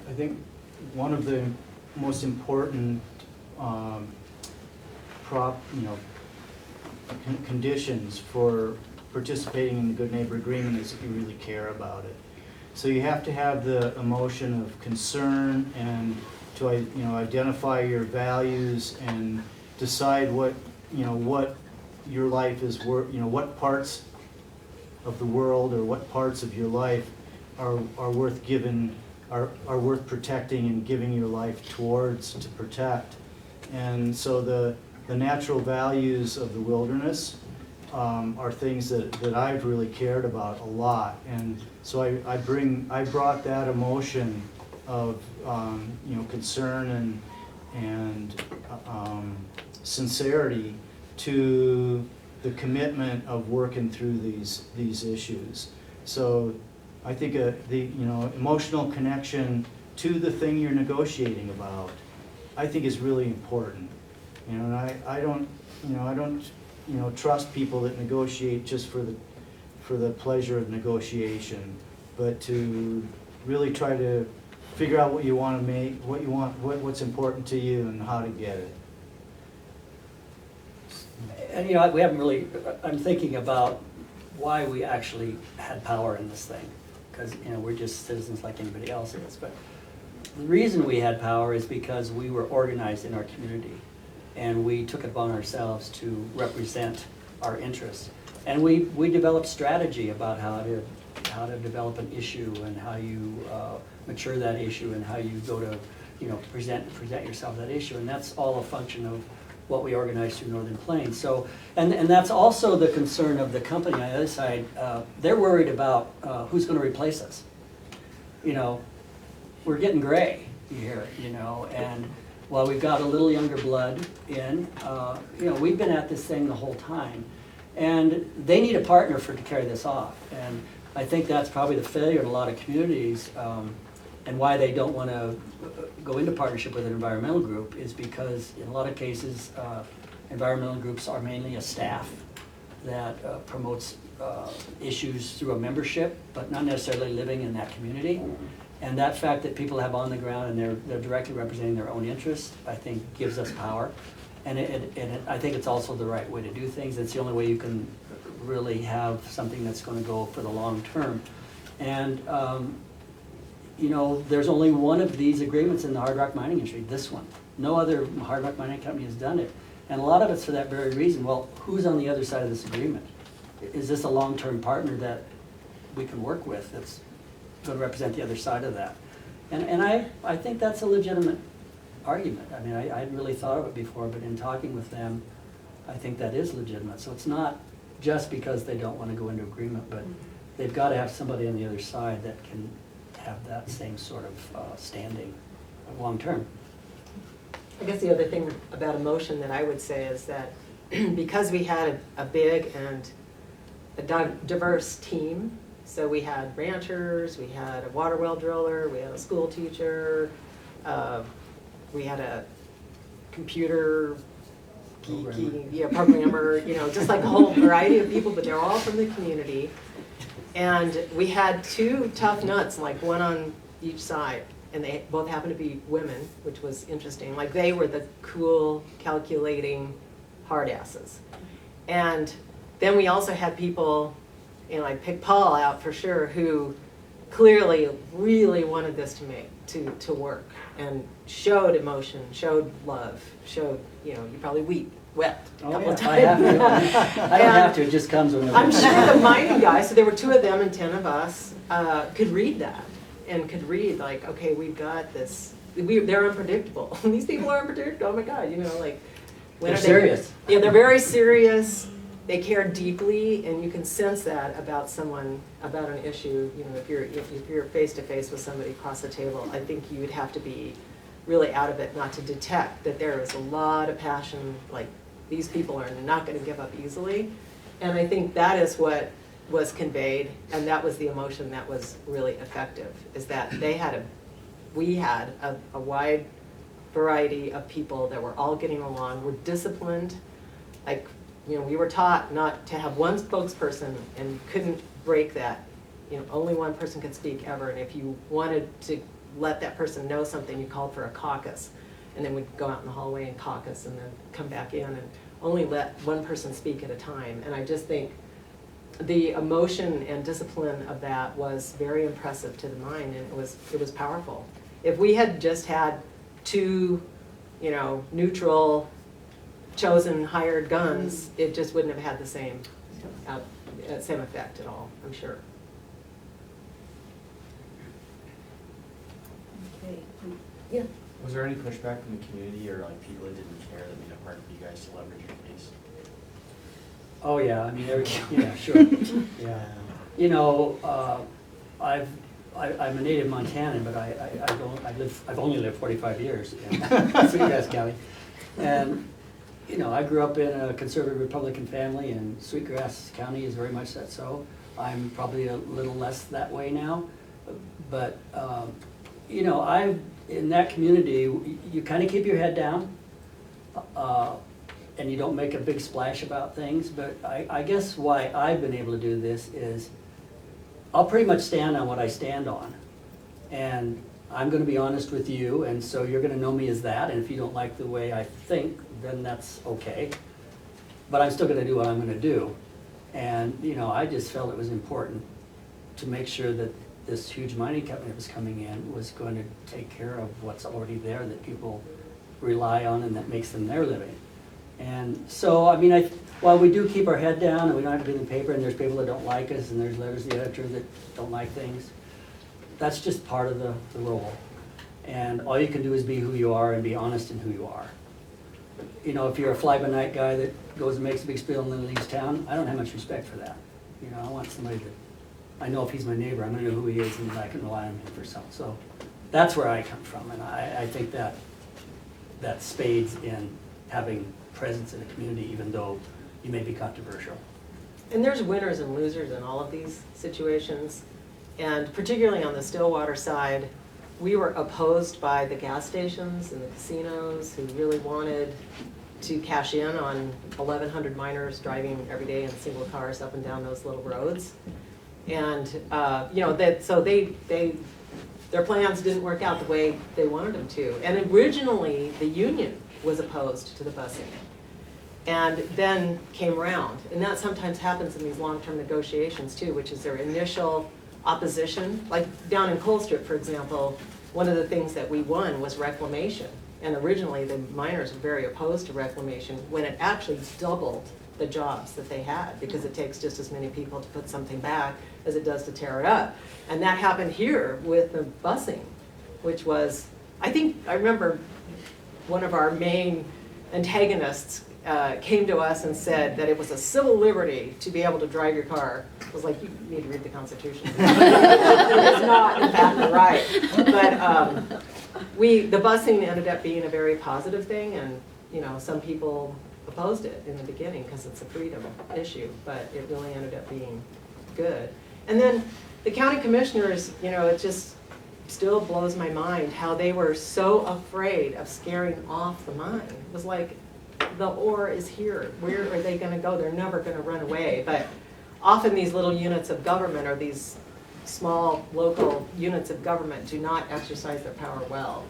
I think one of the most important conditions for participating in the Good Neighbor Agreement is that you really care about it. So you have to have the emotion of concern and to identify your values and decide what your life is worth. What parts of the world or what parts of your life are worth giving. Are worth protecting and giving your life towards to protect. And so the natural values of the wilderness are things that I've really cared about a lot. And so I brought that emotion of concern and sincerity to the commitment of working through these issues. So I think the emotional connection to the thing you're negotiating about, I think, is really important. And I don't trust people that negotiate just for for the pleasure of negotiation, but to really try to figure out what you want to make, what you want, what's important to you, and how to get it. And you know, we haven't really, I'm thinking about why we actually had power in this thing. Because, you know, we're just citizens like anybody else is. But the reason we had power is because we were organized in our community. And we took it upon ourselves to represent our interests. And we developed strategy about how to develop an issue and how you mature that issue and how you go to, you know, present yourself that issue. And that's all a function of what we organized through Northern Plains. So, and that's also the concern of the company on the other side. They're worried about who's going to replace us. You know, we're getting gray here, you know, and while we've got a little younger blood in, you know, we've been at this thing the whole time. And they need a partner to carry this off. And I think that's probably the failure in a lot of communities, and why they don't want to go into partnership with an environmental group is because in a lot of cases, environmental groups are mainly a staff that promotes issues through a membership, but not necessarily living in that community. And that fact that people have on the ground and they're directly representing their own interests, I think gives us power. And I think it's also the right way to do things. It's the only way you can really have something that's going to go for the long term. And you know, there's only one of these agreements in the hard rock mining industry, this one. No other hard rock mining company has done it. And a lot of it's for that very reason. Well, who's on the other side of this agreement? Is this a long-term partner that we can work with that's going to represent the other side of that? And I think that's a legitimate argument. I mean, I hadn't really thought of it before, but in talking with them, I think that is legitimate. So it's not just because they don't want to go into agreement, but they've got to have somebody on the other side that can have that same sort of standing long term. I guess the other thing about emotion that I would say is that because we had a big and a diverse team, so we had ranchers, we had a water well driller, we had a school teacher, we had a computer geeky programmer, you know, just like a whole variety of people, but they're all from the community. And we had two tough nuts, like one on each side, and they both happened to be women, which was interesting. Like they were the cool, calculating hard asses. And then we also had people, you know, I'd pick Paul out for sure, who clearly really wanted this to work and showed emotion, showed love, showed, you know, you probably wept a couple of times. I have to. I don't have to, it just comes when I'm sure the mining guys, so there were 2 of them and 10 of us, could read that and could read like, okay, we've got this, they're unpredictable. These people are unpredictable, oh my God, you know, like. They're serious. Yeah, they're very serious. They care deeply, and you can sense that about someone, about an issue. You know, if you're face to face with somebody across the table, I think you would have to be really out of it not to detect that there is a lot of passion. Like these people are not going to give up easily, and I think that is what was conveyed, and that was the emotion that was really effective. Is that we had a wide variety of people that were all getting along, were disciplined, like. You know, we were taught not to have one spokesperson and couldn't break that. You know, only one person could speak ever, and if you wanted to let that person know something, you called for a caucus, and then we'd go out in the hallway and caucus and then come back in and only let one person speak at a time. And I just think the emotion and discipline of that was very impressive to the mine, and it was powerful. If we had just had 2, you know, neutral, chosen, hired guns, it just wouldn't have had the same effect at all, I'm sure. Okay. Yeah. Was there any pushback from the community or like people that didn't care that made it hard for you guys to leverage your case? Oh yeah, I mean, yeah, sure, yeah. You know, I'm a native Montanan, but I've only lived 45 years in Sweetgrass County, and you know, I grew up in a conservative Republican family, and Sweetgrass County is very much that so. I'm probably a little less that way now, but you know, in that community, you kind of keep your head down. and you don't make a big splash about things, but I guess why I've been able to do this is I'll pretty much stand on what I stand on. And I'm gonna be honest with you, and so you're gonna know me as that, and if you don't like the way I think, then that's okay. But I'm still gonna do what I'm gonna do. And, you know, I just felt it was important to make sure that this huge mining company that was coming in was going to take care of what's already there that people rely on and that makes them their living. And so, I mean, while we do keep our head down and we don't have to be in the paper and there's people that don't like us and there's letters to the editor that don't like things, that's just part of the role. And all you can do is be who you are and be honest in who you are. You know, if you're a fly-by-night guy that goes and makes a big spiel and then leaves town, I don't have much respect for that. You know, I want somebody that, I know if he's my neighbor, I'm gonna know who he is and I can rely on him for something. So that's where I come from, and I think that spades in having presence in the community, even though you may be controversial. And there's winners and losers in all of these situations. And particularly on the Stillwater side, we were opposed by the gas stations and the casinos who really wanted to cash in on 1,100 miners driving every day in single cars up and down those little roads. And you know, their plans didn't work out the way they wanted them to. And originally, the union was opposed to the busing, and then came around. And that sometimes happens in these long-term negotiations too, which is their initial opposition. Like down in Colstrip, for example, one of the things that we won was reclamation. And originally, the miners were very opposed to reclamation when it actually doubled the jobs that they had, because it takes just as many people to put something back as it does to tear it up. And that happened here with the busing, which was, I remember one of our main antagonists came to us and said that it was a civil liberty to be able to drive your car. I was like, you need to read the Constitution. It is not, in fact, the right. But the busing ended up being a very positive thing, and you know, some people opposed it in the beginning because it's a freedom issue, but it really ended up being good. And then the county commissioners, you know, it just still blows my mind how they were so afraid of scaring off the mine. It was like, the ore is here. Where are they going to go? They're never going to run away. But often these little units of government, or these small local units of government, do not exercise their power well.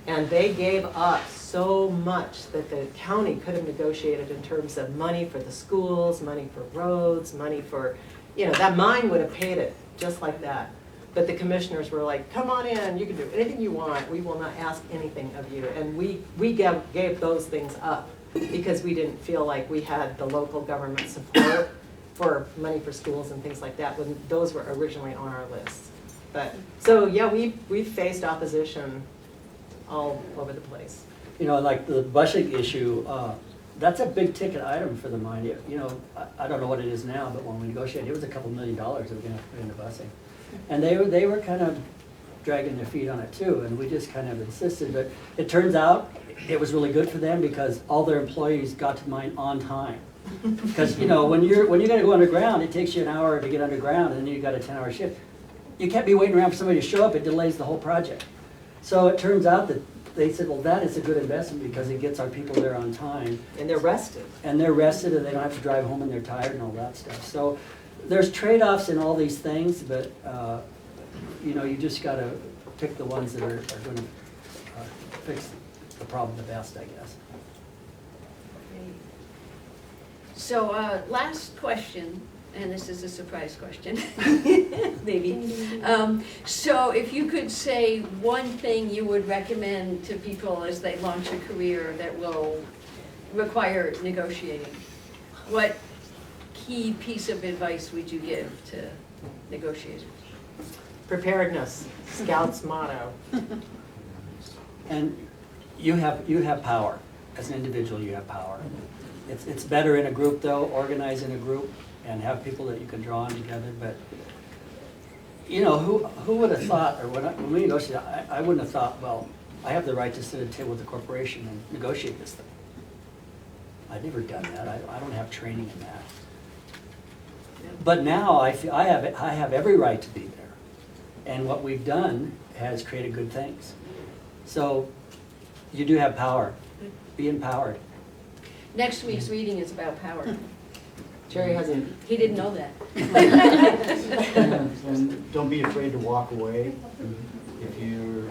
And they gave up so much that the county could have negotiated in terms of money for the schools, money for roads, money for, you know, that mine would have paid it just like that. But the commissioners were like, come on in, you can do anything you want. We will not ask anything of you. And we gave those things up because we didn't feel like we had the local government support for money for schools and things like that when those were originally on our list. But so yeah, we've faced opposition all over the place. You know, like the busing issue, that's a big ticket item for the mine. You know, I don't know what it is now, but when we negotiated, it was a couple $1 million that we're going to put into busing. And they were kind of dragging their feet on it too, and we just kind of insisted. But it turns out it was really good for them because all their employees got to mine on time. Because you know, when you're going to go underground, it takes you an hour to get underground, and then you got a 10-hour shift. You can't be waiting around for somebody to show up. It delays the whole project. So it turns out that they said, well, that is a good investment because it gets our people there on time. And they're rested. And they're rested, and they don't have to drive home and they're tired and all that stuff. So there's trade-offs in all these things, but you know, you just got to pick the ones that are going to fix the problem the best, I guess. So last question, and this is a surprise question, maybe. So if you could say one thing you would recommend to people as they launch a career that will require negotiating, what key piece of advice would you give to negotiators? Preparedness, Scout's motto. And you have power. As an individual, you have power. It's better in a group, though. Organize in a group and have people that you can draw on together. But you know, who would have thought, or when we negotiated, I wouldn't have thought, well, I have the right to sit at a table with the corporation and negotiate this thing. I've never done that. I don't have training in that. But now I feel I have every right to be there. And what we've done has created good things. So you do have power. Be empowered. Next week's reading is about power. Jerry hasn't, He didn't know that. And don't be afraid to walk away. If you're,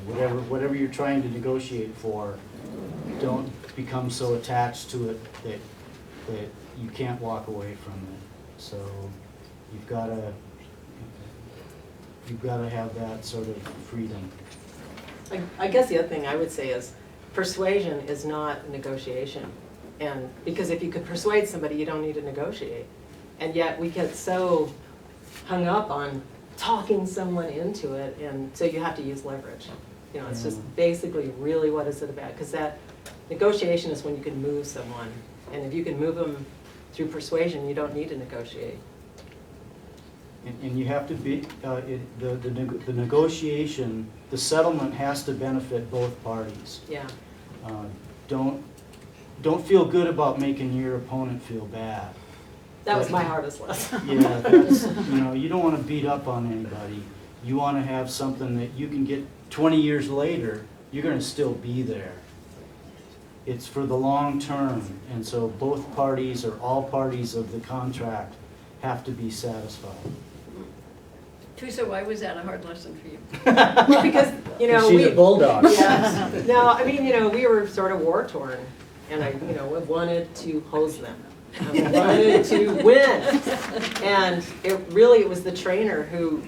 whatever you're trying to negotiate for, don't become so attached to it that you can't walk away from it. So you've gotta have that sort of freedom. I guess the other thing I would say is persuasion is not negotiation. And because if you could persuade somebody, you don't need to negotiate. And yet we get so hung up on talking someone into it, and so you have to use leverage. You know, it's just basically really what is it about? Because that negotiation is when you can move someone. And if you can move them through persuasion, you don't need to negotiate. And you have to be, the negotiation, the settlement has to benefit both parties. Yeah. Don't feel good about making your opponent feel bad. That was my hardest lesson. Yeah, that's, you don't want to beat up on anybody. You want to have something that you can get 20 years later, you're going to still be there. It's for the long term, and so both parties or all parties of the contract have to be satisfied. Teresa, why was that a hard lesson for you? Well, because, She's a bulldog. Yeah. No, I mean, we were sort of war torn, and I wanted to hose them. I wanted to win. And it was the trainer who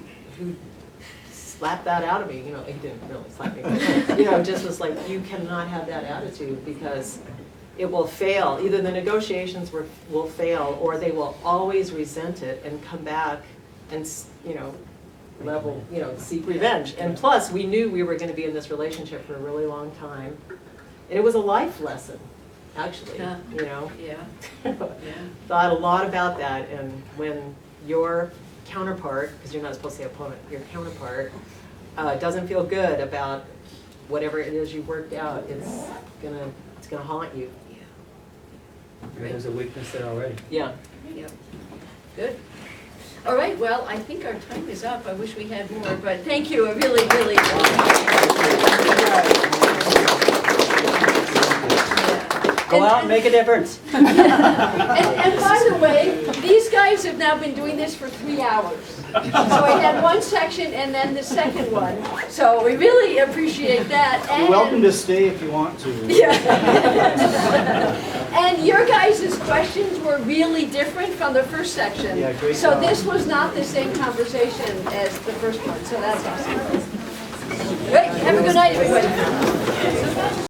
slapped that out of me. He didn't really slap me, but, just was like, you cannot have that attitude because it will fail. Either the negotiations will fail, or they will always resent it and come back and, seek revenge. And plus, we knew we were going to be in this relationship for a really long time. And it was a life lesson, actually, Yeah. Yeah. Thought a lot about that, and when your counterpart, because you're not supposed to say opponent, your counterpart doesn't feel good about whatever it is you worked out, it's gonna haunt you. There's a weakness there already. Yeah. Yeah. Good. All right, well, I think our time is up. I wish we had more, but thank you. I really, really. Go out and make a difference. And by the way, these guys have now been doing this for 3 hours. So I had one section and then the second one. So we really appreciate that. And You're welcome to stay if you want to. Yeah. And your guys' questions were really different from the first section. Yeah, great So job. this was not the same conversation as the first one. So that's awesome. Great. Have a good night, everybody.